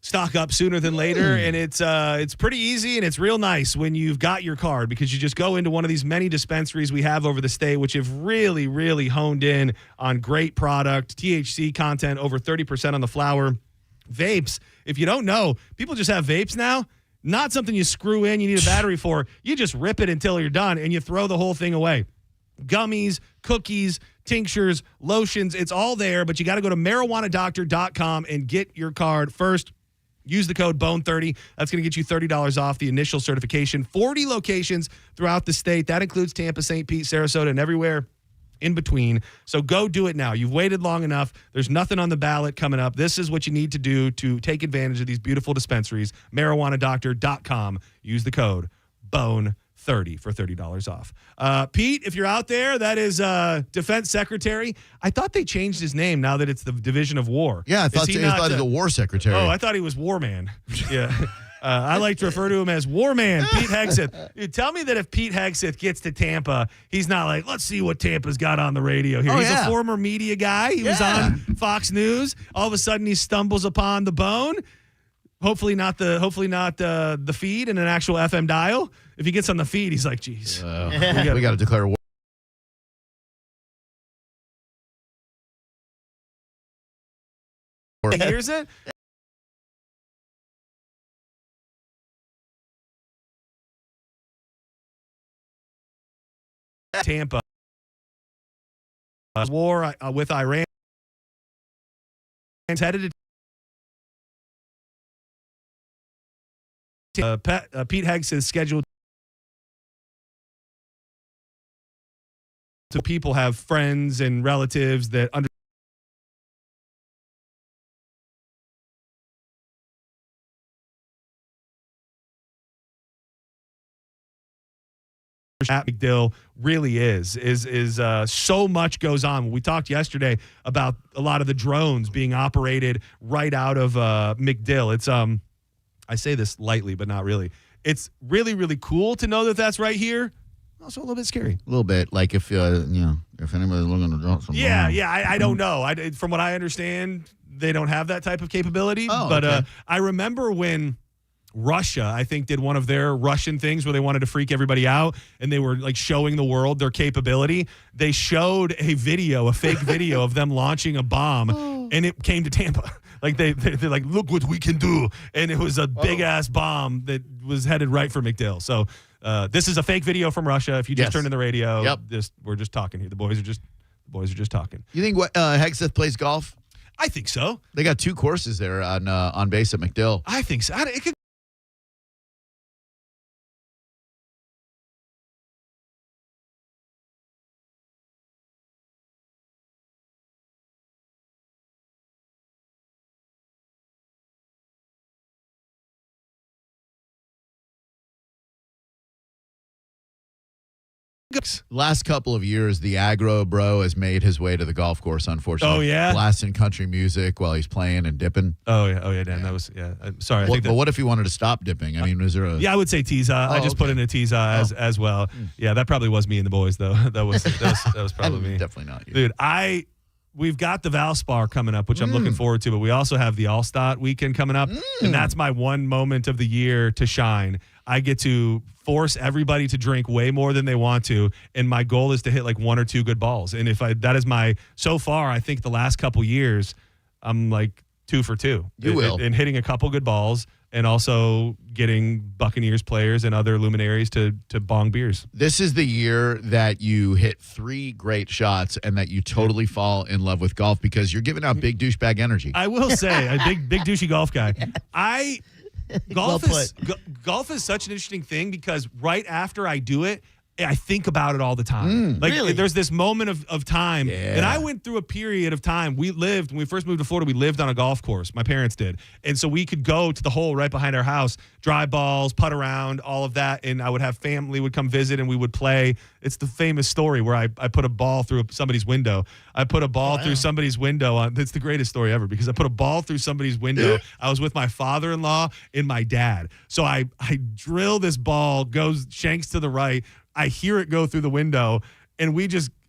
stock up sooner than later, and it's pretty easy and it's real nice when you've got your card because you just go into one of these many dispensaries we have over the state, which have really, really honed in on great product, THC content, over 30% on the flower. Vapes, if you don't know, people just have vapes now. Not something you screw in, you need a battery for. You just rip it until you're done and you throw the whole thing away. Gummies, cookies, tinctures, lotions, it's all there, but you got to go to marijuanadoctor.com and get your card first. Use the code BONE30. That's going to get you $30 off the initial certification. 40 locations throughout the state. That includes Tampa, St. Pete, Sarasota, and everywhere in between. So go do it now. You've waited long enough. There's nothing on the ballot coming up. This is what you need to do to take advantage of these beautiful dispensaries. marijuanadoctor.com. Use the code BONE30 for $30 off. Pete, if you're out there, that is Defense Secretary. I thought they changed his name now that it's the Division of War. Yeah, I thought he was the War Secretary. Oh, I thought he was War Man. Yeah. I like to refer to him as War Man, Pete Hegseth. Dude, tell me that if Pete Hegseth gets to Tampa, he's not like, let's see what Tampa's got on the radio here. He's a former media guy. He was on Fox News. All of a sudden, he stumbles upon the bone. Hopefully not the feed and an actual FM dial. If he gets on the feed, he's like, geez. We got to declare war. He hears it. Tampa war with Iran. Headed to Pete Heggs is scheduled to people have friends and relatives that understand McDill really is so much goes on. We talked yesterday about a lot of the drones being operated right out of McDill. It's I say this lightly, but not really. It's really, really cool to know that that's right here. Also a little bit scary. A little bit, like if if anybody's looking to drop some. I don't know. From what I understand, they don't have that type of capability. Okay. I remember when Russia, I think, did one of their Russian things where they wanted to freak everybody out, and they were like showing the world their capability. They showed a fake video of them launching a bomb, and it came to Tampa. Like they're like, look what we can do, and it was a big ass bomb that was headed right for McDill. So this is a fake video from Russia. If you just turned in the radio, we're just talking here. The boys are just talking. You think Hegseth plays golf? I think so. They got 2 courses there on base at McDill. I think so. It could. Last couple of years, the aggro bro has made his way to the golf course, unfortunately. Oh, yeah? Blasting country music while he's playing and dipping. Oh, yeah, Dan. That was, sorry. But what if he wanted to stop dipping? I mean, is there a... Yeah, I would say Tiza. I just put in a Tiza as well. Yeah, that probably was me and the boys, though. That was probably me. Definitely not you. Dude, we've got the Valspar coming up, which I'm looking forward to, but we also have the All-Star weekend coming up, and that's my one moment of the year to shine. I get to force everybody to drink way more than they want to, and my goal is to hit like 1 or 2 good balls. And so far, I think the last couple years, I'm like 2 for 2. You will. And hitting a couple good balls, and also getting Buccaneers players and other luminaries to bong beers. This is the year that you hit 3 great shots and that you totally fall in love with golf because you're giving out big douchebag energy. I will say, a big douchey golf guy. Golf is such an interesting thing because right after I do it, I think about it all the time. Really? There's this moment of time. Yeah. And I went through a period of time. When we first moved to Florida, we lived on a golf course. My parents did. And so we could go to the hole right behind our house, drive balls, putt around, all of that. And I would have family would come visit and we would play. It's the famous story where I put a ball through somebody's window. I put a ball through somebody's window. It's the greatest story ever because I put a ball through somebody's window. I was with my father-in-law and my dad. So I drill this ball, goes shanks to the right. I hear it go through the window, and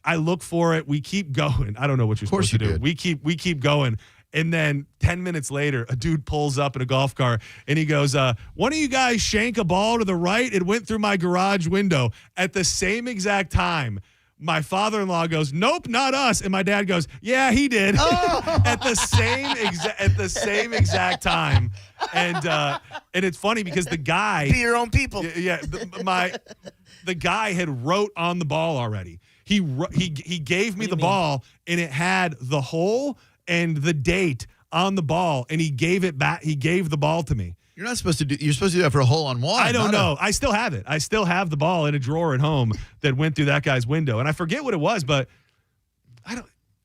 I look for it. We keep going. I don't know what you're supposed to do. We keep going. And then 10 minutes later, a dude pulls up in a golf cart, and he goes, one of you guys shank a ball to the right? It went through my garage window. At the same exact time, my father-in-law goes, nope, not us. And my dad goes, yeah, he did. At the same exact time. And it's funny because the guy... Be your own people. Yeah, the guy had wrote on the ball already. He gave me the ball, and it had the hole and the date on the ball, and he gave it back. He gave the ball to me. You're supposed to do that for a hole-on-one. I don't know. I still have it. I still have the ball in a drawer at home that went through that guy's window, and I forget what it was, but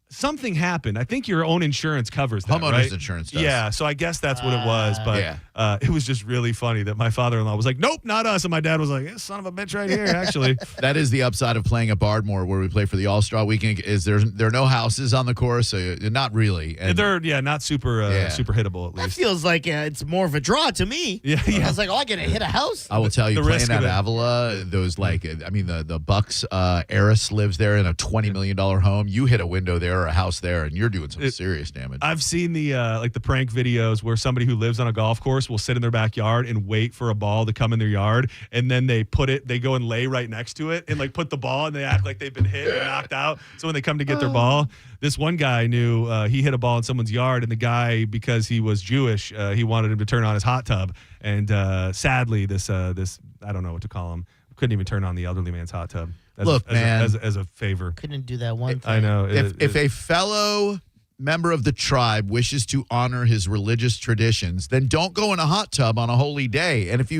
something happened. I think your own insurance covers that, Homeowners right? insurance does. Yeah, so I guess that's what it was. But it was just really funny that my father-in-law was like, nope, not us. And my dad was like, son of a bitch right here, actually. That is the upside of playing at Bardmore where we play for the All-Star Weekend is there are no houses on the course. So not really. And they're, not super hittable, at least. That feels like it's more of a draw to me. Yeah. I was like, I get to hit a house. I will tell you, playing at Avila, the Bucks heiress lives there in a $20 million home. You hit a window there or a house there, and you're doing some serious damage. I've seen the prank videos where somebody who lives on a golf course will sit in their backyard and wait for a ball to come in their yard, and then they go and lay right next to it and put the ball, and they act like they've been hit and knocked out. So when they come to get their ball, this one guy knew he hit a ball in someone's yard, and the guy, because he was Jewish, he wanted him to turn on his hot tub, and sadly this I don't know what to call him, couldn't even turn on the elderly man's hot tub. Look, man. As a favor. Couldn't do that one thing. I know. If a fellow member of the tribe wishes to honor his religious traditions, then don't go in a hot tub on a holy day. And if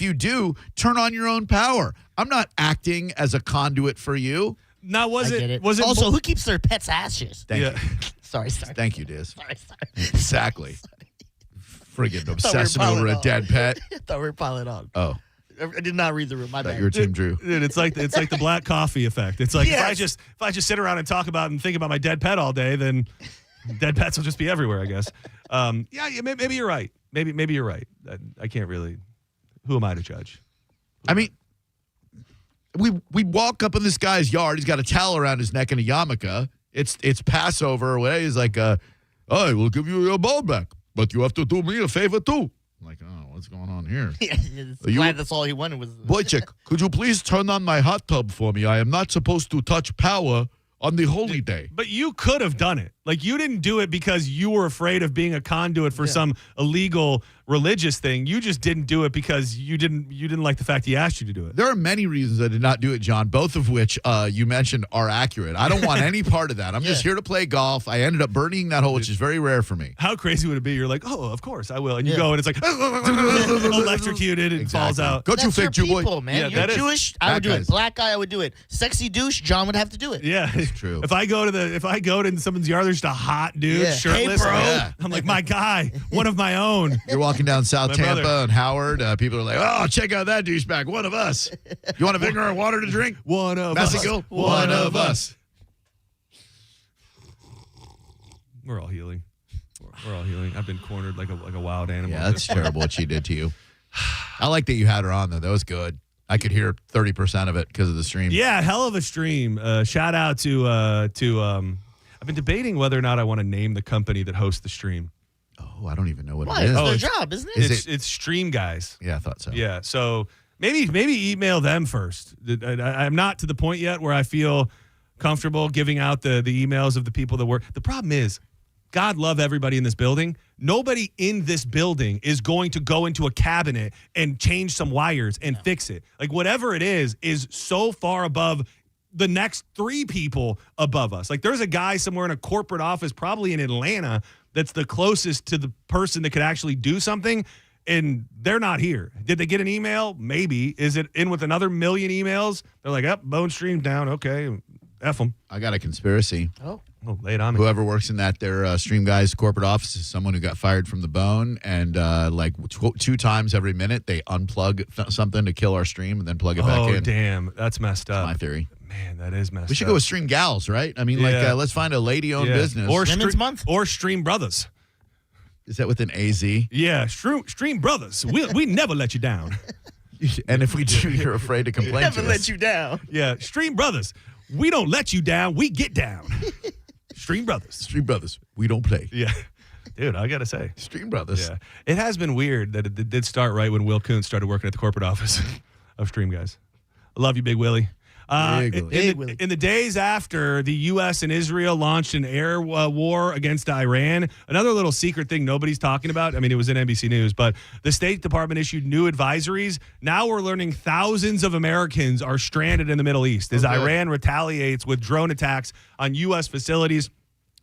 you do, turn on your own power. I'm not acting as a conduit for you. Now, was it also who keeps their pets' ashes? Thank you. Sorry. Thank you, Diz. Sorry. Exactly. Friggin' we were obsessing piling over a on. dead pet. I thought we were piling on. Oh. I did not read the room. My Thought bad. you were Team Drew. Dude, it's like the black coffee effect. It's like Yes. if I just sit around and talk about and think about my dead pet all day, then dead pets will just be everywhere, I guess. Maybe you're right. Maybe you're right. I can't really. Who am I to judge? I mean, we walk up in this guy's yard. He's got a towel around his neck and a yarmulke. It's Passover or whatever. He's like, I will give you your ball back, but you have to do me a favor too. I'm like, oh, what's going on here? Glad that's all he wanted was. Wojciech, could you please turn on my hot tub for me? I am not supposed to touch power on the holy day. But you could have done it. Like, you didn't do it because you were afraid of being a conduit for some illegal religious thing. You just didn't do it because you didn't like the fact he asked you to do it. There are many reasons I did not do it, John, both of which you mentioned are accurate. I don't want any part of that. I'm just here to play golf. I ended up burning that hole, which is very rare for me. How crazy would it be? You're like, oh, of course, I will. And you go, and it's like, electrocuted, and falls out. Go you fake Jew boy. People, man. Yeah, You're Jewish, I would do it. Black guy, I would do it. Sexy douche, John would have to do it. Yeah, it's true. If I go to someone's yard, there's just a hot dude, shirtless. Hey, bro. Yeah. I'm like, my guy, one of my own. You're walking down South My Tampa brother. and Howard. People are like, oh, check out that douchebag. One of us. You want a vinegar and water to drink? One of us. Messico? One of us. We're all healing. We're all healing. I've been cornered like a wild animal. Yeah, that's terrible what she did to you. I like that you had her on, though. That was good. I could hear 30% of it because of the stream. Yeah, hell of a stream. Shout out to I've been debating whether or not I want to name the company that hosts the stream. Oh, I don't even know what Why? it is. It's their job, isn't it? It's Stream Guys. Yeah, I thought so. Yeah, so maybe email them first. I'm not to the point yet where I feel comfortable giving out the emails of the people that work. The problem is, God love everybody in this building. Nobody in this building is going to go into a cabinet and change some wires and fix it. Like, whatever it is so far above the next three people above us. Like, there's a guy somewhere in a corporate office, probably in Atlanta, that's the closest to the person that could actually do something, and they're not here. Did they get an email? Maybe. Is it in with another million emails? They're like, Bone Stream down. Okay, F them. I got a conspiracy. Oh, lay it on me. Whoever works in their Stream Guys corporate office is someone who got fired from the Bone, and like two times every minute they unplug something to kill our stream and then plug it back in. Oh, damn. That's messed up. That's my theory. Man, that is messed up. We should go with Stream Gals, right? I mean, let's find a lady-owned business. Or Women's Month? Or Stream Brothers. Is that with an AZ? Yeah, Stream Brothers. We never let you down. And if we do, you're afraid to complain never to let us. you down. Yeah, Stream Brothers. We don't let you down. We get down. Stream Brothers. Stream Brothers. We don't play. Yeah. Dude, I got to say. Stream Brothers. Yeah. It has been weird that it did start right when Will Kuntz started working at the corporate office of Stream Guys. I love you, Big Willie. In the days after the U.S. and Israel launched an air war against Iran, another little secret thing nobody's talking about, I mean, it was in NBC News, but the State Department issued new advisories. Now we're learning thousands of Americans are stranded in the Middle East as Iran retaliates with drone attacks on U.S. facilities,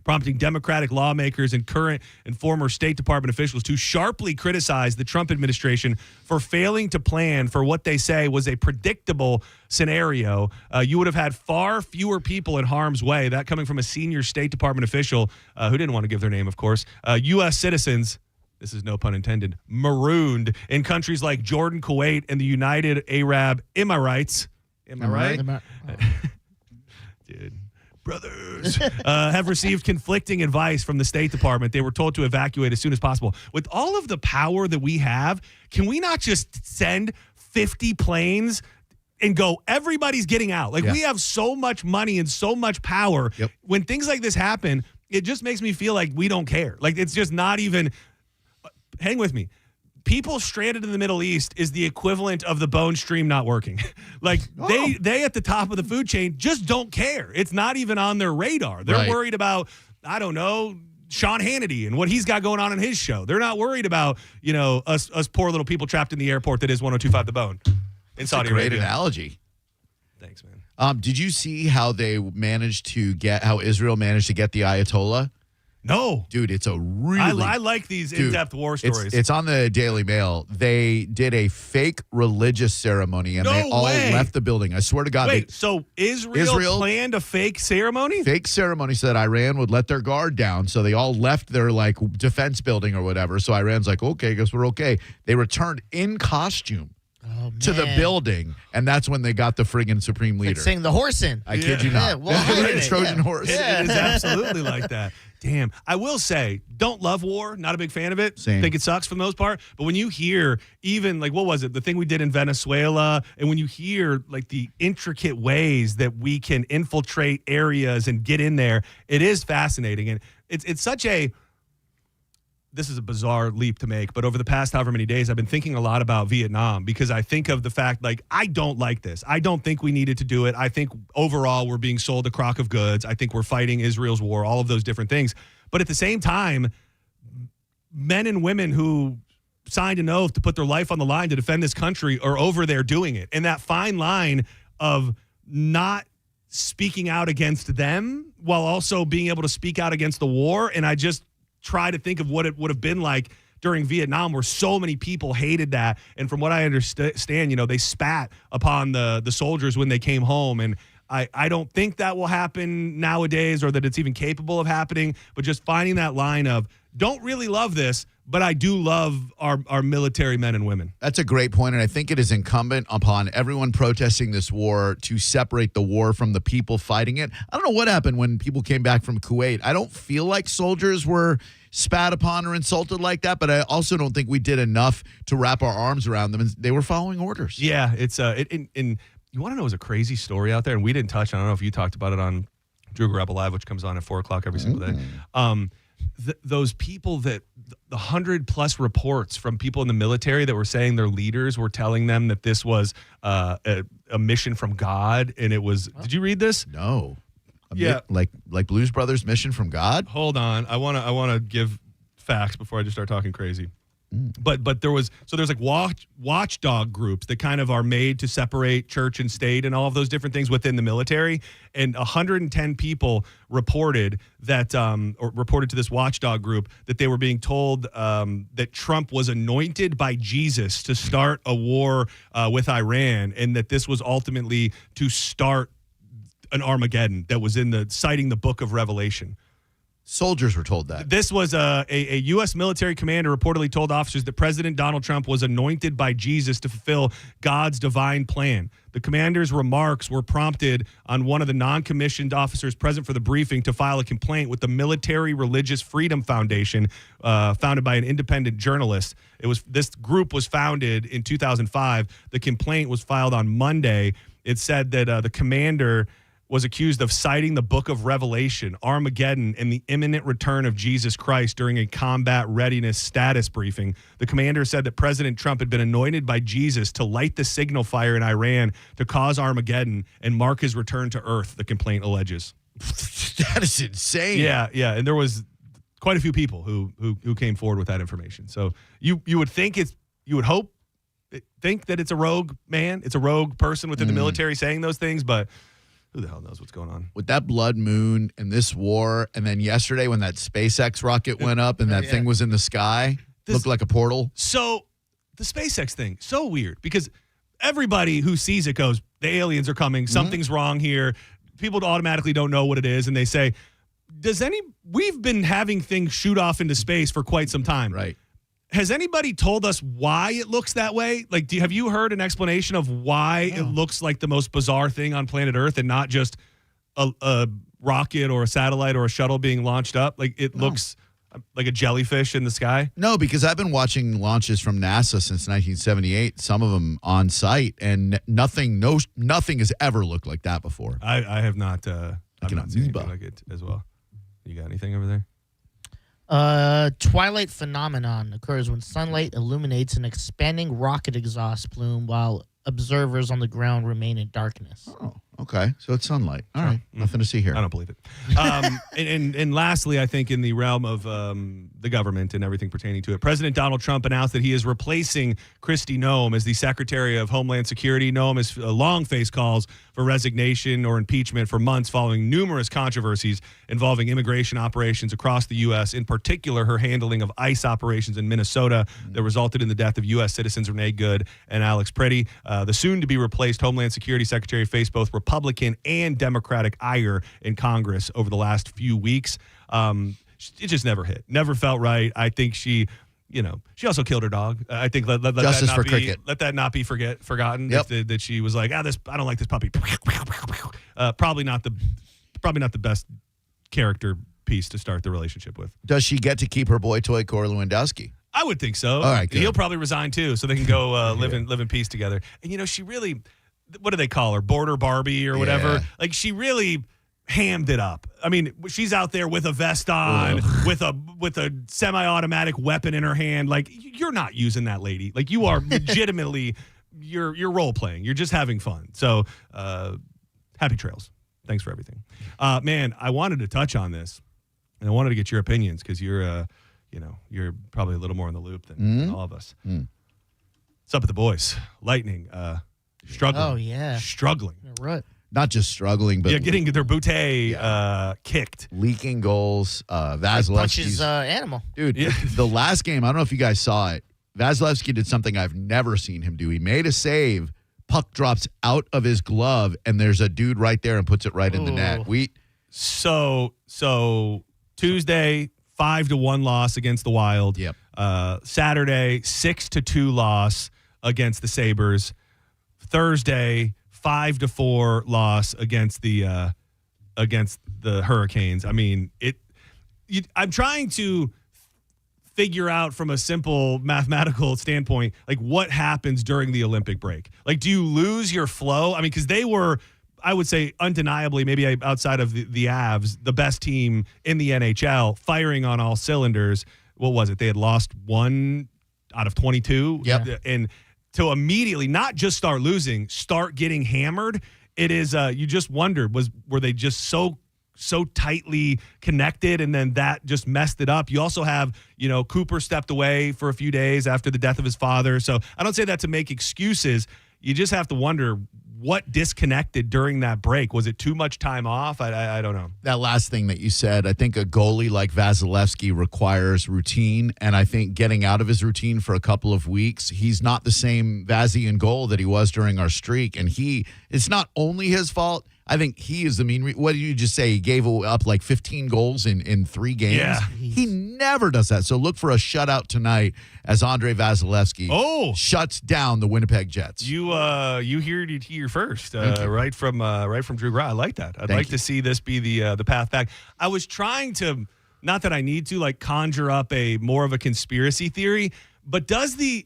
prompting Democratic lawmakers and current and former State Department officials to sharply criticize the Trump administration for failing to plan for what they say was a predictable scenario. You would have had far fewer people in harm's way. That coming from a senior State Department official who didn't want to give their name, of course. U.S. citizens, this is no pun intended, marooned in countries like Jordan, Kuwait, and the United Arab Emirates. Am I right? Dude. Brothers have received conflicting advice from the State Department. They were told to evacuate as soon as possible. With all of the power that we have, can we not just send 50 planes and go, everybody's getting out? Like, we have so much money and so much power. Yep. When things like this happen, it just makes me feel like we don't care. Like, it's just not even, hang with me. People stranded in the Middle East is the equivalent of the Bone Stream not working. Like, they at the top of the food chain just don't care. It's not even on their radar. They're worried about, I don't know, Sean Hannity and what he's got going on in his show. They're not worried about, us poor little people trapped in the airport that is 102.5 The Bone. in Saudi Great Arabia. analogy. Thanks, man. Did you see how Israel managed to get the Ayatollah? No. Dude, it's a really... I like these in-depth war stories. It's on the Daily Mail. They did a fake religious ceremony, and they all left the building. I swear to God. Wait, so Israel planned a fake ceremony? Fake ceremony so that Iran would let their guard down. So they all left their, like, defense building or whatever. So Iran's like, okay, I guess we're okay. They returned in costume to the building, and that's when they got the friggin' supreme leader. Like saying the horse in. I kid you not. Trojan horse. It is absolutely like that. Damn. I will say, don't love war. Not a big fan of it. Same. Think it sucks for the most part. But when you hear even, like, what was it? The thing we did in Venezuela. And when you hear, like, the intricate ways that we can infiltrate areas and get in there, it is fascinating. And it's such a... This is a bizarre leap to make, but over the past however many days, I've been thinking a lot about Vietnam because I think of the fact, like, I don't like this. I don't think we needed to do it. I think overall we're being sold a crock of goods. I think we're fighting Israel's war, all of those different things. But at the same time, men and women who signed an oath to put their life on the line to defend this country are over there doing it. And that fine line of not speaking out against them while also being able to speak out against the war. And I just try to think of what it would have been like during Vietnam, where so many people hated that. And from what I understand, they spat upon the soldiers when they came home. And I don't think that will happen nowadays, or that it's even capable of happening. But just finding that line of, don't really love this, but I do love our military men and women. That's a great point, and I think it is incumbent upon everyone protesting this war to separate the war from the people fighting it. I don't know what happened when people came back from Kuwait. I don't feel like soldiers were spat upon or insulted like that, but I also don't think we did enough to wrap our arms around them, and they were following orders. Yeah, it's and you want to know, it was a crazy story out there, and we didn't touch on. I don't know if you talked about it on Drew Garabo Live, which comes on at 4:00 every single day. Those people that the 100+ reports from people in the military that were saying their leaders were telling them that this was a mission from God, and it was. Did you read this? No. Yeah, like Blues Brothers mission from God. Hold on, I want to give facts before I just start talking crazy. But there's like watchdog groups that kind of are made to separate church and state and all of those different things within the military. And 110 people reported that, or reported to this watchdog group that they were being told that Trump was anointed by Jesus to start a war with Iran, and that this was ultimately to start an Armageddon that was citing the book of Revelation. Soldiers were told that. This was a U.S. military commander reportedly told officers that President Donald Trump was anointed by Jesus to fulfill God's divine plan. The commander's remarks were prompted on one of the non-commissioned officers present for the briefing to file a complaint with the Military Religious Freedom Foundation, founded by an independent journalist. This group was founded in 2005. The complaint was filed on Monday. It said that the commander was accused of citing the book of Revelation, Armageddon, and the imminent return of Jesus Christ during a combat readiness status briefing. The commander said that President Trump had been anointed by Jesus to light the signal fire in Iran to cause Armageddon and mark his return to Earth, the complaint alleges. That is insane. Yeah. And there was quite a few people who came forward with that information. So you would think think that it's a rogue man, it's a rogue person within the military saying those things, but who the hell knows what's going on? With that blood moon and this war, and then yesterday when that SpaceX rocket went up and that thing was in the sky, looked like a portal. So the SpaceX thing, so weird, because everybody who sees it goes, the aliens are coming, something's wrong here. People automatically don't know what it is, and they say, we've been having things shoot off into space for quite some time. Right. Has anybody told us why it looks that way? Like, have you heard an explanation of why it looks like the most bizarre thing on planet Earth and not just a rocket or a satellite or a shuttle being launched up? Like, it looks like a jellyfish in the sky? No, because I've been watching launches from NASA since 1978, some of them on site, and nothing has ever looked like that before. I have not. I've not seen anything like it as well. You got anything over there? Twilight phenomenon occurs when sunlight illuminates an expanding rocket exhaust plume while observers on the ground remain in darkness. Oh, Okay, so it's sunlight. All right, nothing to see here. I don't believe it. And lastly, I think in the realm of the government and everything pertaining to it, President Donald Trump announced that he is replacing Kristi Noem as the Secretary of Homeland Security. Noem has long faced calls for resignation or impeachment for months following numerous controversies involving immigration operations across the U.S., in particular her handling of ICE operations in Minnesota that resulted in the death of U.S. citizens Renee Good and Alex Pretty. The soon-to-be replaced Homeland Security Secretary faced both Republican and Democratic ire in Congress over the last few weeks. It just never hit. Never felt right. I think she also killed her dog. I think let Justice that for not be, cricket. Let that not be forgotten. Yep. That she was like, I don't like this puppy. Probably not the best character piece to start the relationship with. Does she get to keep her boy toy, Corey Lewandowski? I would think so. All right, good. He'll probably resign too, so they can go live in peace together. And she really, what do they call her, Border Barbie or whatever? Yeah. Like she really hammed it up. I mean, she's out there with a vest on, with a semi-automatic weapon in her hand. Like you're not using that lady. Like you are legitimately, you're role playing. You're just having fun. So happy trails. Thanks for everything, man. I wanted to touch on this, and I wanted to get your opinions because you're probably a little more in the loop than all of us. What's up with the boys? Lightning, struggling. Oh, yeah. Struggling. Right. Not just struggling, but getting their bootay kicked. Leaking goals. Punches Vasilevsky's animal. Dude, the last game, I don't know if you guys saw it. Vasilevsky did something I've never seen him do. He made a save. Puck drops out of his glove, and there's a dude right there and puts it right in the net. So Tuesday, 5-1 loss against the Wild. Yep. Saturday, 6-2 loss against the Sabres. Thursday, 5-4 loss against the Hurricanes. I mean, I'm trying to figure out from a simple mathematical standpoint, like what happens during the Olympic break. Like, do you lose your flow? I mean, because they were, I would say, undeniably, maybe outside of the Avs, the best team in the NHL, firing on all cylinders. What was it? They had lost 1 out of 22. Yep. And to immediately not just start losing, start getting hammered. It is, you just wondered, were they just so tightly connected, and then that just messed it up. You also have, Cooper stepped away for a few days after the death of his father. So I don't say that to make excuses. You just have to wonder what disconnected during that break. Was it too much time off? I don't know. That last thing that you said, I think a goalie like Vasilevsky requires routine, and I think getting out of his routine for a couple of weeks, he's not the same Vazzy in goal that he was during our streak, and it's not only his fault. I think he is the what did you just say? He gave up like 15 goals in 3 games. Yeah. He never does that. So look for a shutout tonight as Andre Vasilevsky shuts down the Winnipeg Jets. You heard it here first, right from Drew Gra. I like that. I'd like to see this be the path back. I was trying to, not that I need to, like conjure up a more of a conspiracy theory, but I'd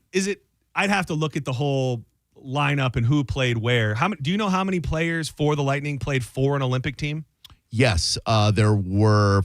have to look at the whole lineup and who played where. Do you know how many players for the Lightning played for an Olympic team? Yes, there were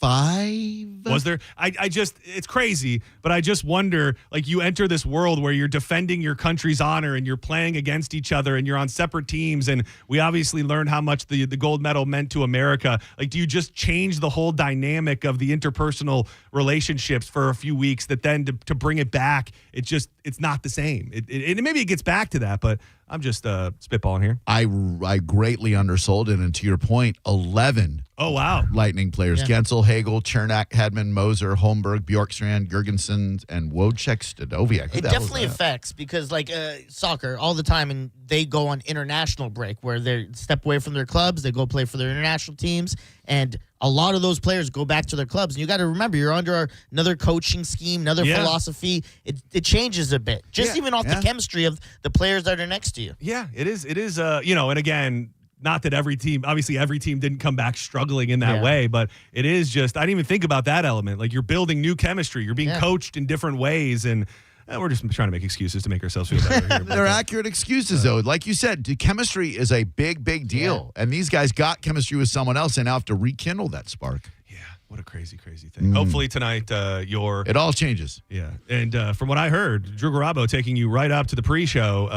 5. Was there? It's crazy, but I just wonder, like, you enter this world where you're defending your country's honor and you're playing against each other and you're on separate teams, and we obviously learned how much the gold medal meant to America. Like, do you just change the whole dynamic of the interpersonal relationships for a few weeks that then to bring it back, it's not the same. Maybe it gets back to that, but I'm just spitballing here. I greatly undersold it, and to your point, 11. Oh, wow. Lightning players. Yeah. Gensel, Hagel, Chernak, Hedman, Moser, Holmberg, Bjorkstrand, Jurgensen, and Wojciech Stadoviak. It definitely affects because, like, soccer, all the time, and they go on international break where they step away from their clubs, they go play for their international teams, and a lot of those players go back to their clubs. And you got to remember, you're under another coaching scheme, another philosophy. It changes a bit, just even off the chemistry of the players that are next to you. Yeah, it is. And again, not that every team didn't come back struggling in that way, but it is just, I didn't even think about that element. Like, you're building new chemistry. You're being coached in different ways, and we're just trying to make excuses to make ourselves feel better here. They're accurate excuses, though. Like you said, chemistry is a big, big deal. And these guys got chemistry with someone else and now have to rekindle that spark. Yeah. What a crazy, crazy thing. Hopefully tonight It all changes. Yeah. And from what I heard, Drew Garabo taking you right up to the pre-show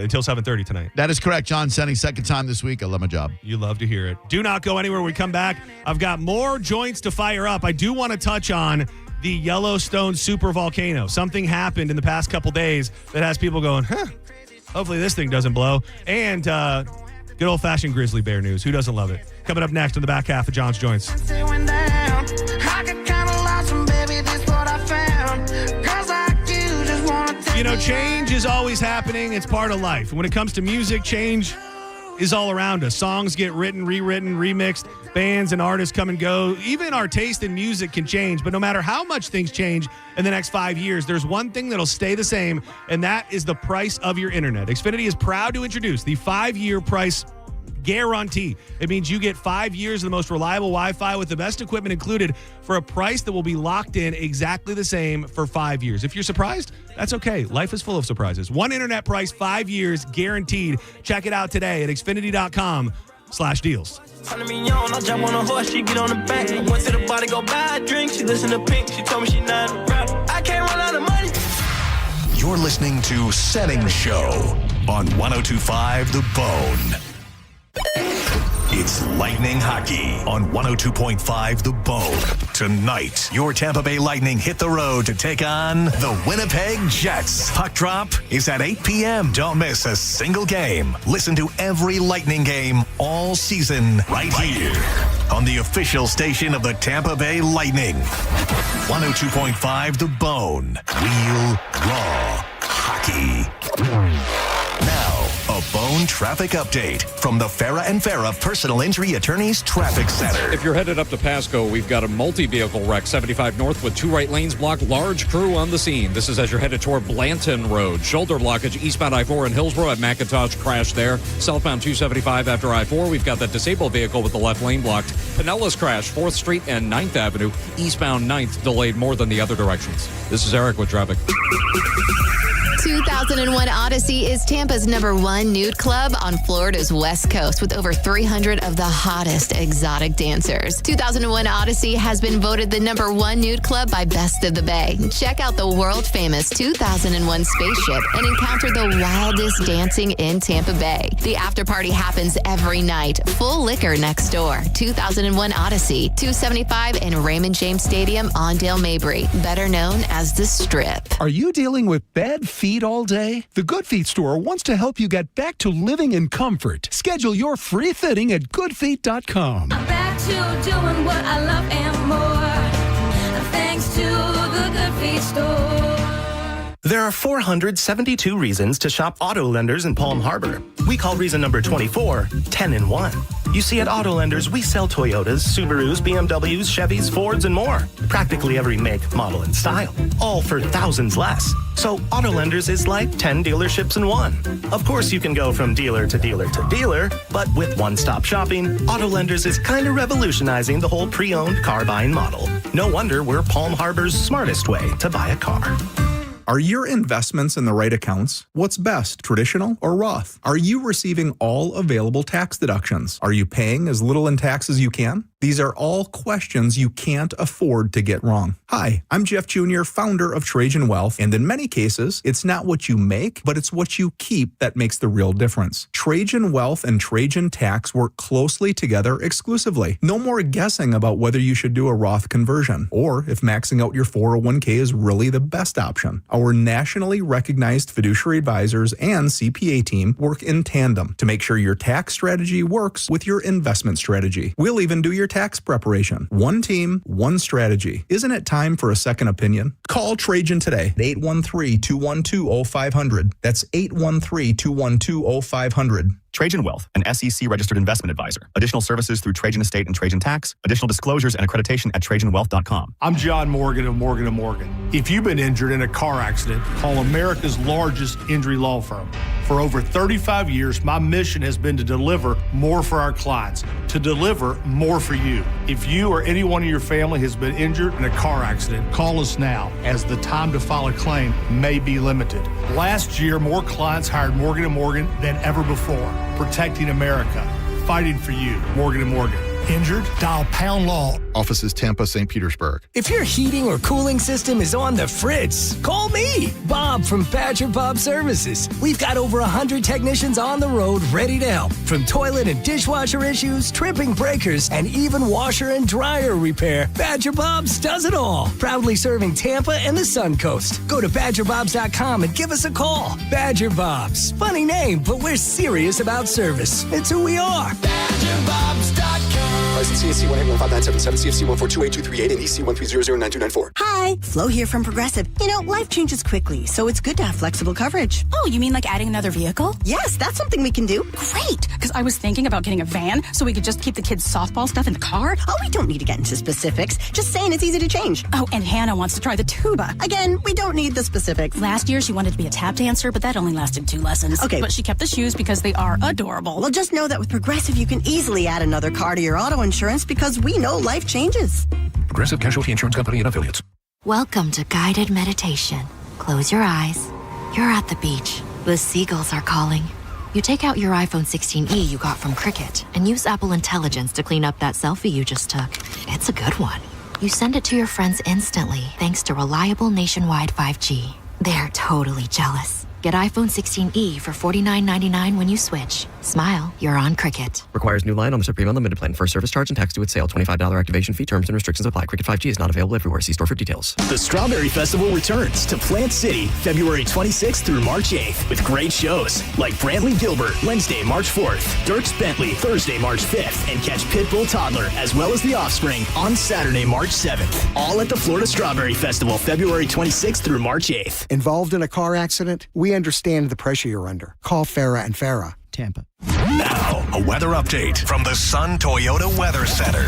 until 7:30 tonight. That is correct, John. Senning, second time this week. I love my job. You love to hear it. Do not go anywhere when we come back. I've got more joints to fire up. I do want to touch on the Yellowstone super volcano. Something happened in the past couple days that has people going, hopefully this thing doesn't blow. And good old-fashioned grizzly bear news. Who doesn't love it? Coming up next in the back half of John's Joints. You know, change is always happening. It's part of life. And when it comes to music, change is all around us. Songs get written, rewritten, remixed. Bands and artists come and go. Even our taste in music can change. But no matter how much things change in the next 5 years, there's one thing that'll stay the same, and that is the price of your internet. Xfinity is proud to introduce the 5-year price guarantee. It means you get 5 years of the most reliable Wi-Fi with the best equipment included for a price that will be locked in exactly the same for 5 years. If you're surprised, that's okay. Life is full of surprises. One internet price, 5 years guaranteed. Check it out today at Xfinity.com/deals. I jump on a horse, she get on the back. I went to the body, go buy a drink. She listen to Pink, she told me she not a rap. I can't run out of money. You're listening to Senning Show on 102.5 The Bone. It's Lightning Hockey on 102.5 The Bone. Tonight, your Tampa Bay Lightning hit the road to take on the Winnipeg Jets. Puck drop is at 8 p.m. Don't miss a single game. Listen to every Lightning game all season right here on the official station of the Tampa Bay Lightning. 102.5 The Bone. Real, raw hockey. Now, a Bone traffic update from the Farah and Farah Personal Injury Attorneys Traffic Center. If you're headed up to Pasco, we've got a multi-vehicle wreck, 75 north with 2 right lanes blocked, large crew on the scene. This is as you're headed toward Blanton Road. Shoulder blockage eastbound I-4 in Hillsborough at McIntosh crash there. Southbound 275 after I-4, we've got that disabled vehicle with the left lane blocked. Pinellas crash, 4th Street and 9th Avenue. Eastbound 9th delayed more than the other directions. This is Eric with traffic. 2001 Odyssey is Tampa's #1 nude club on Florida's West Coast with over 300 of the hottest exotic dancers. 2001 Odyssey has been voted the #1 nude club by Best of the Bay. Check out the world-famous 2001 spaceship and encounter the wildest dancing in Tampa Bay. The after party happens every night. Full liquor next door. 2001 Odyssey, 275 in Raymond James Stadium on Dale Mabry, better known as The Strip. Are you dealing with bad feet all day? The Good Feet store wants to help you get back to living in comfort. Schedule your free fitting at goodfeet.com. I'm back to doing what I love and more, thanks to the Good Feet store. There are 472 reasons to shop auto lenders in Palm Harbor. We call reason number 24, 10 in 1. You see, at auto lenders, we sell Toyotas, Subarus, BMWs, Chevys, Fords, and more. Practically every make, model, and style. All for thousands less. So auto lenders is like 10 dealerships in one. Of course, you can go from dealer to dealer to dealer, but with one-stop shopping, auto lenders is kind of revolutionizing the whole pre-owned car buying model. No wonder we're Palm Harbor's smartest way to buy a car. Are your investments in the right accounts? What's best, traditional or Roth? Are you receiving all available tax deductions? Are you paying as little in tax as you can? These are all questions you can't afford to get wrong. Hi, I'm Jeff Jr., founder of Trajan Wealth, and in many cases, it's not what you make, but it's what you keep that makes the real difference. Trajan Wealth and Trajan Tax work closely together exclusively. No more guessing about whether you should do a Roth conversion, or if maxing out your 401k is really the best option. Our nationally recognized fiduciary advisors and CPA team work in tandem to make sure your tax strategy works with your investment strategy. We'll even do your tax preparation. One team, one strategy. Isn't it time for a second opinion? Call Trajan today at 813-212-0500. That's 813-212-0500. Trajan Wealth, an SEC-registered investment advisor. Additional services through Trajan Estate and Trajan Tax. Additional disclosures and accreditation at TrajanWealth.com. I'm John Morgan of Morgan & Morgan. If you've been injured in a car accident, call America's largest injury law firm. For over 35 years, my mission has been to deliver more for our clients, to deliver more for you. If you or anyone in your family has been injured in a car accident, call us now, as the time to file a claim may be limited. Last year, more clients hired Morgan & Morgan than ever before. Protecting America. Fighting for you. Morgan & Morgan. Injured? Dial Pound Law. Offices Tampa, St. Petersburg. If your heating or cooling system is on the fritz, call me, Bob from Badger Bob Services. We've got over 100 technicians on the road ready to help. From toilet and dishwasher issues, tripping breakers, and even washer and dryer repair, Badger Bob's does it all. Proudly serving Tampa and the Sun Coast. Go to badgerbobs.com and give us a call. Badger Bob's. Funny name, but we're serious about service. It's who we are. BadgerBobs.com. License CSC 1815977, CFC 1428238, and EC 1309294. Hi, Flo here from Progressive. You know, life changes quickly, so it's good to have flexible coverage. Oh, you mean like adding another vehicle? Yes, that's something we can do. Great, because I was thinking about getting a van so we could just keep the kids' softball stuff in the car. Oh, we don't need to get into specifics. Just saying it's easy to change. Oh, and Hannah wants to try the tuba. Again, we don't need the specifics. Last year, she wanted to be a tap dancer, but that only lasted 2 lessons. Okay. But she kept the shoes because they are adorable. Well, just know that with Progressive, you can easily add another car to your auto insurance because we know life changes. Progressive Casualty Insurance Company and Affiliates. Welcome to guided meditation. Close your eyes. You're at the beach. The seagulls are calling. You take out your iPhone 16e you got from Cricket and use Apple Intelligence to clean up that selfie you just took. It's a good one. You send it to your friends instantly thanks to reliable nationwide 5G. They're totally jealous. Get iPhone 16e for $49.99 when you switch. Smile, you're on Cricket. Requires new line on the Supreme Unlimited plan. First service charge and tax due at sale. $25 activation fee. Terms and restrictions apply. Cricket 5G is not available everywhere. See store for details. The Strawberry Festival returns to Plant City February 26th through March 8th with great shows like Brantley Gilbert Wednesday, March 4th, Dierks Bentley Thursday, March 5th, and catch Pitbull Toddler as well as The Offspring on Saturday, March 7th. All at the Florida Strawberry Festival February 26th through March 8th. Involved in a car accident? We understand the pressure you're under. Call Farah and Farah. Tampa. Now, a weather update from the Sun Toyota Weather Center.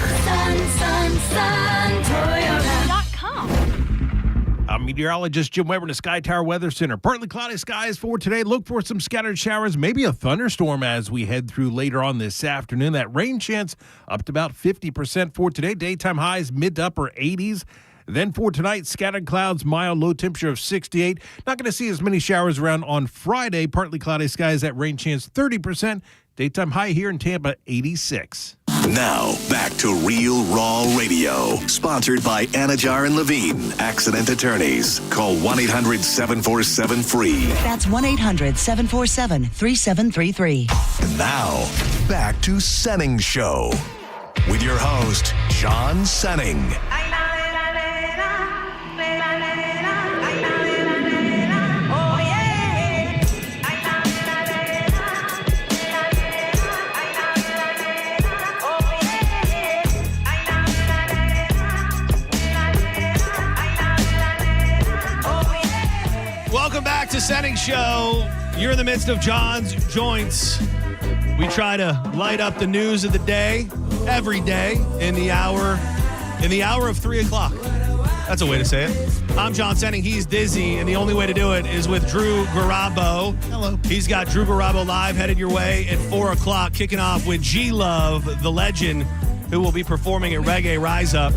Toyota.com. I'm meteorologist Jim Weber in the Sky Tower Weather Center. Partly cloudy skies for today. Look for some scattered showers, maybe a thunderstorm as we head through later on this afternoon. That rain chance up to about 50% for today. Daytime highs mid to upper 80s. Then for tonight, scattered clouds, mild, low temperature of 68. Not going to see as many showers around on Friday. Partly cloudy skies, that rain chance 30%. Daytime high here in Tampa, 86. Now, back to Real Raw Radio. Sponsored by Anajar and Levine, Accident Attorneys. Call 1-800-747-FREE. That's 1-800-747-3733. And now, back to Senning Show. With your host, John Senning. Welcome back to Senning Show. You're in the midst of John's Joints. We try to light up the news of the day every day in the hour of 3 o'clock. That's a way to say it. I'm John Senning. He's Dizzy, and the only way to do it is with Drew Garabo. Hello. He's got Drew Garabo live headed your way at 4 o'clock, kicking off with G-Love, the legend, who will be performing at Reggae Rise Up.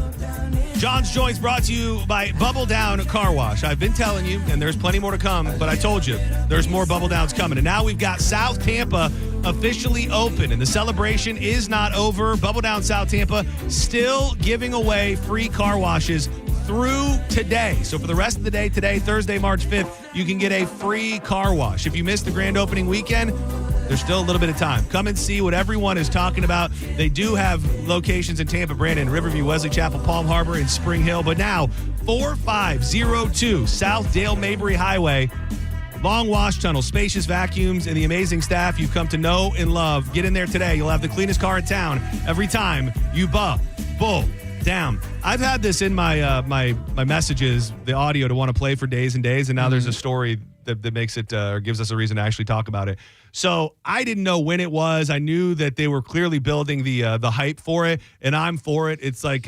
John's Joints brought to you by Bubble Down Car Wash. I've been telling you, and there's plenty more to come, but I told you there's more Bubble Downs coming. And now we've got South Tampa officially open, and the celebration is not over. Bubble Down South Tampa still giving away free car washes through today. So for the rest of the day today, Thursday, March 5th, you can get a free car wash. If you missed the grand opening weekend, there's still a little bit of time. Come and see what everyone is talking about. They do have locations in Tampa, Brandon, Riverview, Wesley Chapel, Palm Harbor, and Spring Hill. But now, 4502 South Dale Mabry Highway. Long wash tunnel, spacious vacuums, and the amazing staff you've come to know and love. Get in there today. You'll have the cleanest car in town every time you bull down. I've had this in my my messages, the audio to want to play for days and days, and now there's a story that makes it or gives us a reason to actually talk about it. So I didn't know when it was. I knew that they were clearly building the hype for it, and I'm for it. It's like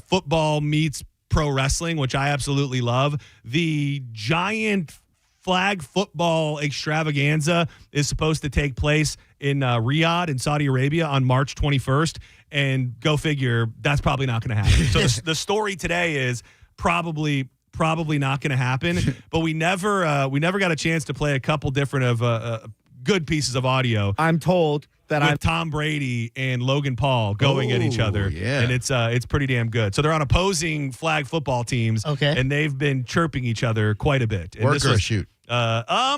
football meets pro wrestling, which I absolutely love. The giant flag football extravaganza is supposed to take place in Riyadh in Saudi Arabia on March 21st, and go figure, that's probably not going to happen. So the story today is probably not going to happen, but we never got a chance to play a couple different of good pieces of audio. I'm told that with Tom Brady and Logan Paul going at each other. Yeah. And it's pretty damn good. So they're on opposing flag football teams. Okay. And they've been chirping each other quite a bit. And Work or a shoot? I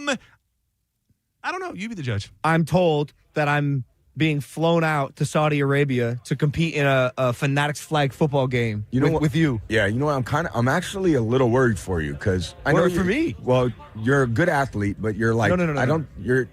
don't know. You be the judge. I'm told that I'm being flown out to Saudi Arabia to compete in a Fanatics flag football game with you. Yeah, you know what? I'm actually a little worried for you because I know Worried for me? Well, you're a good athlete, but you're like No.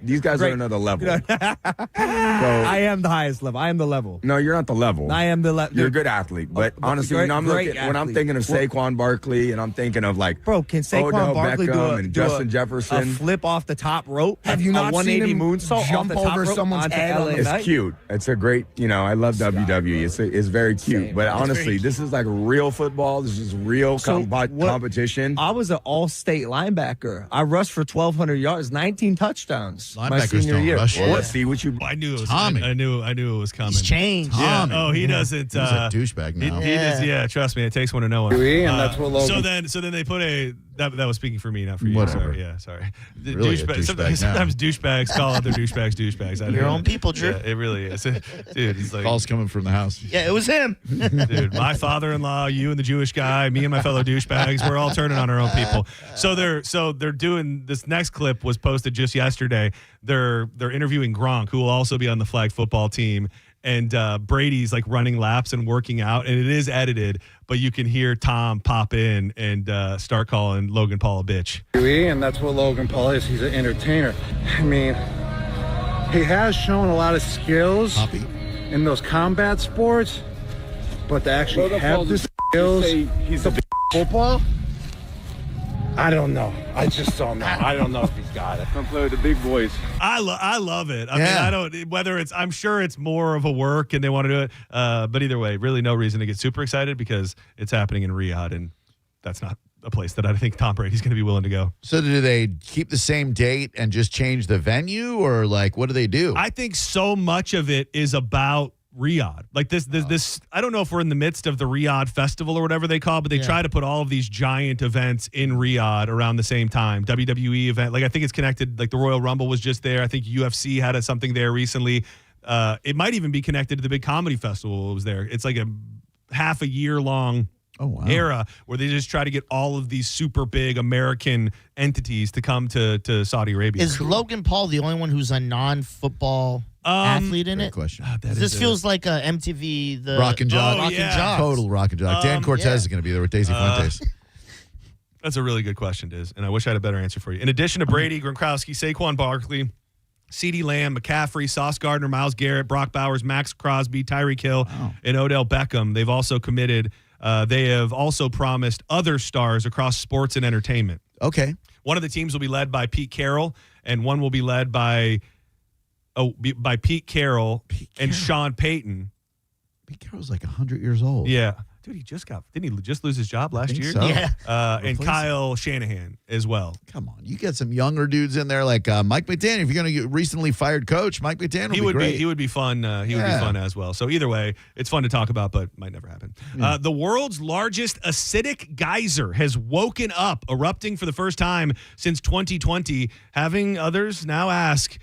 These guys are Great. another level. I am the highest level. I am the level. No, you're not the level. I am the level. You're a good athlete, but honestly, when I'm thinking of Saquon Barkley and I'm thinking of like can Saquon Odell Barkley Beckham do and Justin Jefferson, a flip off the top rope? Have you not a 180 seen him moonsault jump off the top over rope someone's onto head on LA the it's Knight? cute. It's a great, I love WWE. It's very cute. But honestly, this is like real football. This is real competition. I was an all-state linebacker. I rushed for 1,200 yards, 19 touchdowns my Linebackers senior don't year. rush. Well, let's see what you. I knew it was Tommy. I knew it was coming. He's changed. Yeah. Tommy. Oh, he doesn't. He's a douchebag now. He does, yeah, trust me, it takes one to know one. And that's what Logan. So then they put that was speaking for me, not for you. Whatever. Sorry. The Really a douchebag now. sometimes douchebags call other douchebags. Your own people, Drew. Yeah, it really is. Dude, it's like Calls coming from the house. Yeah, it was him. dude, my father-in-law, you and the Jewish guy, me and my fellow douchebags, we're all turning on our own people. So they're doing this next clip was posted just yesterday. They're interviewing Gronk, who will also be on the flag football team. And Brady's like running laps and working out, and it is edited, but you can hear Tom pop in and start calling Logan Paul a bitch. And that's what Logan Paul is. He's an entertainer. I mean, he has shown a lot of skills in those combat sports, but to actually have the skills, he's a football. I don't know. I just don't know. I don't know if he's got it. Come play with the big boys. I love it. I mean, I don't, whether it's, I'm sure it's more of a work and they want to do it. But either way, really no reason to get super excited because it's happening in Riyadh and that's not a place that I think Tom Brady's going to be willing to go. So do they keep the same date and just change the venue or like, what do they do? I think so much of it is about Riyadh. Like this, I don't know if we're in the midst of the Riyadh Festival or whatever they call it, but they try to put all of these giant events in Riyadh around the same time. WWE event, like I think it's connected, like the Royal Rumble was just there. I think UFC had something there recently. It might even be connected to the big comedy festival. It was there. It's like a half a year long era where they just try to get all of these super big American entities to come to Saudi Arabia. Is Logan Paul the only one who's a non-football athlete in it? Question. This feels like a MTV, the Rock and Jock. Rock and Jock. Total Rock and Jock. Dan Cortez is going to be there with Daisy Fuentes. That's a really good question, Diz, and I wish I had a better answer for you. In addition to Brady, Gronkowski, Saquon Barkley, CeeDee Lamb, McCaffrey, Sauce Gardner, Myles Garrett, Brock Bowers, Max Crosby, Tyreek Hill, and Odell Beckham, they've also committed. They have also promised other stars across sports and entertainment. Okay. One of the teams will be led by Pete Carroll, and one will be led by Pete Carroll and Sean Payton. Pete Carroll's like 100 years old. Yeah. Dude, didn't he just lose his job last year? So. Yeah. And Kyle Shanahan as well. Come on. You get some younger dudes in there like Mike McDaniel. If you're going to get recently fired coach, Mike McDaniel would be great. He would be fun. He would be fun as well. So either way, it's fun to talk about, but might never happen. The world's largest acidic geyser has woken up, erupting for the first time since 2020, having others now ask,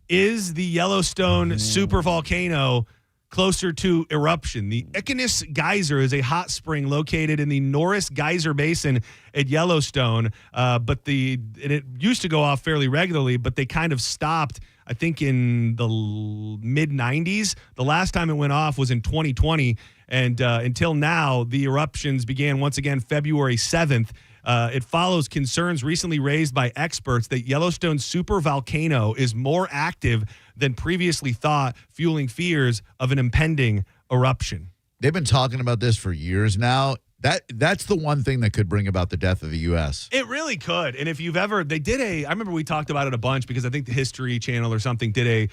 is the Yellowstone supervolcano closer to eruption? The Ichthys Geyser is a hot spring located in the Norris Geyser Basin at Yellowstone, but it used to go off fairly regularly, but they kind of stopped, I think, in the mid-90s. The last time it went off was in 2020, and until now, the eruptions began once again February 7th. It follows concerns recently raised by experts that Yellowstone's supervolcano is more active than previously thought, fueling fears of an impending eruption. They've been talking about this for years now. That's the one thing that could bring about the death of the U.S. It really could. And if you've ever, I remember we talked about it a bunch because I think the History Channel or something did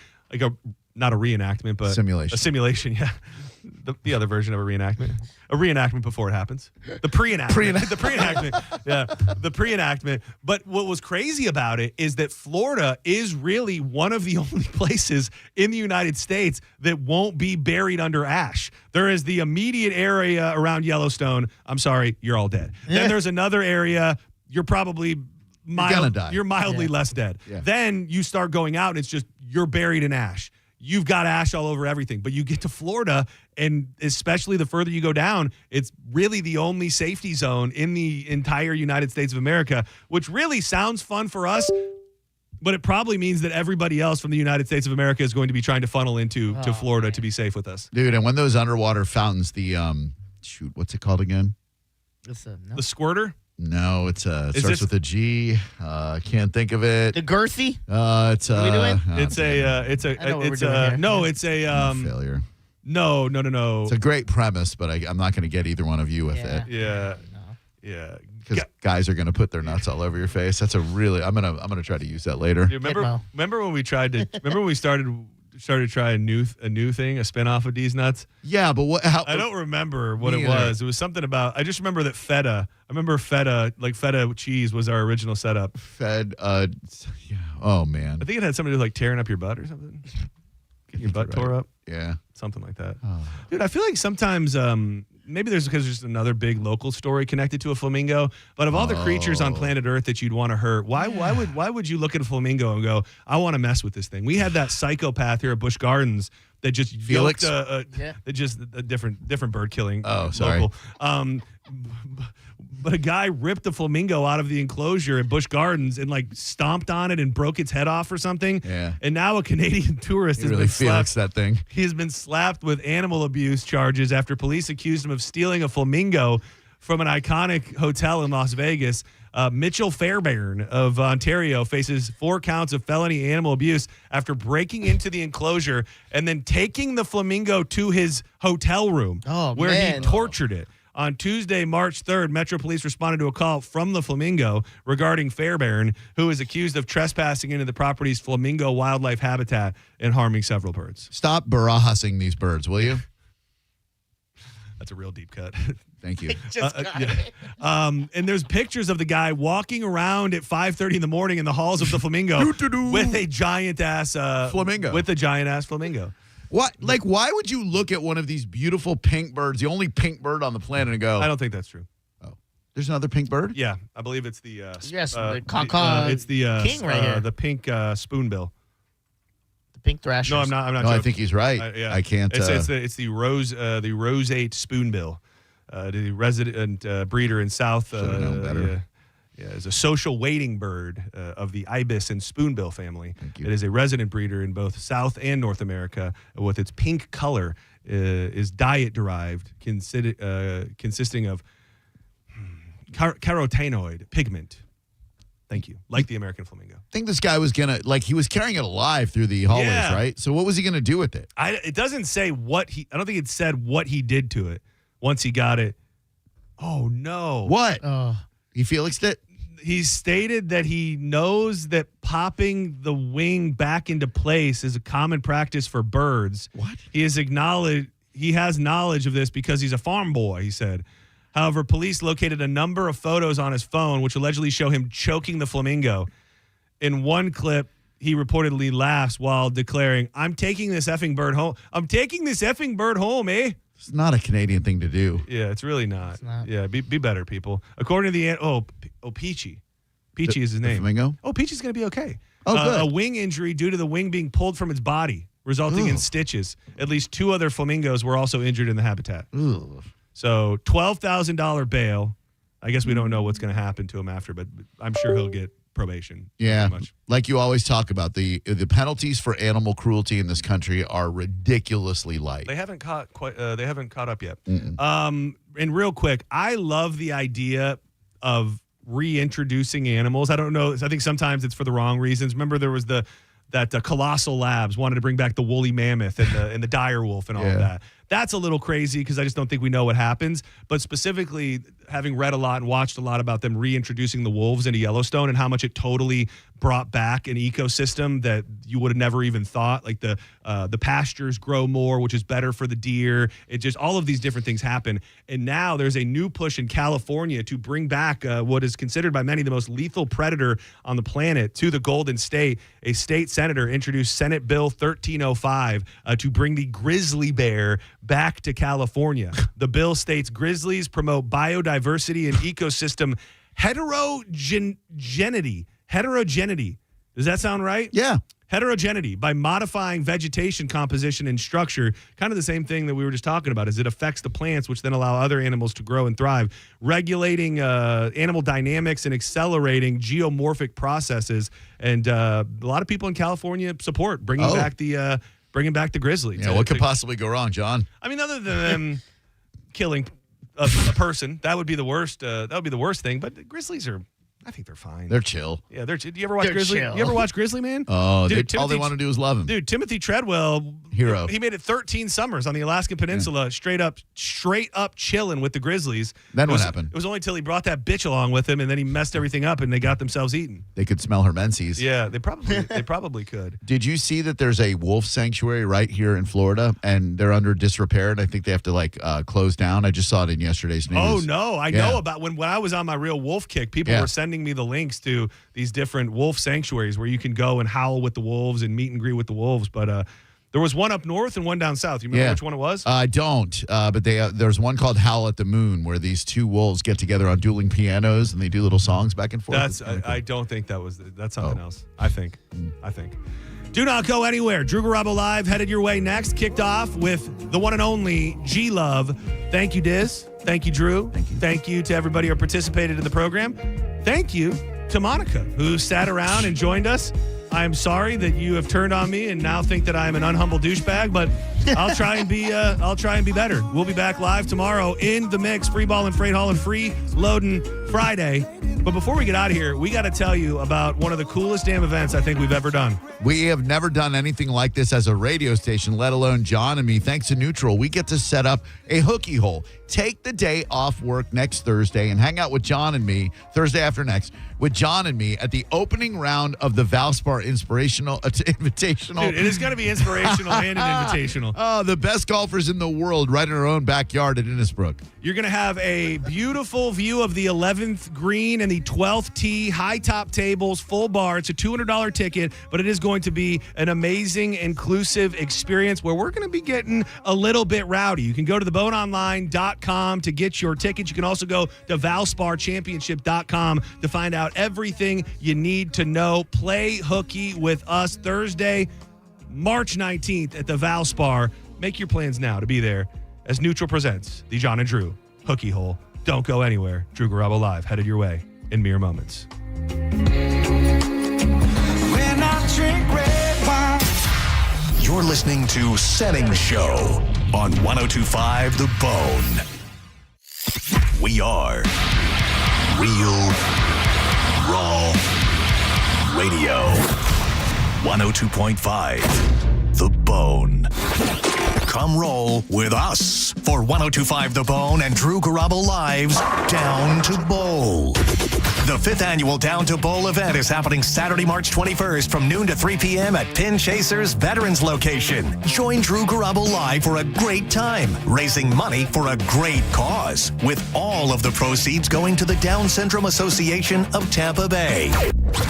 not a reenactment, but a simulation, yeah. The other version of a reenactment. A reenactment before it happens. The pre-enactment. The pre-enactment. Yeah, the pre-enactment. But what was crazy about it is that Florida is really one of the only places in the United States that won't be buried under ash. There is the immediate area around Yellowstone. I'm sorry, you're all dead. Yeah. Then there's another area, you're probably mildly less dead. Yeah. Then you start going out and it's just, you're buried in ash. you've got ash all over everything. But you get to Florida, and especially the further you go down, it's really the only safety zone in the entire United States of America, which really sounds fun for us. But it probably means that everybody else from the United States of America is going to be trying to funnel to Florida to be safe with us. Dude, and when those underwater fountains, the, what's it called again? The squirter? No, it starts with a G. Can't think of it. The girthy? It's what are we doing? Failure. No. It's a great premise, but I'm not going to get either one of you with it. Yeah. Because guys are going to put their nuts all over your face. That's a really. I'm gonna try to use that later. Remember when we tried to? Remember when we started trying a new thing, a spinoff of D's Nuts? Yeah, but I don't remember what it was. It was something about. I just remember that feta. I remember feta, like feta cheese, was our original setup. Yeah. Oh man. I think it had something to do with like tearing up your butt or something. Get your butt tore up. Yeah. Something like that. Oh. Dude, I feel like sometimes. Maybe there's another big local story connected to a flamingo. But of all the creatures on planet Earth that you'd want to hurt, why would you look at a flamingo and go, I want to mess with this thing? We had that psychopath here at Busch Gardens that just Felix. just a different bird killing. Oh, sorry. Local. But a guy ripped a flamingo out of the enclosure at Busch Gardens and like stomped on it and broke its head off or something. Yeah. And now a Canadian tourist has really been slapped. that thing. He has been slapped with animal abuse charges after police accused him of stealing a flamingo from an iconic hotel in Las Vegas. Mitchell Fairbairn of Ontario faces 4 counts of felony animal abuse after breaking into the enclosure and then taking the flamingo to his hotel room where he tortured it. On Tuesday, March 3rd, Metro Police responded to a call from the flamingo regarding Fairbairn, who is accused of trespassing into the property's flamingo wildlife habitat and harming several birds. Stop barassing these birds, will you? That's a real deep cut. Thank you. And there's pictures of the guy walking around at 5:30 in the morning in the halls of the flamingo with a giant-ass flamingo. With a giant-ass flamingo. What? Like, why would you look at one of these beautiful pink birds, the only pink bird on the planet, and go, I don't think that's true. Oh, there's another pink bird? Yeah, I believe it's the the Concord it's the king right here. The pink spoonbill. The pink thrashers. No, I'm not. No, I think he's right. I can't. It's the roseate spoonbill, the resident breeder in South. Should have known better. Yeah, it's a social wading bird of the ibis and spoonbill family. It is a resident breeder in both South and North America. With its pink color, is diet derived, consisting of carotenoid pigment. Thank you. Like the American flamingo. I think this guy was he was carrying it alive through the hallways, right? So what was he gonna do with it? It doesn't say I don't think it said what he did to it once he got it. Oh no! What? He Felixed it? He stated that he knows that popping the wing back into place is a common practice for birds. What? He has knowledge of this because he's a farm boy, he said. However, police located a number of photos on his phone which allegedly show him choking the flamingo. In one clip, he reportedly laughs while declaring, I'm taking this effing bird home. I'm taking this effing bird home, eh? It's not a Canadian thing to do. Yeah, it's really not. It's not. Yeah, be better, people. According to the Peachy. Peachy is his name. Flamingo? Oh, Peachy's going to be okay. Oh, good. A wing injury due to the wing being pulled from its body, resulting in stitches. At least 2 other flamingos were also injured in the habitat. Ooh. So $12,000 bail. I guess we don't know what's going to happen to him after, but I'm sure he'll get probation. Yeah, like you always talk about, the penalties for animal cruelty in this country are ridiculously light. They haven't caught up yet. And real quick, I love the idea of reintroducing animals. I don't know. I think sometimes it's for the wrong reasons. Remember, there was that Colossal Labs wanted to bring back the woolly mammoth and the dire wolf and all of that. That's a little crazy because I just don't think we know what happens. But specifically, having read a lot and watched a lot about them reintroducing the wolves into Yellowstone and how much it totally brought back an ecosystem that you would have never even thought. Like the pastures grow more, which is better for the deer. It just, all of these different things happen. And now there's a new push in California to bring back what is considered by many the most lethal predator on the planet to the Golden State. A state senator introduced Senate Bill 1305 to bring the grizzly bear back to California. The bill states grizzlies promote biodiversity and ecosystem heterogeneity. Heterogeneity. Does that sound right? Yeah. Heterogeneity, by modifying vegetation composition and structure, kind of the same thing that we were just talking about, is it affects the plants, which then allow other animals to grow and thrive. Regulating animal dynamics and accelerating geomorphic processes. And a lot of people in California support bringing back the grizzly. Yeah, what could possibly go wrong, John? I mean, other than them killing a person, that would be the worst. That would be the worst thing. But the grizzlies are, I think they're fine. They're chill. Yeah, they're chill. Do you ever watch Grizzly? Chill. You ever watch Grizzly Man? Oh, dude, all they want to do is love him. Dude, Timothy Treadwell, hero. He made it 13 summers on the Alaskan Peninsula, straight up chilling with the Grizzlies. Then what happened? It was only until he brought that bitch along with him, and then he messed everything up, and they got themselves eaten. They could smell her menses. Yeah, they probably could. Did you see that there's a wolf sanctuary right here in Florida, and they're under disrepair, and I think they have to close down? I just saw it in yesterday's news. Oh no, I know about when I was on my real wolf kick. People were sending me the links to these different wolf sanctuaries where you can go and howl with the wolves and meet and greet with the wolves. But there was one up north and one down south. You remember which one it was? I don't. But there's one called Howl at the Moon where these two wolves get together on dueling pianos and they do little songs back and forth. I don't think that's something else. I think. Do not go anywhere. Drew Garabo Live headed your way next. Kicked off with the one and only G Love. Thank you, Diz. Thank you, Drew. Thank you to everybody who participated in the program. Thank you to Monica, who sat around and joined us. I am sorry that you have turned on me and now think that I am an unhumble douchebag, but I'll try and be better. We'll be back live tomorrow in the mix, free ball and freight haul and free loading Friday. But before we get out of here, we got to tell you about one of the coolest damn events I think we've ever done. We have never done anything like this as a radio station, let alone John and me. Thanks to Neutral, we get to set up a hooky hole. Take the day off work next Thursday and hang out with John and me, Thursday after next, with John and me at the opening round of the Valspar Invitational. Dude, it is going to be inspirational and an invitational. Oh, the best golfers in the world right in our own backyard at Innisbrook. You're going to have a beautiful view of the 11th green and the 12th tee, high top tables, full bar. It's a $200 ticket, but it is going to be an amazing, inclusive experience where we're going to be getting a little bit rowdy. You can go to theboneonline.com to get your tickets. You can also go to valsparchampionship.com to find out everything you need to know. Play hooky with us Thursday, March 19th at the Valspar. Make your plans now to be there as Neutral presents the John and Drew Hooky Hole. Don't go anywhere. Drew Garabo Live headed your way in mere moments. You're listening to Senning Show on 102.5 The Bone. We are Real Raw Radio. 102.5 The Bone. Come roll with us for 102.5 The Bone and Drew Garabo Live's Down to Bowl. The 5th annual Down to Bowl event is happening Saturday, March 21st from noon to 3 p.m. at Pin Chasers Veterans Location. Join Drew Garabo Live for a great time, raising money for a great cause, with all of the proceeds going to the Down Syndrome Association of Tampa Bay.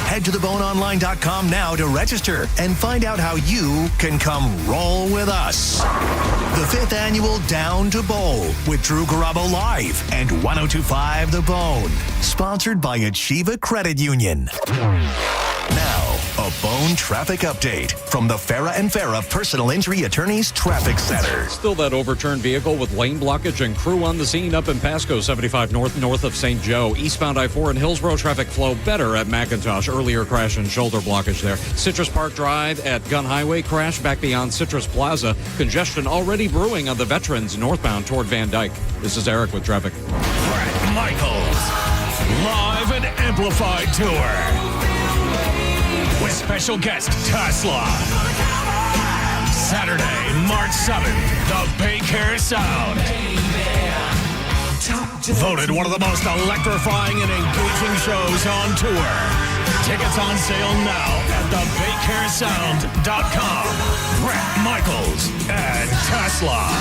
Head to theboneonline.com now to register and find out how you can come roll with us. The 5th annual Down to Bowl with Drew Garabo Live and 102.5 The Bone. Sponsored by Achieva Credit Union. Now, a Bone traffic update from the Farah and Farah Personal Injury Attorneys Traffic Center. Still that overturned vehicle with lane blockage and crew on the scene up in Pasco, 75 north of St. Joe. Eastbound I-4 and Hillsborough traffic flow better at McIntosh. Earlier crash and shoulder blockage there. Citrus Park Drive at Gun Highway crash back beyond Citrus Plaza. Congestion already brewing on the Veterans northbound toward Van Dyke. This is Eric with traffic. Brett Michaels, live and amplified tour. With special guest Tesla. Saturday, March 7th, the Baycare Sound. Voted one of the most electrifying and engaging shows on tour. Tickets on sale now at thebaycaresound.com. Brett Michaels and Tesla.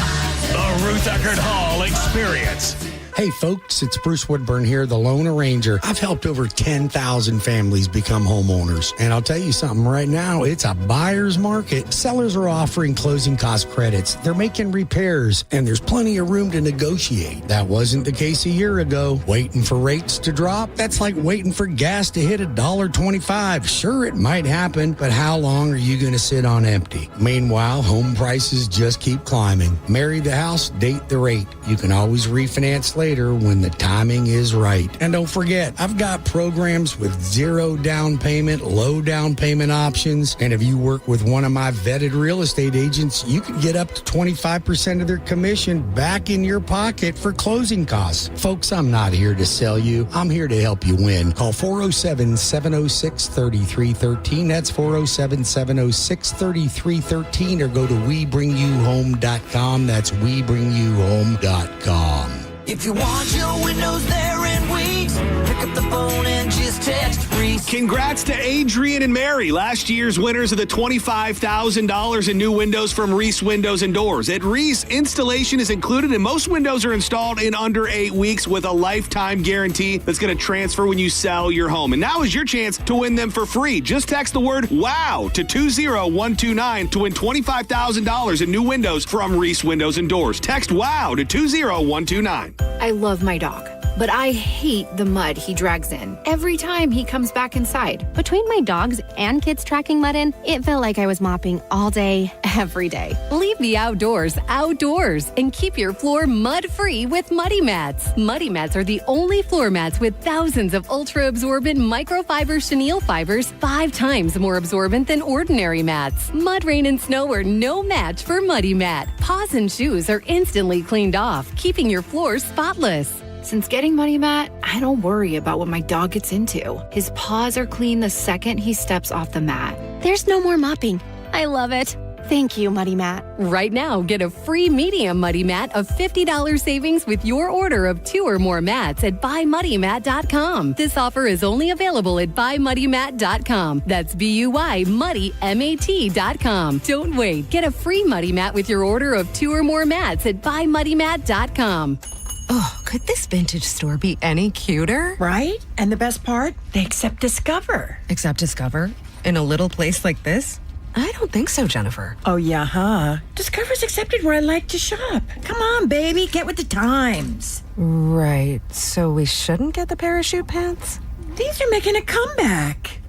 The Ruth Eckerd Hall Experience. Hey folks, it's Bruce Woodburn here, the Lone Arranger. I've helped over 10,000 families become homeowners. And I'll tell you something right now, it's a buyer's market. Sellers are offering closing cost credits. They're making repairs, and there's plenty of room to negotiate. That wasn't the case a year ago. Waiting for rates to drop? That's like waiting for gas to hit $1.25. Sure, it might happen, but how long are you going to sit on empty? Meanwhile, home prices just keep climbing. Marry the house, date the rate. You can always refinance later when the timing is right. And don't forget, I've got programs with zero down payment, low down payment options. And if you work with one of my vetted real estate agents, you can get up to 25% of their commission back in your pocket for closing costs. Folks, I'm not here to sell you. I'm here to help you win. Call 407-706-3313. That's 407-706-3313, or go to WeBringYouHome.com. That's WeBringYouHome.com. If you want your windows there in weeks, pick up the phone and just text Reese. Congrats to Adrian and Mary, last year's winners of the $25,000 in new windows from Reese Windows and Doors. At Reese, installation is included, and most windows are installed in under 8 weeks with a lifetime guarantee that's going to transfer when you sell your home. And now is your chance to win them for free. Just text the word WOW to 20129 to win $25,000 in new windows from Reese Windows and Doors. Text WOW to 20129. I love my dog, but I hate the mud he drags in every time he comes back inside. Between my dogs and kids tracking mud in, it felt like I was mopping all day, every day. Leave the outdoors outdoors and keep your floor mud-free with Muddy Mats. Muddy Mats are the only floor mats with thousands of ultra-absorbent microfiber chenille fibers, 5 times more absorbent than ordinary mats. Mud, rain, and snow are no match for Muddy Mat. Paws and shoes are instantly cleaned off, keeping your floor spotless. Since getting Muddy Mat, I don't worry about what my dog gets into. His paws are clean the second he steps off the mat. There's no more mopping. I love it. Thank you, Muddy Mat. Right now, get a free medium Muddy Mat of $50 savings with your order of 2 or more mats at buymuddymat.com. This offer is only available at buymuddymat.com. That's BUYMuddyMAT.com. Don't wait. Get a free Muddy Mat with your order of 2 or more mats at buymuddymat.com. Oh, could this vintage store be any cuter? Right? And the best part? They accept Discover. Accept Discover? In a little place like this? I don't think so, Jennifer. Oh, yeah, huh? Discover's accepted where I like to shop. Come on, baby, get with the times. Right. So we shouldn't get the parachute pants? These are making a comeback.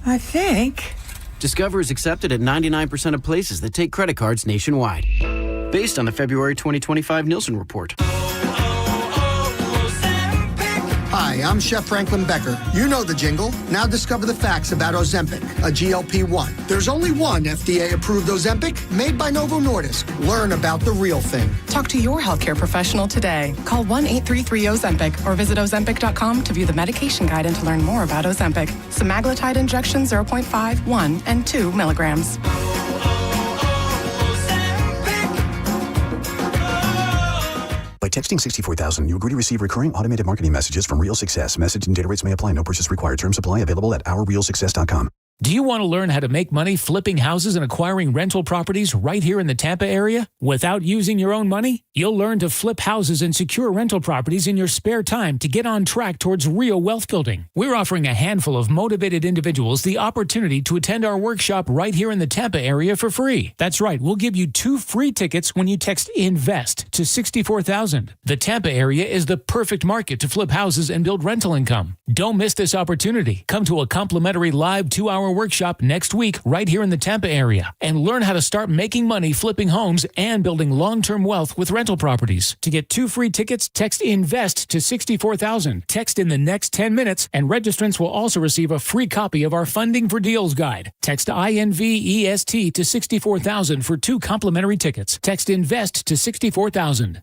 I think. Discover is accepted at 99% of places that take credit cards nationwide. Based on the February 2025 Nielsen report. Hi, I'm Chef Franklin Becker. You know the jingle. Now discover the facts about Ozempic, a GLP-1. There's only one FDA-approved Ozempic made by Novo Nordisk. Learn about the real thing. Talk to your healthcare professional today. Call 1-833-OZEMPIC or visit Ozempic.com to view the medication guide and to learn more about Ozempic. Semaglutide injection 0.5, 1, and 2 milligrams. By texting 64,000, you agree to receive recurring automated marketing messages from Real Success. Message and data rates may apply. No purchase required. Terms apply. Available at ourrealsuccess.com. Do you want to learn how to make money flipping houses and acquiring rental properties right here in the Tampa area without using your own money? You'll learn to flip houses and secure rental properties in your spare time to get on track towards real wealth building. We're offering a handful of motivated individuals the opportunity to attend our workshop right here in the Tampa area for free. That's right, we'll give you 2 free tickets when you text INVEST to 64,000. The Tampa area is the perfect market to flip houses and build rental income. Don't miss this opportunity. Come to a complimentary live 2-hour workshop next week right here in the Tampa area and learn how to start making money flipping homes and building long-term wealth with rental properties. To get 2 free tickets, text INVEST to 64,000. Text in the next 10 minutes and registrants will also receive a free copy of our Funding for Deals guide. Text INVEST to 64,000 for 2 complimentary tickets. Text INVEST to 64,000.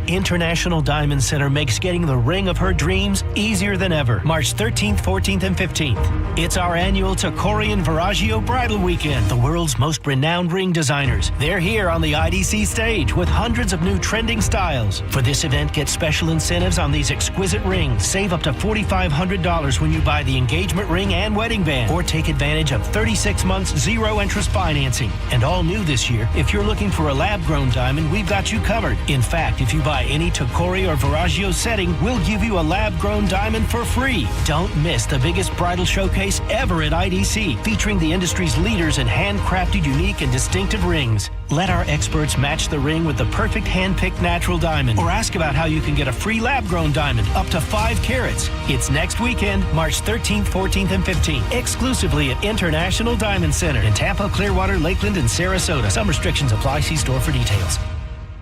International Diamond Center makes getting the ring of her dreams easier than ever. March 13th, 14th, and 15th. It's our annual Tacorian Viraggio Bridal Weekend. The world's most renowned ring designers. They're here on the IDC stage with hundreds of new trending styles. For this event, get special incentives on these exquisite rings. Save up to $4,500 when you buy the engagement ring and wedding band. Or take advantage of 36 months zero-interest financing. And all new this year, if you're looking for a lab-grown diamond, we've got you covered. In fact, if you buy buy any Tacori or Viraggio setting, we'll give you a lab-grown diamond for free. Don't miss the biggest bridal showcase ever at IDC, featuring the industry's leaders in handcrafted, unique, and distinctive rings. Let our experts match the ring with the perfect hand-picked natural diamond, or ask about how you can get a free lab-grown diamond up to 5 carats. It's next weekend, March 13th, 14th, and 15th, exclusively at International Diamond Center in Tampa, Clearwater, Lakeland, and Sarasota. Some restrictions apply. See store for details.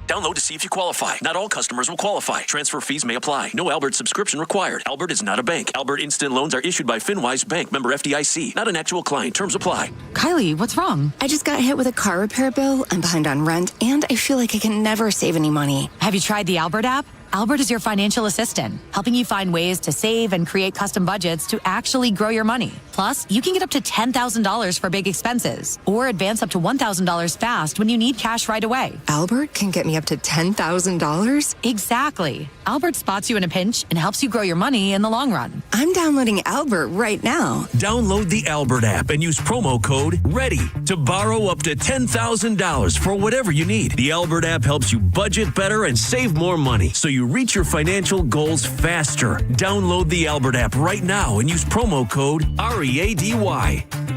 Download to see if you qualify. Not all customers will qualify. Transfer fees may apply. No Albert subscription required. Albert is not a bank. Albert Instant Loans are issued by FinWise Bank, member FDIC. Not an actual client. Terms apply. Kylie, what's wrong? I just got hit with a car repair bill. I'm behind on rent, and I feel like I can never save any money. Have you tried the Albert app? Albert is your financial assistant, helping you find ways to save and create custom budgets to actually grow your money. Plus, you can get up to $10,000 for big expenses or advance up to $1,000 fast when you need cash right away. Albert can get me up to $10,000? Exactly. Albert spots you in a pinch and helps you grow your money in the long run. I'm downloading Albert right now. Download the Albert app and use promo code READY to borrow up to $10,000 for whatever you need. The Albert app helps you budget better and save more money, so you reach your financial goals faster. Download the Albert app right now and use promo code READY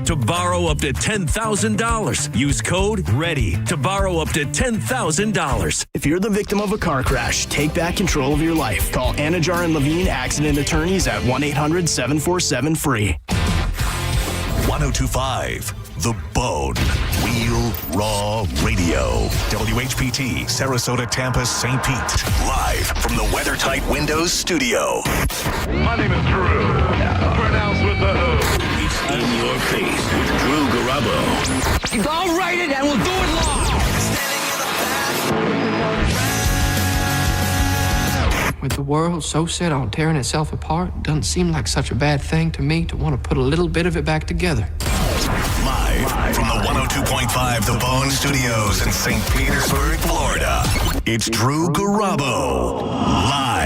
to borrow up to $10,000. Use code READY to borrow up to $10,000. If you're the victim of a car crash, take back control of your life. Call Anajar and Levine Accident Attorneys at 1-800-747-FREE. 1025 The Bone. Real Raw Radio. WHPT, Sarasota, Tampa, St. Pete. Live from the WeatherTight Windows studio. My name is Drew. Pronounced with the O. It's in your face with Drew Garabo. I'll write it and we'll do it live. With the world so set on tearing itself apart, it doesn't seem like such a bad thing to me to want to put a little bit of it back together. Live from the 102.5 The Bone Studios in St. Petersburg, Florida. It's Drew Garabo. Live.